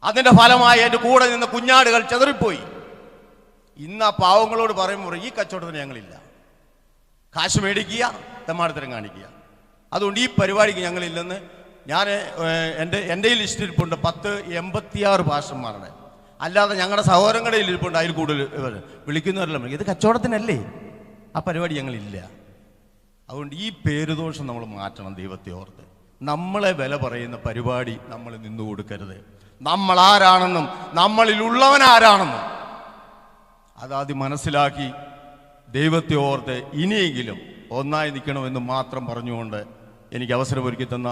അതിൻ്റെ ഫലമായി എൻ്റെ കൂടെ നിന്ന കുഞ്ഞാടുകൾ ചെതറിപ്പോയി. ഇന്ന് ആ പാവങ്ങളോട് പറയുമ്പോൾ ഈ കച്ചവടത്തിന് ഞങ്ങളില്ല, കാശ് മേടിക്കുക, തെമ്മാടിത്തരം കാണിക്കുക. അതുകൊണ്ട് ഈ പരിപാടിക്ക് ഞങ്ങളില്ലെന്ന് ഞാൻ എൻ്റെ ലിസ്റ്റിരിപ്പുണ്ട് 1086 ഭാഷന്മാരുടെ. അല്ലാതെ ഞങ്ങളുടെ സഹോദരങ്ങളുടെ ഇരിപ്പുണ്ട് അതിൽ കൂടുതൽ വിളിക്കുന്നവരെല്ലാം. ഇത് കച്ചവടത്തിനല്ലേ, ആ പരിപാടി ഞങ്ങളില്ല. അതുകൊണ്ട് ഈ പേരുദോഷം നമ്മൾ മാറ്റണം. ദൈവത്തെ ഓർത്ത് നമ്മളെ വില പറയുന്ന പരിപാടി നമ്മൾ നിന്നു കൊടുക്കരുത്. നമ്മൾ ആരാണെന്നും നമ്മളിലുള്ളവൻ ആരാണെന്നും അതാദ്യം മനസ്സിലാക്കി ദൈവത്തെ ഓർത്ത് ഇനിയെങ്കിലും ഒന്നായി നിൽക്കണമെന്ന് മാത്രം പറഞ്ഞുകൊണ്ട് എനിക്ക് അവസരമൊരുക്കി തന്ന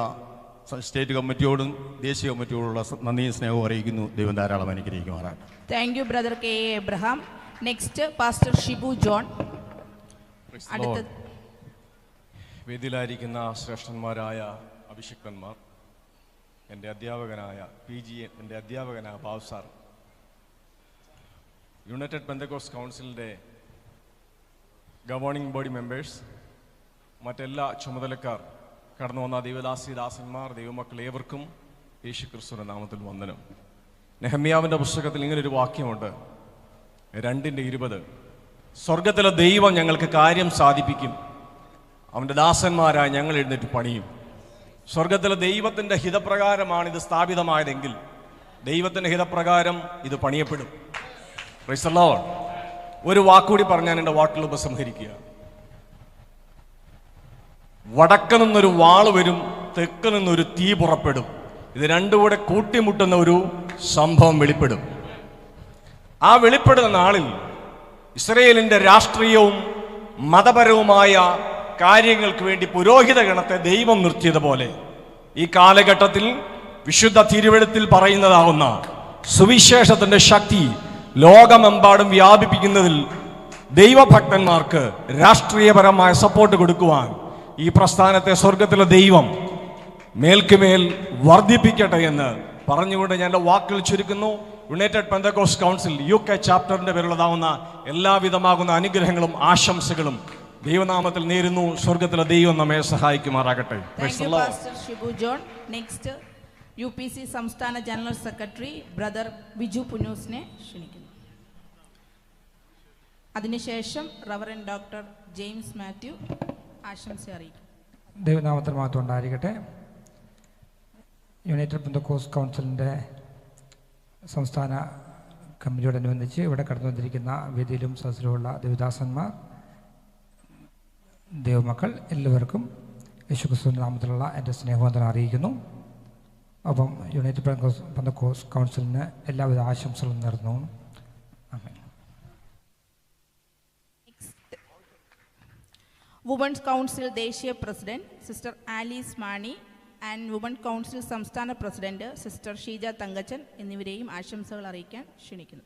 സ്റ്റേറ്റ് കമ്മിറ്റിയോടും ദേശീയ കമ്മിറ്റിയോടുള്ള നന്ദിയും സ്നേഹവും അറിയിക്കുന്നു. ദൈവം ധാരാളം അനുഗ്രഹിക്കുമാറാണ്. Thank you brother K A Abraham. Next pastor Shibu John. വേദിയിലായിരിക്കുന്ന ശ്രേഷ്ഠന്മാരായ അഭിഷിക്തന്മാർ, എൻ്റെ അധ്യാപകനായ എൻ്റെ അധ്യാപകനായ ബാബു സാർ, യുണൈറ്റഡ് പെന്തക്കോസ്റ്റ് കൗൺസിലിൻ്റെ ഗവേണിംഗ് ബോഡി മെമ്പേഴ്സ്, മറ്റെല്ലാ ചുമതലക്കാർ, കടന്നു വന്ന ദൈവദാസന്മാർ, ദൈവമക്കൾ ഏവർക്കും യേശുക്രിസ്തുവിന്റെ നാമത്തിൽ വന്ദനം. നെഹമ്യാവിൻ്റെ പുസ്തകത്തിൽ ഇങ്ങനൊരു വാക്യമുണ്ട്, 2:20. സ്വർഗത്തിലെ ദൈവം ഞങ്ങൾക്ക് കാര്യം സാധിപ്പിക്കും, അവൻ്റെ ദാസന്മാരായ ഞങ്ങൾ എഴുന്നേറ്റ് പണിയും. സ്വർഗത്തിലെ ദൈവത്തിൻ്റെ ഹിതപ്രകാരമാണ് ഇത് സ്ഥാപിതമായതെങ്കിൽ ദൈവത്തിൻ്റെ ഹിതപ്രകാരം ഇത് പണിയപ്പെടും. Praise the Lord. ഒരു വാക്കുകൂടി പറഞ്ഞാൽ എൻ്റെ വാക്കിൽ ഉപസംഹരിക്കുക. വടക്ക് നിന്നൊരു വാള് വരും, തെക്ക് നിന്നൊരു തീ പുറപ്പെടും. ഇത് രണ്ടും കൂടെ കൂട്ടിമുട്ടുന്ന ഒരു സംഭവം വെളിപ്പെടും. ആ വെളിപ്പെടുന്ന നാളിൽ ഇസ്രയേലിൻ്റെ രാഷ്ട്രീയവും മതപരവുമായ കാര്യങ്ങൾക്ക് വേണ്ടി പുരോഹിത ഗണത്തെ ദൈവം നിർത്തിയതുപോലെ ഈ കാലഘട്ടത്തിൽ വിശുദ്ധ തിരുവെഴുത്തിൽ പറയുന്നതാകുന്ന സുവിശേഷത്തിൻ്റെ ശക്തി ലോകമെമ്പാടും വ്യാപിപ്പിക്കുന്നതിൽ ദൈവഭക്തന്മാർക്ക് രാഷ്ട്രീയപരമായ സപ്പോർട്ട് കൊടുക്കുവാൻ ഈ പ്രസ്ഥാനത്തെ സ്വർഗത്തിലെ ദൈവം മേൽക്കുമേൽ വർദ്ധിപ്പിക്കട്ടെ എന്ന് പറഞ്ഞുകൊണ്ട് ഞാൻ എൻ്റെ വാക്കുകൾ ചുരുക്കുന്നു. യുണൈറ്റഡ് പെന്തക്കോസ്റ്റ് കൗൺസിൽ UK ചാപ്റ്ററിൻ്റെ പേരുള്ളതാവുന്ന എല്ലാവിധമാകുന്ന അനുഗ്രഹങ്ങളും ആശംസകളും ദൈവനാമത്തിൽ നേരുന്നു. സ്വർഗത്തിലെ ദൈവം നമ്മെ സഹായിക്കുമാറാകട്ടെ. ഷിബു ജോൺ. നെക്സ്റ്റ് UPC സംസ്ഥാന ജനറൽ സെക്രട്ടറി ബ്രദർ ബിജു പുന്നൂസിനെ ക്ഷണിക്കുന്നു. അതിനുശേഷം റവറൻ ഡോക്ടർ ജെയിംസ് മാത്യു ആശംസ അറിയിക്കും. ദൈവനാമത്തിൽ മാത്രം ഉണ്ടായിരിക്കട്ടെ. യുണൈറ്റഡ് പെന്തക്കോസ്റ്റ് കൗൺസിലിൻ്റെ സംസ്ഥാന കമ്മിറ്റിയോടനുബന്ധിച്ച് ഇവിടെ കടന്നു വന്നിരിക്കുന്ന വേദിയിലും സദസ്സിലുമുള്ള ദേവദാസന്മാർ, ദൈവമക്കൾ എല്ലാവർക്കും യേശുക്രിസ്തുവിന്റെ നാമത്തിലുള്ള എൻ്റെ സ്നേഹവന്ദനം അറിയിക്കുന്നു. അപ്പം യുണൈറ്റഡ് പെന്തക്കോസ്റ്റ് കൗൺസിലിന് എല്ലാവിധ ആശംസകളും നേർന്നു. വുമൺസ് കൗൺസിൽ ദേശീയ president sister Alice Mani and woman council സംസ്ഥാന പ്രസിഡന്റ് സിസ്റ്റർ ഷീജ തങ്കച്ചൻ എന്നിവരെയും ആശംസകൾ അറിയിക്കാൻ ക്ഷണിക്കുന്നു.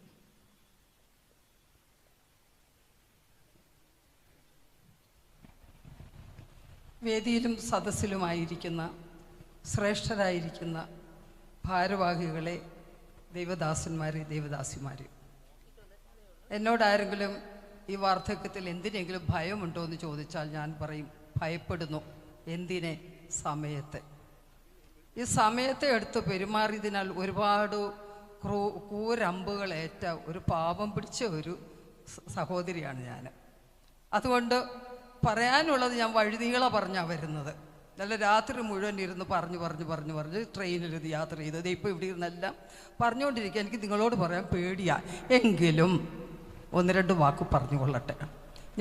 വേദിയിലും സദസ്സിലുമായിരിക്കുന്ന ശ്രേഷ്ഠരായിരിക്കുന്ന ഭാരവാഹികളെ, ദൈവദാസന്മാരെ, ദൈവദാസിമാരെ, എന്നോടാരെങ്കിലും ഈ വാർദ്ധക്യത്തിൽ എന്തിനെങ്കിലും ഭയമുണ്ടോ എന്ന് ചോദിച്ചാൽ ഞാൻ പറയും, ഭയപ്പെടുന്നു. എന്തിനെ? സമയത്തെ. ഈ സമയത്തെ എടുത്ത് പെരുമാറിയതിനാൽ ഒരുപാട് കൂരമ്പുകളേറ്റ ഒരു പാപം പിടിച്ച ഒരു സഹോദരിയാണ് ഞാൻ. അതുകൊണ്ട് പറയാനുള്ളത് ഞാൻ വഴിനീള പറഞ്ഞാണ് വരുന്നത്. നല്ല രാത്രി മുഴുവൻ ഇരുന്ന് പറഞ്ഞ് ട്രെയിനിലിരുന്ന് യാത്ര ചെയ്തത്. ഇപ്പോൾ ഇവിടെ ഇരുന്നെല്ലാം പറഞ്ഞുകൊണ്ടിരിക്കുക. എനിക്ക് നിങ്ങളോട് പറയാൻ പേടിയാണ്. എങ്കിലും 1-2 വാക്ക് പറഞ്ഞുകൊള്ളട്ടെ.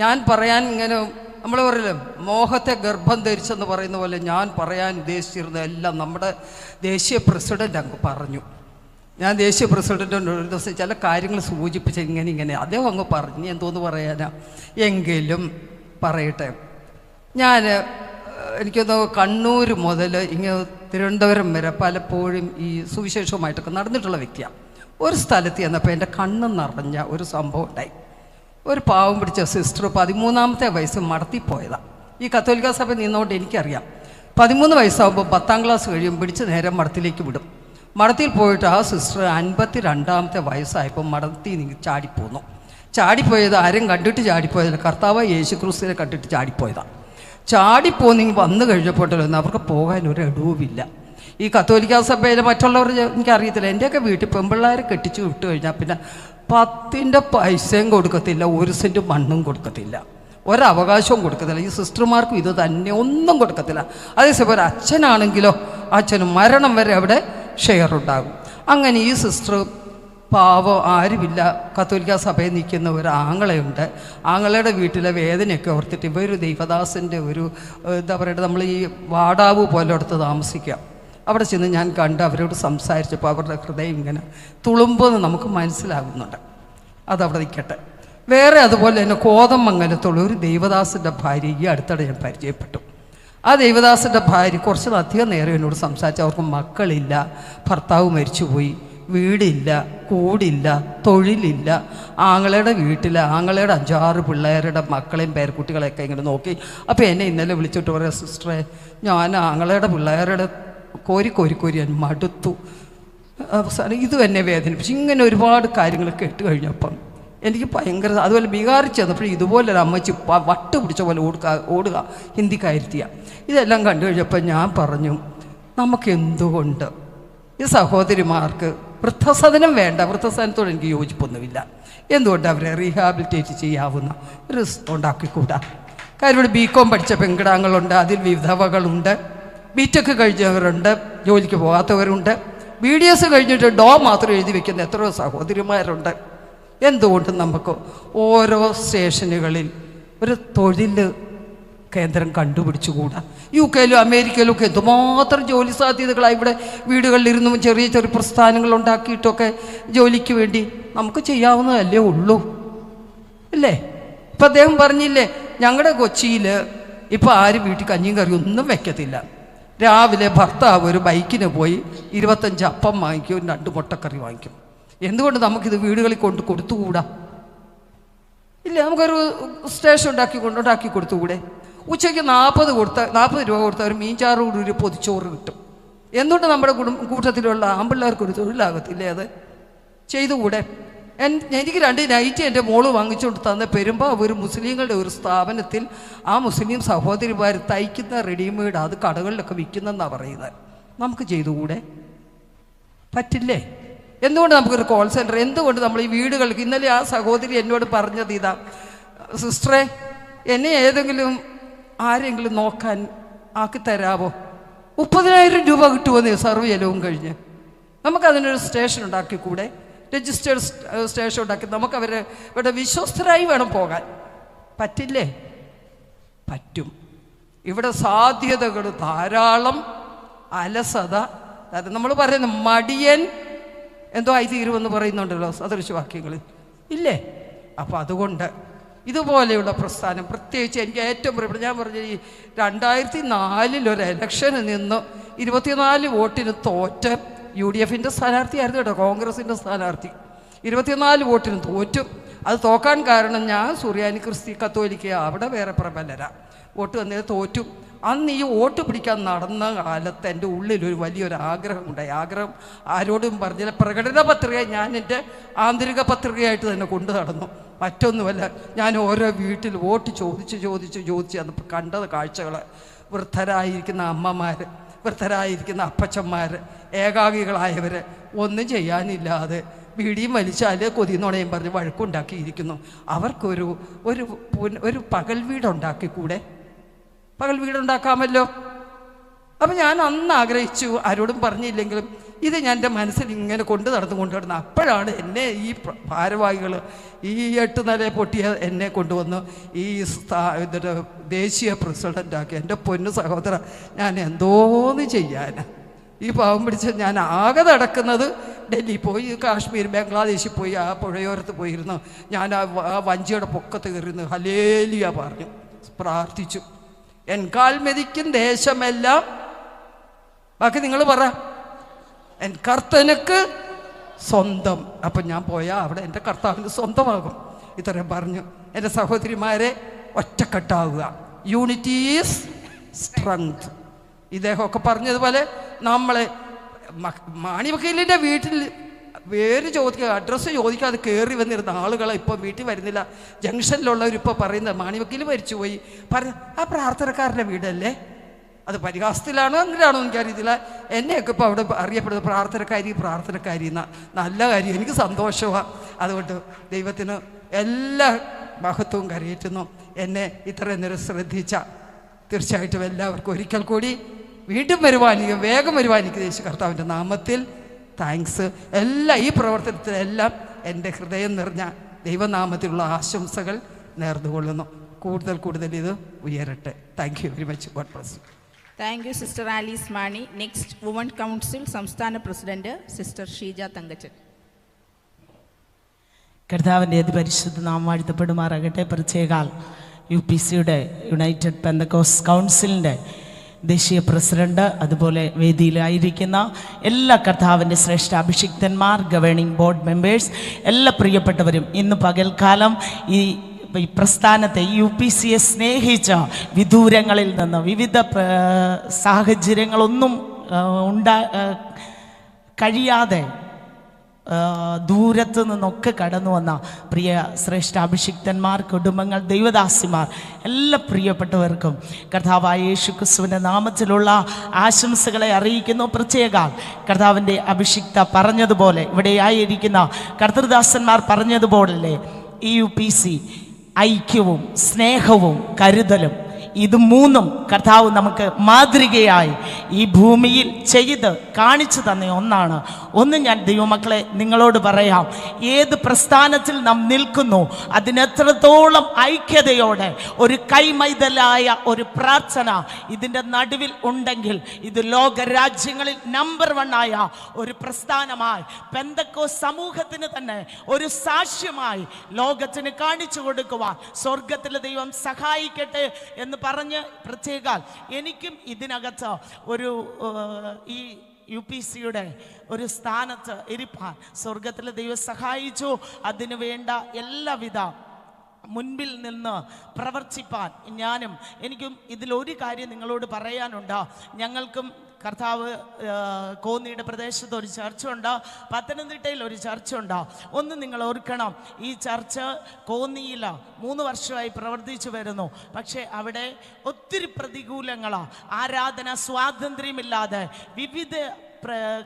ഞാൻ പറയാൻ ഇങ്ങനെ നമ്മൾ പറയില്ലേ, മോഹത്തെ ഗർഭം ധരിച്ചെന്ന് പറയുന്ന പോലെ ഞാൻ പറയാൻ ഉദ്ദേശിച്ചിരുന്നതെല്ലാം നമ്മുടെ ദേശീയ പ്രസിഡന്റ് അങ്ങ് പറഞ്ഞു. ഞാൻ ദേശീയ പ്രസിഡന്റിനോട് ഒരു ദിവസം ചില കാര്യങ്ങൾ സൂചിപ്പിച്ച് ഇങ്ങനെ അദ്ദേഹം അങ്ങ് പറഞ്ഞു. എന്തോന്ന് പറയാനാ, എങ്കിലും പറയട്ടെ. എനിക്കൊന്ന് കണ്ണൂർ മുതൽ ഇങ്ങനെ തിരുവനന്തപുരം വരെ പലപ്പോഴും ഈ സുവിശേഷവുമായിട്ടൊക്കെ നടന്നിട്ടുള്ള വ്യക്തിയാണ്. ഒരു സ്ഥലത്ത് ചെന്നപ്പോൾ എൻ്റെ കണ്ണ് നിറഞ്ഞ ഒരു സംഭവം ഉണ്ടായി. ഒരു പാവം പിടിച്ച സിസ്റ്റർ 13ാമത്തെ വയസ്സ് മടത്തിപ്പോയതാണ്. ഈ കത്തോലിക്ക സഭ നിന്നുകൊണ്ട് എനിക്കറിയാം. 13 വയസ്സാകുമ്പോൾ 10ാം ക്ലാസ് കഴിയുമ്പോൾ പിടിച്ച് നേരെ മഠത്തിലേക്ക് വിടും. മഠത്തിൽ പോയിട്ട് ആ സിസ്റ്റർ 52ാമത്തെ വയസ്സായപ്പോൾ മഠത്തിൽ ചാടിപ്പോന്നു. ചാടിപ്പോയത് ആരും കണ്ടിട്ട് ചാടിപ്പോയതല്ല, കർത്താവ് യേശുക്രിസ്തുവിനെ കണ്ടിട്ട് ചാടിപ്പോയതാണ്. ചാടിപ്പോന്നെങ്കിൽ വന്നു കഴിഞ്ഞപ്പോഴല്ലോ അവർക്ക് പോകാൻ ഒരു ഇടവുമില്ല. ഈ കത്തോലിക്ക സഭയിലെ മറ്റുള്ളവർ എനിക്കറിയത്തില്ല. എൻ്റെയൊക്കെ വീട്ടിൽ പെൺപിള്ളേരെ കെട്ടിച്ച് വിട്ട് കഴിഞ്ഞാൽ പിന്നെ 10 പൈസയും കൊടുക്കത്തില്ല, 1 സെൻറ്റ് മണ്ണും കൊടുക്കത്തില്ല, ഒരവകാശവും കൊടുക്കത്തില്ല. ഈ സിസ്റ്റർമാർക്കും ഇത് തന്നെ, ഒന്നും കൊടുക്കത്തില്ല. അതേസമയം ഒരു അച്ഛനാണെങ്കിലോ അച്ഛന് മരണം വരെ അവിടെ ഷെയർ ഉണ്ടാകും. അങ്ങനെ ഈ സിസ്റ്റർ പാവം ആരുമില്ല. കത്തോലിക്ക സഭയിൽ നിൽക്കുന്ന ഒരു ആങ്ങളയുണ്ട്. ആങ്ങളയുടെ വീട്ടിലെ വേദനയൊക്കെ ഓർത്തിട്ട് ഇവർ ദൈവദാസൻ്റെ ഒരു എന്താ പറയുക, നമ്മൾ ഈ വാടാവ് പോലെ അടുത്ത് താമസിക്കാം. അവിടെ ചെന്ന് ഞാൻ കണ്ട് അവരോട് സംസാരിച്ചപ്പോൾ അവരുടെ ഹൃദയം ഇങ്ങനെ തുളുമ്പെന്ന് നമുക്ക് മനസ്സിലാകുന്നുണ്ട്. അതവിടെ നിൽക്കട്ടെ. വേറെ അതുപോലെ തന്നെ കോതമംഗലത്തുള്ള ഒരു ദൈവദാസൻ്റെ ഭാര്യ ഈ അടുത്തിടെ ഞാൻ പരിചയപ്പെട്ടു. ആ ദൈവദാസൻ്റെ ഭാര്യ കുറച്ചധികം നേരം എന്നോട് സംസാരിച്ചു. അവർക്ക് മക്കളില്ല, ഭർത്താവ് മരിച്ചുപോയി, വീടില്ല, കൂടില്ല, തൊഴിലില്ല. ആങ്ങളയുടെ വീട്ടിൽ ആങ്ങളയുടെ 5-6 പിള്ളേരുടെ മക്കളെയും പേരക്കുട്ടികളെയൊക്കെ ഇങ്ങനെ നോക്കി. അപ്പോൾ എന്നെ ഇന്നലെ വിളിച്ചിട്ട് പറയാം, സിസ്റ്ററെ ഞാൻ ആങ്ങളയുടെ പിള്ളേരുടെ കോരി ഞാൻ മടുത്തു, അവസാനം ഇത് എന്നെ വേദനിപ്പിച്ചു. ഇങ്ങനെ ഒരുപാട് കാര്യങ്ങൾ കേട്ട് കഴിഞ്ഞപ്പം എനിക്ക് ഭയങ്കര, അതുപോലെ ബീഹാറിൽ ചെന്നപ്പോഴും ഇതുപോലൊരു അമ്മച്ചി വട്ട് പിടിച്ച പോലെ ഓടുക ഹിന്ദിക്കാരുത്തിയ. ഇതെല്ലാം കണ്ടു കഴിഞ്ഞപ്പോൾ ഞാൻ പറഞ്ഞു, നമുക്കെന്തുകൊണ്ട് ഈ സഹോദരിമാർക്ക് വൃദ്ധസദനം വേണ്ട, വൃദ്ധസദനത്തോട് എനിക്ക് യോജിപ്പൊന്നുമില്ല, എന്തുകൊണ്ട് അവരെ റീഹാബിലിറ്റേറ്റ് ചെയ്യാവുന്ന ഒരു ഉണ്ടാക്കിക്കൂടാ? കാര്യം ഇവിടെ BCom പഠിച്ച പെൺകിടാങ്ങളുണ്ട്, അതിൽ വിധവകളുണ്ട്, BTech കഴിഞ്ഞവരുണ്ട്, ജോലിക്ക് പോകാത്തവരുണ്ട്, BDS കഴിഞ്ഞിട്ട് ഡോ മാത്രം എഴുതി വെക്കുന്ന എത്രയോ സഹോദരിമാരുണ്ട്. എന്തുകൊണ്ട് നമുക്ക് ഓരോ സ്റ്റേഷനുകളിൽ ഒരു തൊഴിൽ കേന്ദ്രം കണ്ടുപിടിച്ചുകൂടാ? UK അമേരിക്കയിലും ഒക്കെ എന്തുമാത്രം ജോലി സാധ്യതകളാണ്. ഇവിടെ വീടുകളിലിരുന്നും ചെറിയ ചെറിയ പ്രസ്ഥാനങ്ങൾ ഉണ്ടാക്കിയിട്ടൊക്കെ ജോലിക്ക് വേണ്ടി നമുക്ക് ചെയ്യാവുന്നതല്ലേ ഉള്ളൂ, ഇല്ലേ? ഇപ്പം അദ്ദേഹം പറഞ്ഞില്ലേ, ഞങ്ങളുടെ കൊച്ചിയിൽ ഇപ്പം ആരും വീട്ടിൽ കഞ്ഞിയും കറിയും ഒന്നും വെക്കത്തില്ല. രാവിലെ ഭർത്താവ് ഒരു ബൈക്കിന് പോയി 25 അപ്പം വാങ്ങിക്കും, 2 മുട്ടക്കറി വാങ്ങിക്കും. എന്തുകൊണ്ട് നമുക്കിത് വീടുകളിൽ കൊടുത്തുകൂടാ? ഇല്ല, നമുക്കൊരു സ്റ്റേഷൻ ഉണ്ടാക്കി കൊടുത്തുകൂടെ? ഉച്ചയ്ക്ക് 40 രൂപ കൊടുത്ത ഒരു മീൻചാറോട് ഒരു പൊതിച്ചോറ് കിട്ടും. എന്തുകൊണ്ട് നമ്മുടെ കൂട്ടത്തിലുള്ള ആമ്പിള്ളേർക്കൊരു തൊഴിലാകത്തില്ലേ? അത് ചെയ്തുകൂടെ? എനിക്ക് 2 നൈറ്റ് എൻ്റെ മോള് വാങ്ങിച്ചുകൊണ്ട് തന്ന പെരുമ്പാവൂർ മുസ്ലിങ്ങളുടെ ഒരു സ്ഥാപനത്തിൽ ആ മുസ്ലിം സഹോദരിമാർ തയ്ക്കുന്ന റെഡിമെയ്ഡ് അത് കടകളിലൊക്കെ വിൽക്കുന്നെന്നാണ് പറയുന്നത്. നമുക്ക് ചെയ്തുകൂടെ? പറ്റില്ലേ? എന്തുകൊണ്ട് നമുക്കൊരു കോൾ സെൻറ്റർ? എന്തുകൊണ്ട് നമ്മൾ ഈ വീടുകൾക്ക്? ഇന്നലെ ആ സഹോദരി എന്നോട് പറഞ്ഞത് ഇതാ, സിസ്റ്ററെ എന്നെ ആരെങ്കിലും നോക്കാൻ ആക്കി തരാമോ? 30,000 രൂപ കിട്ടുമോ സർവ് ചെലവും കഴിഞ്ഞ്? നമുക്കതിനൊരു സ്റ്റേഷൻ ഉണ്ടാക്കിക്കൂടെ? രജിസ്റ്റേർഡ് സ്റ്റേഷൻ ഉണ്ടാക്കി നമുക്ക് ഇവിടെ വിശ്വസ്തരായി വേണം പോകാൻ. പറ്റില്ലേ? പറ്റും. ഇവിടെ സാധ്യതകൾ ധാരാളം. അലസത, അതായത് നമ്മൾ പറയുന്ന മടിയൻ എന്തോ ആയി തീരുമെന്ന് പറയുന്നുണ്ടല്ലോ സദൃശവാക്യങ്ങളിൽ, ഇല്ലേ? അപ്പോൾ അതുകൊണ്ട് ഇതുപോലെയുള്ള പ്രസ്ഥാനം, പ്രത്യേകിച്ച് എനിക്ക് ഏറ്റവും പ്രിയപ്പെട്ട, ഞാൻ പറഞ്ഞ ഈ 2004 ഒരു ഇലക്ഷന് നിന്ന് 24 വോട്ടിന് തോറ്റ് UDFൻ്റെ സ്ഥാനാർത്ഥിയായിരുന്നു കേട്ടോ, കോൺഗ്രസിൻ്റെ സ്ഥാനാർത്ഥി. 24 വോട്ടിന് തോറ്റു. അത് തോക്കാൻ കാരണം ഞാൻ സുറിയാനി ക്രിസ്തി കത്തോലിക്ക, അവിടെ വേറെ പ്രബലരാ, വോട്ട് വന്നേ തോറ്റു. അന്ന് ഈ വോട്ട് പിടിക്കാൻ നടന്ന കാലത്ത് എൻ്റെ ഉള്ളിലൊരു വലിയൊരു ആഗ്രഹം ഉണ്ടായി. ആഗ്രഹം ആരോടും പറഞ്ഞില്ല, പ്രകടന പത്രിക ഞാൻ എൻ്റെ ആന്തരിക പത്രികയായിട്ട് തന്നെ കൊണ്ടു നടന്നു. മറ്റൊന്നുമല്ല, ഞാൻ ഓരോ വീട്ടിൽ വോട്ട് ചോദിച്ച് അന്ന് കണ്ടത് കാഴ്ചകൾ, വൃദ്ധരായിരിക്കുന്ന അമ്മമാർ, വൃദ്ധരായിരിക്കുന്ന അപ്പച്ചന്മാർ, ഏകാഗികളായവർ ഒന്നും ചെയ്യാനില്ലാതെ ബീഡിയും വലിച്ചാൽ കൊതിന്നുണയും പറഞ്ഞ് വഴക്കുണ്ടാക്കിയിരിക്കുന്നു. അവർക്കൊരു പകൽ വീടുണ്ടാക്കിക്കൂടെ? പകൽ വീടുണ്ടാക്കാമല്ലോ. അപ്പം ഞാൻ അന്ന് ആഗ്രഹിച്ചു, ആരോടും പറഞ്ഞില്ലെങ്കിലും ഇത് ഞാൻ എൻ്റെ മനസ്സിൽ ഇങ്ങനെ കൊണ്ടു നടന്നു. അപ്പോഴാണ് എന്നെ ഈ ഭാരവാഹികൾ ഈ 8 നില പൊട്ടിയ എന്നെ കൊണ്ടുവന്ന് ഈ ദേശീയ പ്രസിഡൻ്റാക്കി. എൻ്റെ പൊന്നു സഹോദര, ഞാൻ എന്തോന്ന് ചെയ്യാൻ? ഈ പാവം പിടിച്ച് ഞാൻ ആകെ നടക്കുന്നത് ഡൽഹി പോയി, കാശ്മീർ, ബംഗ്ലാദേശിൽ പോയി, ആ പുഴയോരത്ത് പോയിരുന്നു. ഞാൻ ആ വഞ്ചിയുടെ പൊക്കത്ത് കയറിയിരുന്നു, ഹല്ലേലൂയ പറഞ്ഞു, പ്രാർത്ഥിച്ചു. എൻകാൽ മെതിക്കും ദേശമെല്ലാം, ബാക്കി നിങ്ങൾ പറ, എൻ കർത്തനക്ക് സ്വന്തം. അപ്പം ഞാൻ പോയാൽ അവിടെ എൻ്റെ കർത്താവിന് സ്വന്തമാകും. ഇത്രയും പറഞ്ഞു. എൻ്റെ സഹോദരിമാരെ, ഒറ്റക്കെട്ടാവുക. Unity is strength. ഇദ്ദേഹമൊക്കെ പറഞ്ഞതുപോലെ നമ്മളെ മാണി വക്കീലിൻ്റെ വീട്ടിൽ അഡ്രസ്സ് ചോദിക്കാതെ കയറി വന്നിരുന്ന ആളുകളെ ഇപ്പോൾ വീട്ടിൽ വരുന്നില്ല. ജംഗ്ഷനിലുള്ളവരിപ്പോൾ പറയുന്നത് മാണി വക്കീൽ മരിച്ചുപോയി, ആ പ്രാർത്ഥനക്കാരൻ്റെ വീടല്ലേ? അത് പരിഹാസത്തിലാണോ അങ്ങനെയാണോ എനിക്കറിയത്തില്ല. എന്നെയൊക്കെ ഇപ്പോൾ അവിടെ അറിയപ്പെടുന്നത് പ്രാർത്ഥനക്കാരി നല്ല കാര്യം, എനിക്ക് സന്തോഷമാണ്. അതുകൊണ്ട് ദൈവത്തിന് എല്ലാ മഹത്വവും കരയേറ്റുന്നു. എന്നെ ഇത്രയും നേരം ശ്രദ്ധിച്ച തീർച്ചയായിട്ടും എല്ലാവർക്കും ഒരിക്കൽ കൂടി വീണ്ടും വേഗം വരുവാനിക്ക് യേശു കർത്താവിൻ്റെ നാമത്തിൽ താങ്ക്സ്. ഈ പ്രവർത്തനത്തിലെല്ലാം എൻ്റെ ഹൃദയം നിറഞ്ഞ ദൈവനാമത്തിലുള്ള ആശംസകൾ നേർന്നുകൊള്ളുന്നു. കൂടുതൽ ഇത് ഉയരട്ടെ. Thank you very much. God bless you. Thank you sister Alice Mani. Next woman council സംസ്ഥാന പ്രസിഡന്റ് സിസ്റ്റർ ഷീജ തങ്കച്ചൻ. കർത്താവിൻ്റെ അതിപരിശുദ്ധ നാമം വാഴ്ത്തപ്പെടുമാറാകട്ടെ. പ്രത്യേകാൽ UPCയുടെ യുണൈറ്റഡ് പെന്തക്കോസ്റ്റ് കൗൺസിലിൻ്റെ ദേശീയ പ്രസിഡന്റ്, അതുപോലെ വേദിയിലായിരിക്കുന്ന എല്ലാ കർത്താവിൻ്റെ ശ്രേഷ്ഠ അഭിഷിക്തന്മാർ, ഗവേണിംഗ് ബോർഡ് മെമ്പേഴ്സ്, എല്ലാ പ്രിയപ്പെട്ടവരും, ഇന്ന് പകൽക്കാലം ഈ പ്രസ്ഥാനത്തെ UPCയെ സ്നേഹിച്ച വിദൂരങ്ങളിൽ നിന്ന് വിവിധ സാഹചര്യങ്ങളൊന്നും കഴിയാതെ ദൂരത്തു നിന്നൊക്കെ കടന്നു വന്ന പ്രിയ ശ്രേഷ്ഠ അഭിഷിക്തന്മാർ, കുടുംബങ്ങൾ, ദൈവദാസിമാർ, എല്ലാ പ്രിയപ്പെട്ടവർക്കും കർത്താവായ യേശു ക്രിസ്തുവിൻ്റെ നാമത്തിലുള്ള ആശംസകളെ അറിയിക്കുന്നു. പ്രത്യേക കർത്താവിൻ്റെ അഭിഷിക്ത പറഞ്ഞതുപോലെ, ഇവിടെ ആയിരിക്കുന്ന കർത്തൃദാസന്മാർ പറഞ്ഞതുപോലെ ഈ UPC ഐക്യവും സ്നേഹവും കരുതലും, ഇത് മൂന്നും കർത്താവ് നമുക്ക് മാതൃകയായി ഈ ഭൂമിയിൽ ചെയ്ത് കാണിച്ചു തന്ന ഒന്നാണ്. ഒന്ന് ഞാൻ ദൈവമക്കളെ നിങ്ങളോട് പറയാം, ഏത് പ്രസ്ഥാനത്തിൽ നാം നിൽക്കുന്നു അതിനെത്രത്തോളം ഐക്യതയോടെ ഒരു കൈമൈതലായ ഒരു പ്രാർത്ഥന ഇതിൻ്റെ നടുവിൽ ഉണ്ടെങ്കിൽ ഇത് ലോകരാജ്യങ്ങളിൽ നമ്പർ 1 ഒരു പ്രസ്ഥാനമായി, പെന്തക്കോസ്ത് സമൂഹത്തിന് തന്നെ ഒരു സാക്ഷ്യമായി ലോകത്തിന് കാണിച്ചു കൊടുക്കുവാൻ സ്വർഗത്തിലെ ദൈവം സഹായിക്കട്ടെ എന്ന് പറഞ്ഞ് പ്രത്യേകാൽ എനിക്കും ഇതിനകത്ത് ഒരു ഈ UPCയുടെ ഒരു സ്ഥാനത്ത് ഇരിപ്പാൻ സ്വർഗത്തിലെ ദൈവം സഹായിച്ചു. അതിനു വേണ്ട എല്ലാവിധ മുൻപിൽ നിന്ന് പ്രവർത്തിപ്പാൻ എനിക്കും ഇതിലൊരു കാര്യം നിങ്ങളോട് പറയാനുണ്ട്. ഞങ്ങൾക്കും കർത്താവ് കോന്നിയുടെ പ്രദേശത്ത് ഒരു ചർച്ചുണ്ട്, പത്തനംതിട്ടയിൽ ഒരു ചർച്ചുണ്ട്. ഒന്ന് നിങ്ങൾ ഓർക്കണം, ഈ ചർച്ച് കോന്നിയിൽ 3 വർഷമായി പ്രവർത്തിച്ചു വരുന്നു. പക്ഷേ അവിടെ ഒത്തിരി പ്രതികൂലങ്ങളാണ്. ആരാധന സ്വാതന്ത്ര്യമില്ലാതെ വിവിധ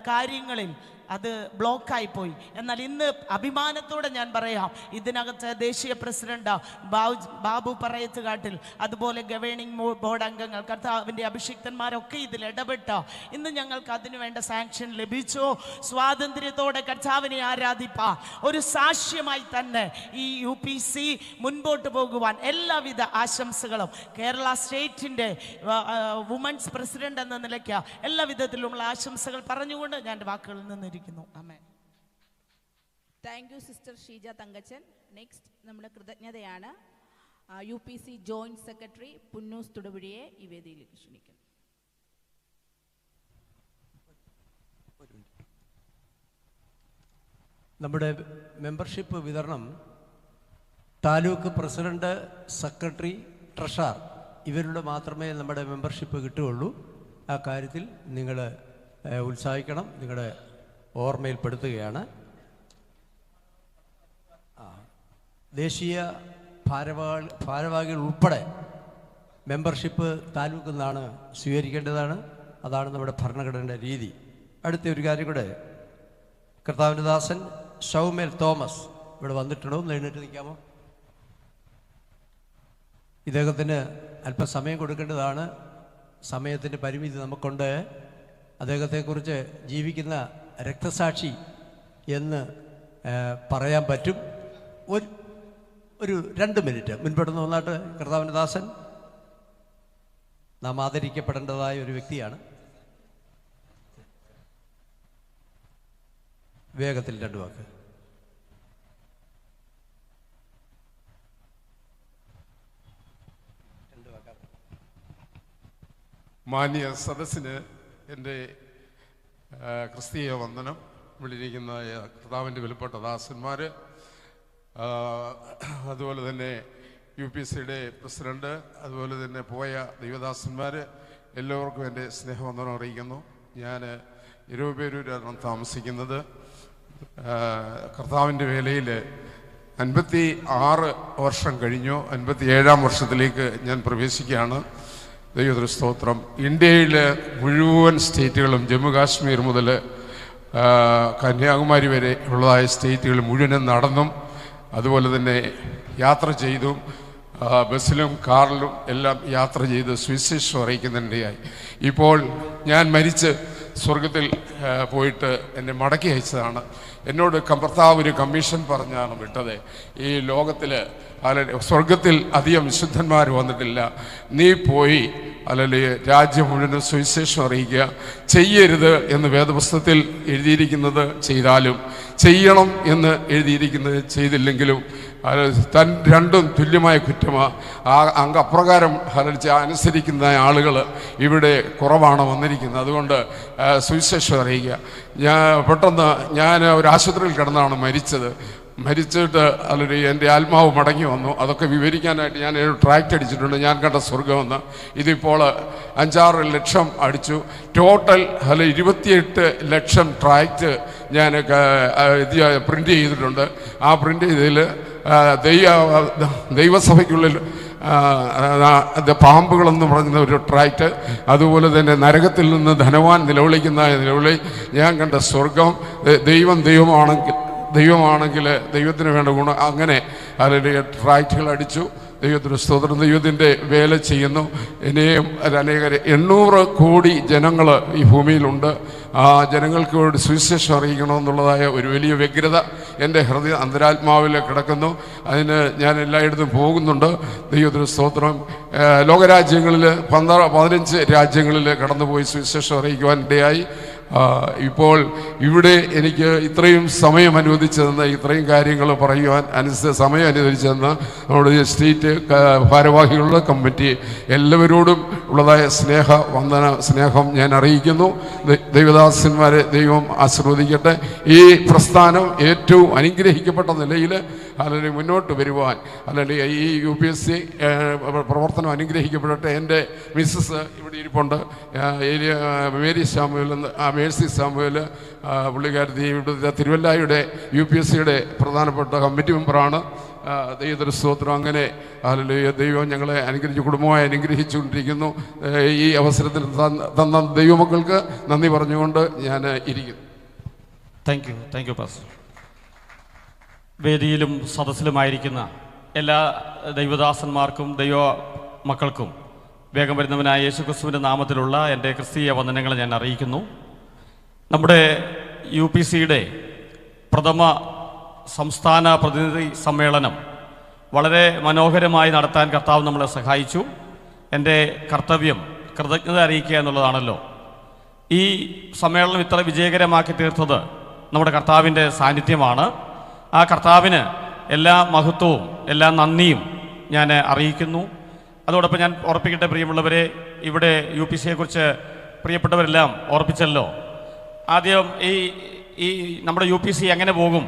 കാര്യങ്ങളിൽ അത് ബ്ലോക്കായിപ്പോയി. എന്നാൽ ഇന്ന് അഭിമാനത്തോടെ ഞാൻ പറയാം, ഇതിനകത്ത് ദേശീയ പ്രസിഡന്റ് ബാബു പറയത്തുകാട്ടിൽ, അതുപോലെ ഗവേണിംഗ് ബോർഡ് അംഗങ്ങൾ, കർത്താവിൻ്റെ അഭിഷിക്തന്മാരൊക്കെ ഇതിൽ ഇടപെട്ട് ഇന്ന് ഞങ്ങൾക്ക് അതിനു വേണ്ട സാങ്ഷൻ ലഭിച്ചു. സ്വാതന്ത്ര്യത്തോടെ കർത്താവിനെ ആരാധിപ്പാൻ ഒരു സാക്ഷ്യമായി തന്നെ ഈ UPC മുൻപോട്ട് പോകുവാൻ എല്ലാവിധ ആശംസകളും കേരള സ്റ്റേറ്റിൻ്റെ വുമൻസ് പ്രസിഡന്റ് എന്ന നിലയ്ക്ക് എല്ലാ വിധത്തിലുമുള്ള ആശംസകൾ പറഞ്ഞുകൊണ്ട് ഞാൻ വാക്കുകളിൽ നിന്നിരിക്കുന്നു. Thank you sister Sheeja Thankachan. Next നമ്മുടെ കൃതജ്ഞതയാണ് UPC ജോയിന്റ് സെക്രട്ടറി പുന്നൂസ് തൊടുപുഴയെ ഈ വേദിയിലേക്ക് ക്ഷണിക്കുന്നു. നമ്മുടെ മെമ്പർഷിപ്പ് വിതരണം താലൂക്ക് പ്രസിഡന്റ്, സെക്രട്ടറി, ട്രഷറർ ഇവരുടെ മാത്രമേ നമ്മുടെ മെമ്പർഷിപ്പ് കിട്ടുകയുള്ളൂ. ആ കാര്യത്തിൽ നിങ്ങൾ ഉത്സാഹിക്കണം, നിങ്ങളുടെ ഓർമ്മയിൽപ്പെടുത്തുകയാണ്. ദേശീയ ഭാരവാഹികൾ ഉൾപ്പെടെ മെമ്പർഷിപ്പ് താലൂക്കിൽ നിന്നാണ് സ്വീകരിക്കേണ്ടതാണ്. അതാണ് നമ്മുടെ ഭരണഘടനയുടെ രീതി. അടുത്ത ഒരു കാര്യം കൂടെ, കർത്താവിൻ്റെ ദാസൻ ഷൗമേൽ തോമസ് ഇവിടെ വന്നിട്ടുണ്ടോ? ഒന്ന് എഴുന്നേറ്റ് നിൽക്കാമോ? ഇദ്ദേഹത്തിന് അല്പസമയം കൊടുക്കേണ്ടതാണ്. സമയത്തിൻ്റെ പരിമിതി നമുക്കുണ്ട്. അദ്ദേഹത്തെക്കുറിച്ച് ജീവിക്കുന്ന രക്തസാക്ഷി എന്ന് പറയാൻ പറ്റും. ഒരു 2 മിനിറ്റ് മുൻപെടുന്ന ഒന്നായിട്ട് കർത്താവിൻ്റെ ദാസൻ നാം ആദരിക്കപ്പെടേണ്ടതായ ഒരു വ്യക്തിയാണ്. വേഗത്തിൽ 2 വാക്ക്. മാന്യ സദസ്സിന് എൻ്റെ ക്രിസ്തീയ വന്ദനം. വിളിയിരിക്കുന്ന കർത്താവിൻ്റെ വിലപ്പെട്ട ദാസന്മാർ, അതുപോലെ തന്നെ UPCയുടെ പ്രസിഡന്റ്, അതുപോലെ തന്നെ പോയ ദൈവദാസന്മാർ, എല്ലാവർക്കും എൻ്റെ സ്നേഹവന്ദനം അറിയിക്കുന്നു. ഞാൻ ഇരുപേരൂരാണ് താമസിക്കുന്നത്. കർത്താവിൻ്റെ വേലയിൽ 56 വർഷം കഴിഞ്ഞു. 57-ാം വർഷത്തിലേക്ക് ഞാൻ പ്രവേശിക്കുകയാണ്. ദൈവത്തിന് സ്തോത്രം. ഇന്ത്യയിൽ മുഴുവൻ സ്റ്റേറ്റുകളും, ജമ്മു കാശ്മീർ മുതൽ കന്യാകുമാരി വരെ ഉള്ളതായ സ്റ്റേറ്റുകൾ മുഴുവനും നടന്നും അതുപോലെ തന്നെ യാത്ര ചെയ്തും ബസ്സിലും കാറിലും എല്ലാം യാത്ര ചെയ്ത് സുവിശേഷം അറിയിക്കുന്നുണ്ടായി. ഇപ്പോൾ ഞാൻ മരിച്ച് സ്വർഗത്തിൽ പോയിട്ട് എന്നെ മടക്കി അയച്ചതാണ്. എന്നോട് കർത്താവ് ഒരു കമ്മീഷൻ പറഞ്ഞാണ് വിട്ടത്. ഈ ലോകത്തിൽ സ്വർഗത്തിൽ അധികം വിശുദ്ധന്മാർ വന്നിട്ടില്ല, നീ പോയി അല്ലെങ്കിൽ രാജ്യം മുഴുവൻ സുവിശേഷം അറിയിക്കുക. ചെയ്യരുത് എന്ന് വേദപുസ്തകത്തിൽ എഴുതിയിരിക്കുന്നത് ചെയ്താലും ചെയ്യണം എന്ന് എഴുതിയിരിക്കുന്നത് ചെയ്തില്ലെങ്കിലും താൻ രണ്ടും തുല്യമായ കുറ്റമാണ്. അപ്രകാരം അനുസരിക്കുന്ന ആളുകൾ ഇവിടെ കുറവാണ് വന്നിരിക്കുന്നത്. അതുകൊണ്ട് സുവിശേഷം അറിയിക്കുക. ഞാൻ ഒരു ആശുപത്രിയിൽ കിടന്നാണ് മരിച്ചിട്ട് അല്ലെങ്കിൽ എൻ്റെ ആത്മാവ് മടങ്ങി വന്നു. അതൊക്കെ വിവരിക്കാനായിട്ട് ഞാൻ ഒരു ട്രാക്റ്റ് അടിച്ചിട്ടുണ്ട്, ഞാൻ കണ്ട സ്വർഗമെന്ന്. ഇതിപ്പോൾ 5-6 ലക്ഷം അടിച്ചു. ടോട്ടൽ 28 ലക്ഷം ട്രാക്റ്റ് ഞാൻ പ്രിൻ്റ് ചെയ്തിട്ടുണ്ട്. ആ പ്രിൻ്റ് ചെയ്തതിൽ ദൈവസഭയ്ക്കുള്ളിൽ പാമ്പുകളെന്ന് പറയുന്ന ഒരു ട്രാക്റ്റ്, അതുപോലെ തന്നെ നരകത്തിൽ നിന്ന് ധനവാൻ നിലവിളിക്കുന്ന നിലവിളി, ഞാൻ കണ്ട സ്വർഗം, ദൈവമാണെങ്കിൽ ദൈവത്തിന് വേണ്ട ഗുണം, അങ്ങനെ അതിൻ്റെ ട്രാക്റ്റുകൾ അടിച്ചു. ദൈവത്തിന് സ്തോത്രം. ദൈവത്തിൻ്റെ വേല ചെയ്യുന്നു. ഇനിയും അനേകം 800 കോടി ജനങ്ങൾ ഈ ഭൂമിയിലുണ്ട്. ആ ജനങ്ങൾക്ക് വേണ്ടി സുവിശേഷം അറിയിക്കണമെന്നുള്ളതായ ഒരു വലിയ വ്യഗ്രത എൻ്റെ ഹൃദയ അന്തരാത്മാവിൽ കിടക്കുന്നു. അതിന് ഞാൻ എല്ലായിടത്തും പോകുന്നുണ്ട്. ദൈവത്തിന് സ്തോത്രം. ലോകരാജ്യങ്ങളിൽ 15 രാജ്യങ്ങളിൽ കടന്നുപോയി സുവിശേഷം അറിയിക്കുവാൻ ഇടയായി. ഇപ്പോൾ ഇവിടെ എനിക്ക് ഇത്രയും സമയം അനുവദിച്ചതെന്ന്, ഇത്രയും കാര്യങ്ങൾ പറയുവാൻ സമയം അനുവദിച്ചതെന്ന് നമ്മുടെ സ്റ്റേറ്റ് ഭാരവാഹികളുടെ കമ്മിറ്റി എല്ലാവരോടും ഉള്ളതായ സ്നേഹം ഞാൻ അറിയിക്കുന്നു. ദൈവദാസന്മാരെ ദൈവം ആശീർവദിക്കട്ടെ. ഈ പ്രസ്ഥാനം ഏറ്റവും അനുഗ്രഹിക്കപ്പെട്ട നിലയിൽ അല്ലെങ്കിൽ മുന്നോട്ട് വരുവാൻ, അല്ലെങ്കിൽ ഈ UPSC പ്രവർത്തനം അനുഗ്രഹിക്കപ്പെടട്ടെ. എൻ്റെ മിസ്സസ് ഇവിടെ ഇരിപ്പുണ്ട്, മേഴ്സി സാമുവൽ, പുള്ളിക്കാരത്തി ഇവിടുത്തെ തിരുവല്ലായുടെ UPSCയുടെ പ്രധാനപ്പെട്ട കമ്മിറ്റി മെമ്പറാണ്. ദൈവത്തിന് സ്തോത്രം. അങ്ങനെ ദൈവം ഞങ്ങളെ അനുഗ്രഹിച്ച് കുടുംബമായി അനുഗ്രഹിച്ചുകൊണ്ടിരിക്കുന്നു. ഈ അവസരത്തിൽ തന്ന ദൈവമക്കൾക്ക് നന്ദി പറഞ്ഞുകൊണ്ട് ഞാൻ ഇരിക്കുന്നു. Thank you pastor. വേദിയിലും സദസ്സിലുമായിരിക്കുന്ന എല്ലാ ദൈവദാസന്മാർക്കും ദൈവ മക്കൾക്കും വേഗം വരുന്നവനായ യേശുക്രിസ്തുവിൻ്റെ നാമത്തിലുള്ള എൻ്റെ ക്രിസ്തീയ വന്ദനങ്ങൾ ഞാൻ അറിയിക്കുന്നു. നമ്മുടെ UPCയുടെ പ്രഥമ സംസ്ഥാന പ്രതിനിധി സമ്മേളനം വളരെ മനോഹരമായി നടത്താൻ കർത്താവ് നമ്മളെ സഹായിച്ചു. എൻ്റെ കർത്തവ്യം കൃതജ്ഞത അറിയിക്കുക എന്നുള്ളതാണല്ലോ. ഈ സമ്മേളനം ഇത്ര വിജയകരമാക്കി തീർത്തത് നമ്മുടെ കർത്താവിൻ്റെ സാന്നിധ്യമാണ്. ആ കർത്താവിന് എല്ലാ മഹത്വവും എല്ലാ നന്ദിയും ഞാൻ അറിയിക്കുന്നു. അതോടൊപ്പം ഞാൻ ഓർപ്പിക്കട്ടെ, പ്രിയമുള്ളവരെ, ഇവിടെ UPCയെക്കുറിച്ച് പ്രിയപ്പെട്ടവരെല്ലാം ഓർപ്പിച്ചല്ലോ. ആദ്യം ഈ നമ്മുടെ UPC എങ്ങനെ പോകും,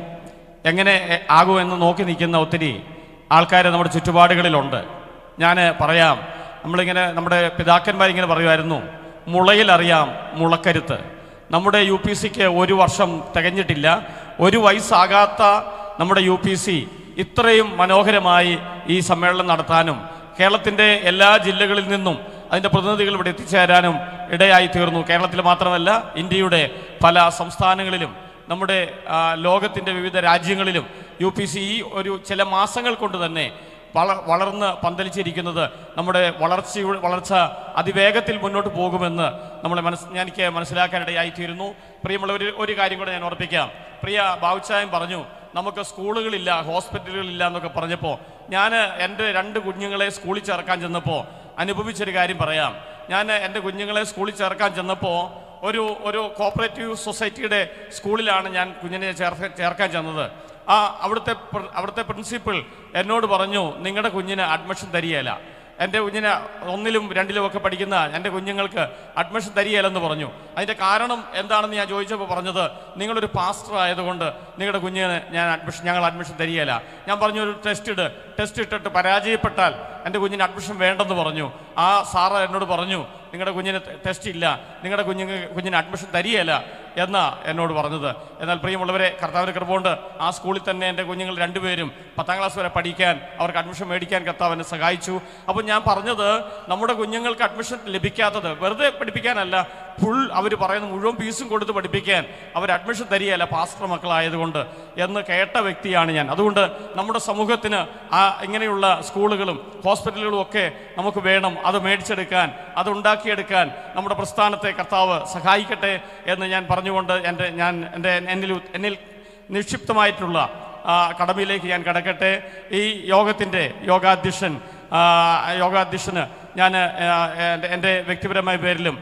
എങ്ങനെ ആകുമെന്ന് നോക്കി നിൽക്കുന്ന ഒത്തിരി ആൾക്കാർ നമ്മുടെ ചുറ്റുപാടുകളിലുണ്ട്. ഞാൻ പറയാം, നമ്മുടെ പിതാക്കന്മാരിങ്ങനെ പറയുമായിരുന്നു, മുളയിലറിയാം മുളക്കരുത്ത്. നമ്മുടെ UPCക്ക് 1 വർഷം തികഞ്ഞിട്ടില്ല. 1 വയസ്സാകാത്ത നമ്മുടെ UPC ഇത്രയും മനോഹരമായി ഈ സമ്മേളനം നടത്താനും കേരളത്തിൻ്റെ എല്ലാ ജില്ലകളിൽ നിന്നും അതിൻ്റെ പ്രതിനിധികൾ ഇവിടെ എത്തിച്ചേരാനും ഇടയായി തീർന്നു. കേരളത്തിൽ മാത്രമല്ല, ഇന്ത്യയുടെ പല സംസ്ഥാനങ്ങളിലും നമ്മുടെ ലോകത്തിൻ്റെ വിവിധ രാജ്യങ്ങളിലും UPC ഈ ചില മാസങ്ങൾ കൊണ്ട് തന്നെ വളർന്ന് പന്തലിച്ചിരിക്കുന്നത് നമ്മുടെ വളർച്ച അതിവേഗത്തിൽ മുന്നോട്ട് പോകുമെന്ന് എനിക്ക് മനസ്സിലാക്കാനിടയായിത്തീരുന്നു. പ്രിയമുള്ളവർ, ഒരു കാര്യം കൂടെ ഞാൻ ഓർപ്പിക്കാം. പ്രിയ ബാവുച്ചായം പറഞ്ഞു, നമുക്ക് സ്കൂളുകളില്ല, ഹോസ്പിറ്റലുകളില്ല എന്നൊക്കെ പറഞ്ഞപ്പോൾ ഞാൻ എൻ്റെ 2 കുഞ്ഞുങ്ങളെ സ്കൂളിൽ ചേർക്കാൻ ചെന്നപ്പോൾ അനുഭവിച്ചൊരു കാര്യം പറയാം. ഞാൻ എൻ്റെ കുഞ്ഞുങ്ങളെ സ്കൂളിൽ ചേർക്കാൻ ചെന്നപ്പോൾ ഒരു കോപ്പറേറ്റീവ് സൊസൈറ്റിയുടെ സ്കൂളിലാണ് ഞാൻ കുഞ്ഞിനെ ചേർക്കാൻ ചെന്നത്. അവിടുത്തെ പ്രിൻസിപ്പൽ എന്നോട് പറഞ്ഞു, നിങ്ങളുടെ കുഞ്ഞിന് അഡ്മിഷൻ തരികയില്ല. എൻ്റെ കുഞ്ഞിനെ 1ലും 2ലും ഒക്കെ പഠിക്കുന്ന എൻ്റെ കുഞ്ഞുങ്ങൾക്ക് അഡ്മിഷൻ തരികയില്ലെന്ന് പറഞ്ഞു. അതിൻ്റെ കാരണം എന്താണെന്ന് ഞാൻ ചോദിച്ചപ്പോൾ പറഞ്ഞത്, നിങ്ങളൊരു പാസ്റ്റർ ആയതുകൊണ്ട് നിങ്ങളുടെ കുഞ്ഞിന് ഞങ്ങൾ അഡ്മിഷൻ തരികയില്ല. ഞാൻ പറഞ്ഞു, ഒരു ടെസ്റ്റ് ഇട്ടിട്ട് പരാജയപ്പെട്ടാൽ എൻ്റെ കുഞ്ഞിന് അഡ്മിഷൻ വേണ്ടെന്ന് പറഞ്ഞു. ആ സാറ് എന്നോട് പറഞ്ഞു, നിങ്ങളുടെ കുഞ്ഞിന് ടെസ്റ്റ് ഇല്ല, നിങ്ങളുടെ കുഞ്ഞിന് അഡ്മിഷൻ തരികയില്ല എന്നാ എന്നോട് പറഞ്ഞത്. എന്നാൽ പ്രിയമുള്ളവരെ, കർത്താവിൻ്റെ കൃപ കൊണ്ട് ആ സ്കൂളിൽ തന്നെ എൻ്റെ കുഞ്ഞുങ്ങൾ 2 പേരും 10ാം ക്ലാസ് വരെ പഠിക്കാൻ, അവർക്ക് അഡ്മിഷൻ മേടിക്കാൻ കർത്താവ് എന്നെ സഹായിച്ചു. അപ്പോൾ ഞാൻ പറഞ്ഞത്, നമ്മുടെ കുഞ്ഞുങ്ങൾക്ക് അഡ്മിഷൻ ലഭിക്കാത്തത് വെറുതെ പഠിപ്പിക്കാനല്ല, അവർ പറയുന്ന മുഴുവൻ ഫീസും കൊടുത്ത് പഠിപ്പിക്കാൻ അവർ അഡ്മിഷൻ തരികയല്ല, പാസ്റ്റർ മക്കളായതുകൊണ്ട് എന്ന് കേട്ട വ്യക്തിയാണ് ഞാൻ. അതുകൊണ്ട് നമ്മുടെ സമൂഹത്തിന് ഇങ്ങനെയുള്ള സ്കൂളുകളും ഹോസ്പിറ്റലുകളും ഒക്കെ നമുക്ക് വേണം. അത് മേടിച്ചെടുക്കാൻ, അത് ഉണ്ടാക്കിയെടുക്കാൻ നമ്മുടെ പ്രസ്ഥാനത്തെ കർത്താവ് സഹായിക്കട്ടെ എന്ന് ഞാൻ പറഞ്ഞുകൊണ്ട് എന്നിൽ നിക്ഷിപ്തമായിട്ടുള്ള കടമയിലേക്ക് ഞാൻ കടക്കട്ടെ. ഈ യോഗാധ്യക്ഷന് ഞാൻ എൻ്റെ വ്യക്തിപരമായ പേരിലും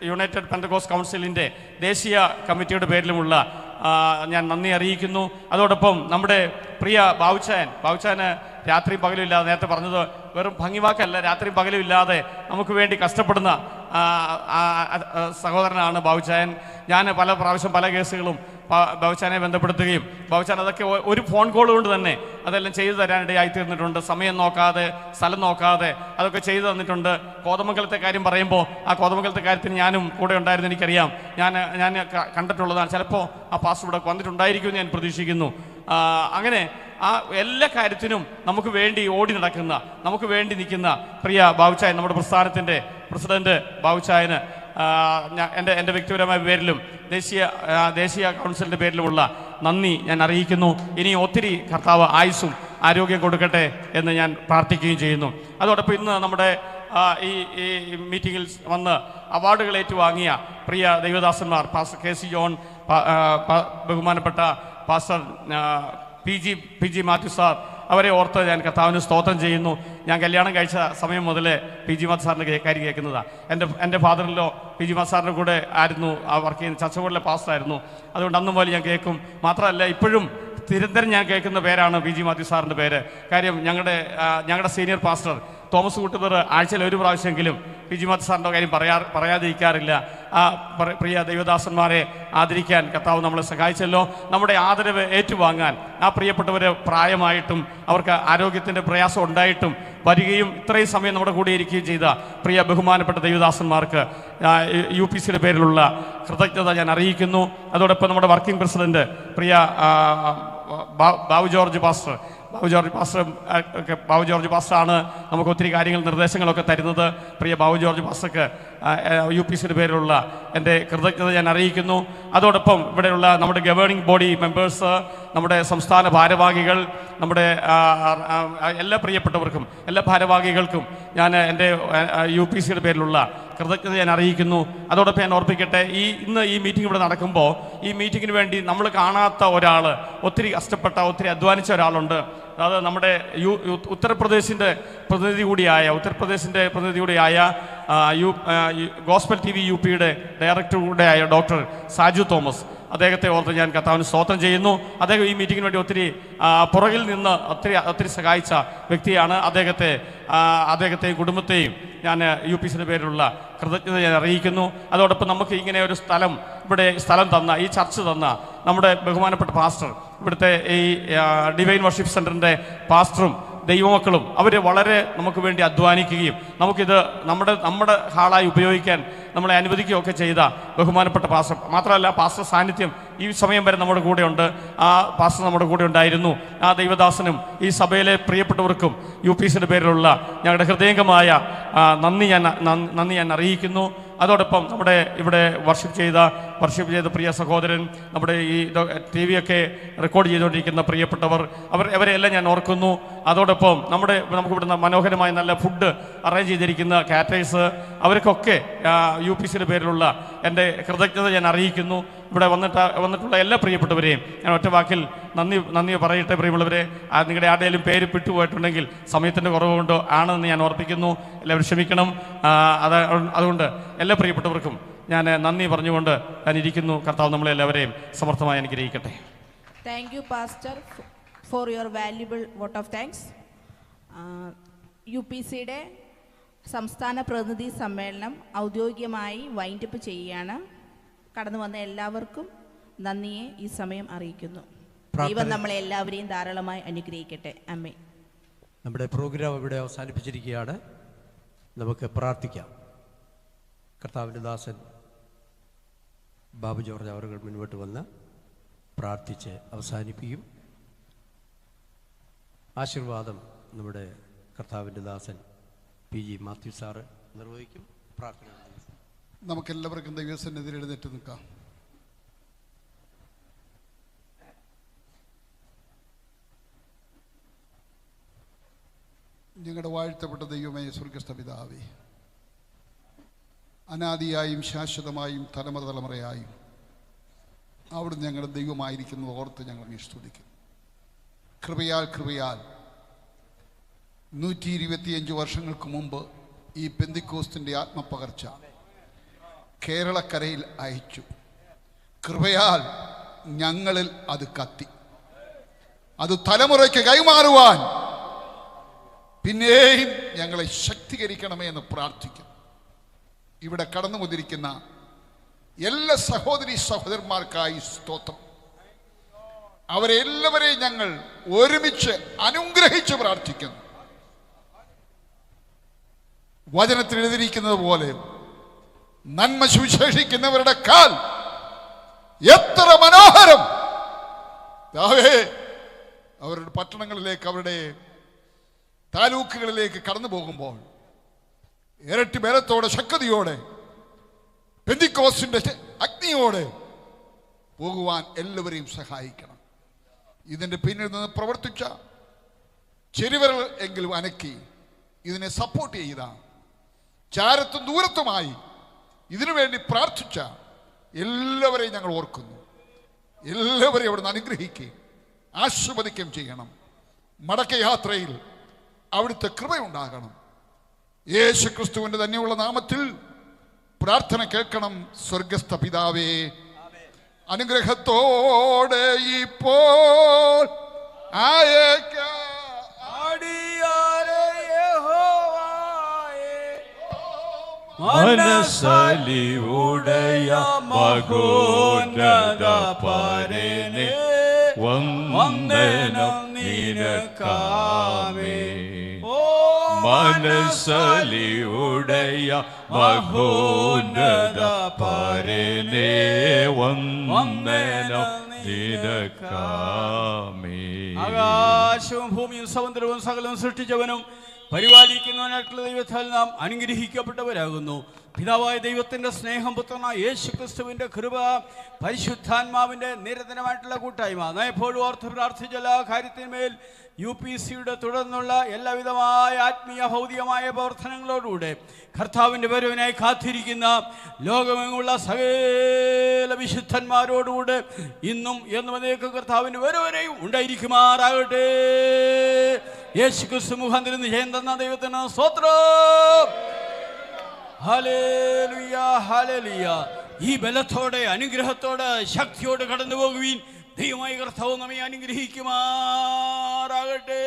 യുണൈറ്റഡ് പെന്തക്കോസ്റ്റ് കൗൺസിലിൻ്റെ ദേശീയ കമ്മിറ്റിയുടെ പേരിലുമുള്ള ഞാൻ നന്ദി അറിയിക്കുന്നു. അതോടൊപ്പം നമ്മുടെ പ്രിയ ബാവുച്ചാന് രാത്രിയും പകലും ഇല്ലാതെ, നേരത്തെ പറഞ്ഞത് വെറും ഭംഗിവാക്കല്ല, രാത്രിയും പകലും ഇല്ലാതെ നമുക്ക് വേണ്ടി കഷ്ടപ്പെടുന്ന സഹോദരനാണ് ബാവുച്ചായൻ. ഞാൻ പല പ്രാവശ്യം പല കേസുകളും ബാവുച്ചാനെ ബന്ധപ്പെടുത്തുകയും ബാവുച്ചാൻ അതൊക്കെ ഒരു ഫോൺ കോൾ കൊണ്ട് തന്നെ അതെല്ലാം ചെയ്തു തരാനിടയായി തീർന്നിട്ടുണ്ട്. സമയം നോക്കാതെ, സ്ഥലം നോക്കാതെ അതൊക്കെ ചെയ്തു തന്നിട്ടുണ്ട്. കോതമംഗലത്തെ കാര്യം പറയുമ്പോൾ ആ കോതമംഗലത്തെ കാര്യത്തിന് ഞാനും കൂടെ ഉണ്ടായിരുന്നു, എനിക്കറിയാം. ഞാൻ കണ്ടിട്ടുള്ളതാണ്. ചിലപ്പോൾ ആ പാസ്റ്റർ ഇവിടെ വന്നിട്ടുണ്ടായിരിക്കുമെന്ന് ഞാൻ പ്രതീക്ഷിക്കുന്നു. അങ്ങനെ ആ എല്ലാ കാര്യത്തിനും നമുക്ക് വേണ്ടി ഓടി നടക്കുന്ന, നമുക്ക് വേണ്ടി നിൽക്കുന്ന പ്രിയ ബാവുച്ചായൻ, നമ്മുടെ പ്രസ്ഥാനത്തിൻ്റെ പ്രസിഡന്റ് ബാവുച്ചായന് എൻ്റെ വ്യക്തിപരമായ പേരിലും ദേശീയ കൗൺസിലിൻ്റെ പേരിലുമുള്ള നന്ദി ഞാൻ അറിയിക്കുന്നു. ഇനി ഒത്തിരി കർത്താവ് ആയുസ്സും ആരോഗ്യം കൊടുക്കട്ടെ എന്ന് ഞാൻ പ്രാർത്ഥിക്കുകയും ചെയ്യുന്നു. അതോടൊപ്പം ഇന്ന് നമ്മുടെ ഈ മീറ്റിങ്ങിൽ വന്ന് അവാർഡുകൾ ഏറ്റുവാങ്ങിയ പ്രിയ ദൈവദാസന്മാർ, പാസ്റ്റർ കെ സി ജോൺ, ബഹുമാനപ്പെട്ട pastor P G Mathew sir, അവരെ ഓർത്ത് ഞാൻ കർത്താവിന് സ്തോത്രം ചെയ്യുന്നു. ഞാൻ കല്യാണം കഴിച്ച സമയം മുതൽ പി ജി മാത്യു സാറിൻ്റെ കാര്യം കേൾക്കുന്നതാണ്. എൻ്റെ ഫാദറിലോ പി ജി മാത്യു സാറിൻ്റെ കൂടെ ആയിരുന്നു വർക്ക് ചെയ്യുന്ന, ചർച്ചകളിലെ പാസ്റ്ററായിരുന്നു. അതുകൊണ്ട് അന്നും പോലെ ഞാൻ കേൾക്കും. മാത്രമല്ല ഇപ്പോഴും നിരന്തരം ഞാൻ കേൾക്കുന്ന പേരാണ് പി ജി മാത്യു സാറിൻ്റെ പേര്. കാര്യം ഞങ്ങളുടെ സീനിയർ പാസ്റ്റർ തോമസ് കൂട്ടുപേർ ആഴ്ചയിൽ ഒരു പ്രാവശ്യമെങ്കിലും പി ജി മാത്യു സാറിൻ്റെ കാര്യം പറയാതിരിക്കാറില്ല. ആ പ്രിയ ദൈവദാസന്മാരെ ആദരിക്കാൻ കർത്താവ് നമ്മളെ സഹായിച്ചല്ലോ. നമ്മുടെ ആദരവ് ഏറ്റുവാങ്ങാൻ ആ പ്രിയപ്പെട്ടവർ പ്രായമായിട്ടും അവർക്ക് ആരോഗ്യത്തിൻ്റെ പ്രയാസം ഉണ്ടായിട്ടും വരികയും ഇത്രയും സമയം നമ്മുടെ കൂടെ ഇരിക്കുകയും ചെയ്ത പ്രിയ ബഹുമാനപ്പെട്ട ദൈവദാസന്മാർക്ക് UPCയുടെ പേരിലുള്ള കൃതജ്ഞത ഞാൻ അറിയിക്കുന്നു. അതോടൊപ്പം നമ്മുടെ വർക്കിംഗ് പ്രസിഡന്റ് പ്രിയ ബാബു ജോർജ് പാസ്റ്ററാണ് നമുക്ക് ഒത്തിരി കാര്യങ്ങൾ നിർദ്ദേശങ്ങളൊക്കെ തരുന്നത്. പ്രിയ ബാബു ജോർജ് പാസ്റ്റർക്ക് UPCയുടെ പേരിലുള്ള എൻ്റെ കൃതജ്ഞത ഞാൻ അറിയിക്കുന്നു. അതോടൊപ്പം ഇവിടെയുള്ള നമ്മുടെ ഗവേണിംഗ് ബോഡി മെമ്പേഴ്സ്, നമ്മുടെ സംസ്ഥാന ഭാരവാഹികൾ, നമ്മുടെ എല്ലാ പ്രിയപ്പെട്ടവർക്കും, എല്ലാ ഭാരവാഹികൾക്കും ഞാൻ എൻ്റെ UPCയുടെ പേരിലുള്ള കൃതജ്ഞത ഞാൻ അറിയിക്കുന്നു. അതോടൊപ്പം ഞാൻ ഓർപ്പിക്കട്ടെ, ഇന്ന് ഈ മീറ്റിംഗ് ഇവിടെ നടക്കുമ്പോൾ ഈ മീറ്റിങ്ങിന് വേണ്ടി നമ്മൾ കാണാത്ത ഒരാൾ, ഒത്തിരി കഷ്ടപ്പെട്ട, ഒത്തിരി അധ്വാനിച്ച ഒരാളുണ്ട്. അത് നമ്മുടെ ഉത്തർപ്രദേശിൻ്റെ പ്രതിനിധി കൂടിയായ ഗോസ്പൽ TV UPയുടെ ഡയറക്ടർ കൂടെയായ ഡോക്ടർ സാജു തോമസ്, അദ്ദേഹത്തെ ഓർത്ത് ഞാൻ കർത്താവിന് സ്തോത്രം ചെയ്യുന്നു. അദ്ദേഹം ഈ മീറ്റിങ്ങിന് വേണ്ടി ഒത്തിരി പുറകിൽ നിന്ന് ഒത്തിരി സഹായിച്ച വ്യക്തിയാണ്. അദ്ദേഹത്തെയും കുടുംബത്തെയും ഞാൻ UPCയുടെ പേരിലുള്ള കൃതജ്ഞത ഞാൻ അറിയിക്കുന്നു. അതോടൊപ്പം നമുക്ക് ഇങ്ങനെ ഒരു സ്ഥലം തന്ന, ഈ ചർച്ച് തന്ന നമ്മുടെ ബഹുമാനപ്പെട്ട പാസ്റ്റർ, ഇവിടുത്തെ ഈ ഡിവൈൻ വർഷിപ്പ് സെൻ്ററിൻ്റെ പാസ്റ്ററും ദൈവമക്കളും അവർ വളരെ നമുക്ക് വേണ്ടി അധ്വാനിക്കുകയും നമുക്കിത് നമ്മുടെ ഹാളായി ഉപയോഗിക്കാൻ നമ്മളെ അനുവദിക്കുകയൊക്കെ ചെയ്ത ബഹുമാനപ്പെട്ട പാസ്റ്റർ, മാത്രമല്ല പാസ്റ്റർ സാന്നിധ്യം ഈ സമയം വരെ നമ്മുടെ കൂടെയുണ്ട്. ആ പാസ്റ്റർ നമ്മുടെ കൂടെ ഉണ്ടായിരുന്നു. ആ ദൈവദാസനും ഈ സഭയിലെ പ്രിയപ്പെട്ടവർക്കും UPCയുടെ പേരിലുള്ള ഞങ്ങളുടെ ഹൃദയംഗമായ നന്ദി ഞാൻ അറിയിക്കുന്നു. അതോടൊപ്പം നമ്മുടെ ഇവിടെ വർഷിപ്പ് ചെയ്ത പ്രിയ സഹോദരൻ, നമ്മുടെ ഈ TV ഒക്കെ റെക്കോർഡ് ചെയ്തുകൊണ്ടിരിക്കുന്ന പ്രിയപ്പെട്ടവർ, അവരെല്ലാം ഞാൻ ഓർക്കുന്നു. അതോടൊപ്പം നമുക്കിവിടുന്ന് മനോഹരമായ നല്ല ഫുഡ് അറേഞ്ച് ചെയ്തിരിക്കുന്ന കാറ്റേഴ്സ്, അവർക്കൊക്കെ UPCയുടെ പേരിലുള്ള എൻ്റെ കൃതജ്ഞത ഞാൻ അറിയിക്കുന്നു. ഇവിടെ വന്നിട്ടുള്ള എല്ലാ പ്രിയപ്പെട്ടവരെയും ഞാൻ ഒറ്റ വാക്കിൽ നന്ദി പറയട്ടെ. പ്രിയമുള്ളവരെ, നിങ്ങളുടെ ആരുടെയും പേര് വിട്ടുപോയിട്ടുണ്ടെങ്കിൽ സമയത്തിൻ്റെ കുറവ് കൊണ്ടോ ആണെന്ന് ഞാൻ ഓർപ്പിക്കുന്നു. എല്ലാവരും ക്ഷമിക്കണം. അതുകൊണ്ട് എല്ലാ പ്രിയപ്പെട്ടവർക്കും ഞാൻ നന്ദി പറഞ്ഞുകൊണ്ട് ഞാൻ ഇരിക്കുന്നു. കർത്താവ് നമ്മളെല്ലാവരെയും സമർത്ഥമായി അനുഗ്രഹിക്കട്ടെ. Thank you pastor for your valuable vote of thanks. UPCയുടെ സംസ്ഥാന പ്രതിനിധി സമ്മേളനം ഔദ്യോഗികമായി വൈൻഡപ്പ് ചെയ്യുകയാണ്. കടന്നു വന്ന എല്ലാവർക്കും നന്ദിയെ ഈ സമയം അറിയിക്കുന്നു. ദൈവം നമ്മളെ എല്ലാവരെയും ധാരാളമായി അനുഗ്രഹിക്കട്ടെ. ആമേൻ. നമ്മുടെ പ്രോഗ്രാം ഇവിടെ അവസാനിപ്പിച്ചിരിക്കുകയാണ്. നമുക്ക് പ്രാർത്ഥിക്കാം. കർത്താവിൻ്റെ ദാസൻ ബാബു ജോർജ് അവർ മുൻപോട്ട് വന്ന് പ്രാർത്ഥിച്ച് അവസാനിപ്പിക്കും. ആശീർവാദം നമ്മുടെ കർത്താവിൻ്റെ ദാസൻ PG മാത്യു സാറ് നിർവഹിക്കും. പ്രാർത്ഥന നമുക്കെല്ലാവർക്കും ദൈവസന്നിധിയിൽ എഴുന്നേറ്റ് നിൽക്കാം. ഞങ്ങളുടെ വാഴ്ത്തപ്പെട്ട ദൈവമേ, സ്വർഗ്ഗസ്ഥ പിതാവേ, അനാദിയായും ശാശ്വതമായും തലമുറയായും അവിടുന്ന് ഞങ്ങളുടെ ദൈവമായിരിക്കുന്നത് ഓർത്ത് ഞങ്ങൾ സ്തുതിക്കും. കൃപയാൽ 125 വർഷങ്ങൾക്ക് മുമ്പ് ഈ പെന്തിക്കോസ്തിൻ്റെ ആത്മപകർച്ച കേരളക്കരയിൽ അയച്ചു. കൃപയാൽ ഞങ്ങളിൽ അത് കത്തി. അത് തലമുറയ്ക്ക് കൈമാറുവാൻ പിന്നെയും ഞങ്ങളെ ശക്തീകരിക്കണമേ എന്ന് പ്രാർത്ഥിക്കുന്നു. ഇവിടെ കടന്നു വന്നിരിക്കുന്ന എല്ലാ സഹോദരി സഹോദരന്മാർക്കായി സ്തോത്രം. അവരെ എല്ലാവരെയും ഞങ്ങൾ ഒരുമിച്ച് അനുഗ്രഹിച്ച് പ്രാർത്ഥിക്കുന്നു. വചനത്തിൽ എഴുതിയിരിക്കുന്നത് പോലെ നന്മ സുവിശേഷിക്കുന്നവരുടെ കാൽ എത്ര മനോഹരം! അവരുടെ പട്ടണങ്ങളിലേക്ക്, അവരുടെ താലൂക്കുകളിലേക്ക് കടന്നു പോകുമ്പോൾ ഇരട്ടി ബലത്തോടെ, ശക്തിയോടെ, പെന്തിക്കോസ്തിന്റെ അഗ്നിയോടെ പോകുവാൻ എല്ലാവരെയും സഹായിക്കണം. ഇതിൻ്റെ പിന്നിൽ നിന്ന് പ്രവർത്തിച്ച ചെരുവരൽ എങ്കിലും അനക്കി ഇതിനെ സപ്പോർട്ട് ചെയ്ത, ചാരത്തും ദൂരത്തുമായി ഇതിനുവേണ്ടി പ്രാർത്ഥിച്ച എല്ലാവരെയും ഞങ്ങൾ ഓർക്കുന്നു. എല്ലാവരെയും അവിടുന്ന് അനുഗ്രഹിക്കുകയും ആശീർവദിക്കുകയും ചെയ്യണം. മടക്കയാത്രയിൽ അവിടുത്തെ കൃപയുണ്ടാകണം. യേശു ക്രിസ്തുവിൻ്റെ തന്നെയുള്ള നാമത്തിൽ പ്രാർത്ഥന കേൾക്കണം. സ്വർഗസ്ഥ പിതാവേ, അനുഗ്രഹത്തോടെ ഇപ്പോൾ മനസ്സലിവുടയ മഹോന്നത പരനെ വന്ദനം നിനക്കാമേ. മനസ്സലിവുടയ മഹോന്നത പരനെ വന്ദനം നിനക്കാമേ. ആകാശവും ഭൂമിയും സമുദ്രവും സകലവും സൃഷ്ടിച്ചവനും പരിപാലിക്കുന്നവനായിട്ടുള്ള ദൈവത്താൽ നാം അനുഗ്രഹിക്കപ്പെട്ടവരാകുന്നു. പിതാവായ ദൈവത്തിൻ്റെ സ്നേഹം, പുത്രനായ യേശു ക്രിസ്തുവിൻ്റെ കൃപ, പരിശുദ്ധാത്മാവിൻ്റെ നിരന്തരമായിട്ടുള്ള കൂട്ടായ്മ നാം എപ്പോഴും ഓർത്ത് പ്രാർത്ഥിച്ച എല്ലാ കാര്യത്തിന്മേൽ UPCയുടെ തുടർന്നുള്ള എല്ലാവിധമായ ആത്മീയ ഭൗതികമായ പ്രവർത്തനങ്ങളോടുകൂടെ കർത്താവിൻ്റെ വരവിനായി കാത്തിരിക്കുന്ന ലോകമെങ്ങുള്ള സകല വിശുദ്ധന്മാരോടുകൂടെ ഇന്നും എന്നും എന്നേക്കും കർത്താവിൻ്റെ വരവരെയും ഉണ്ടായിരിക്കുമാറാകട്ടെ. യേശു ക്രിസ്തു മുഖാന്തരം ജയം തന്ന ദൈവത്തിന് സ്തോത്രം. Hallelujah, hallelujah. ഈ ബലത്തോടെ, അനുഗ്രഹത്തോടെ, ശക്തിയോടെ കടന്നു പോകുവീൻ. ദൈവമായ കർത്താവ് നമ്മെ അനുഗ്രഹിക്കുമാറാകട്ടെ.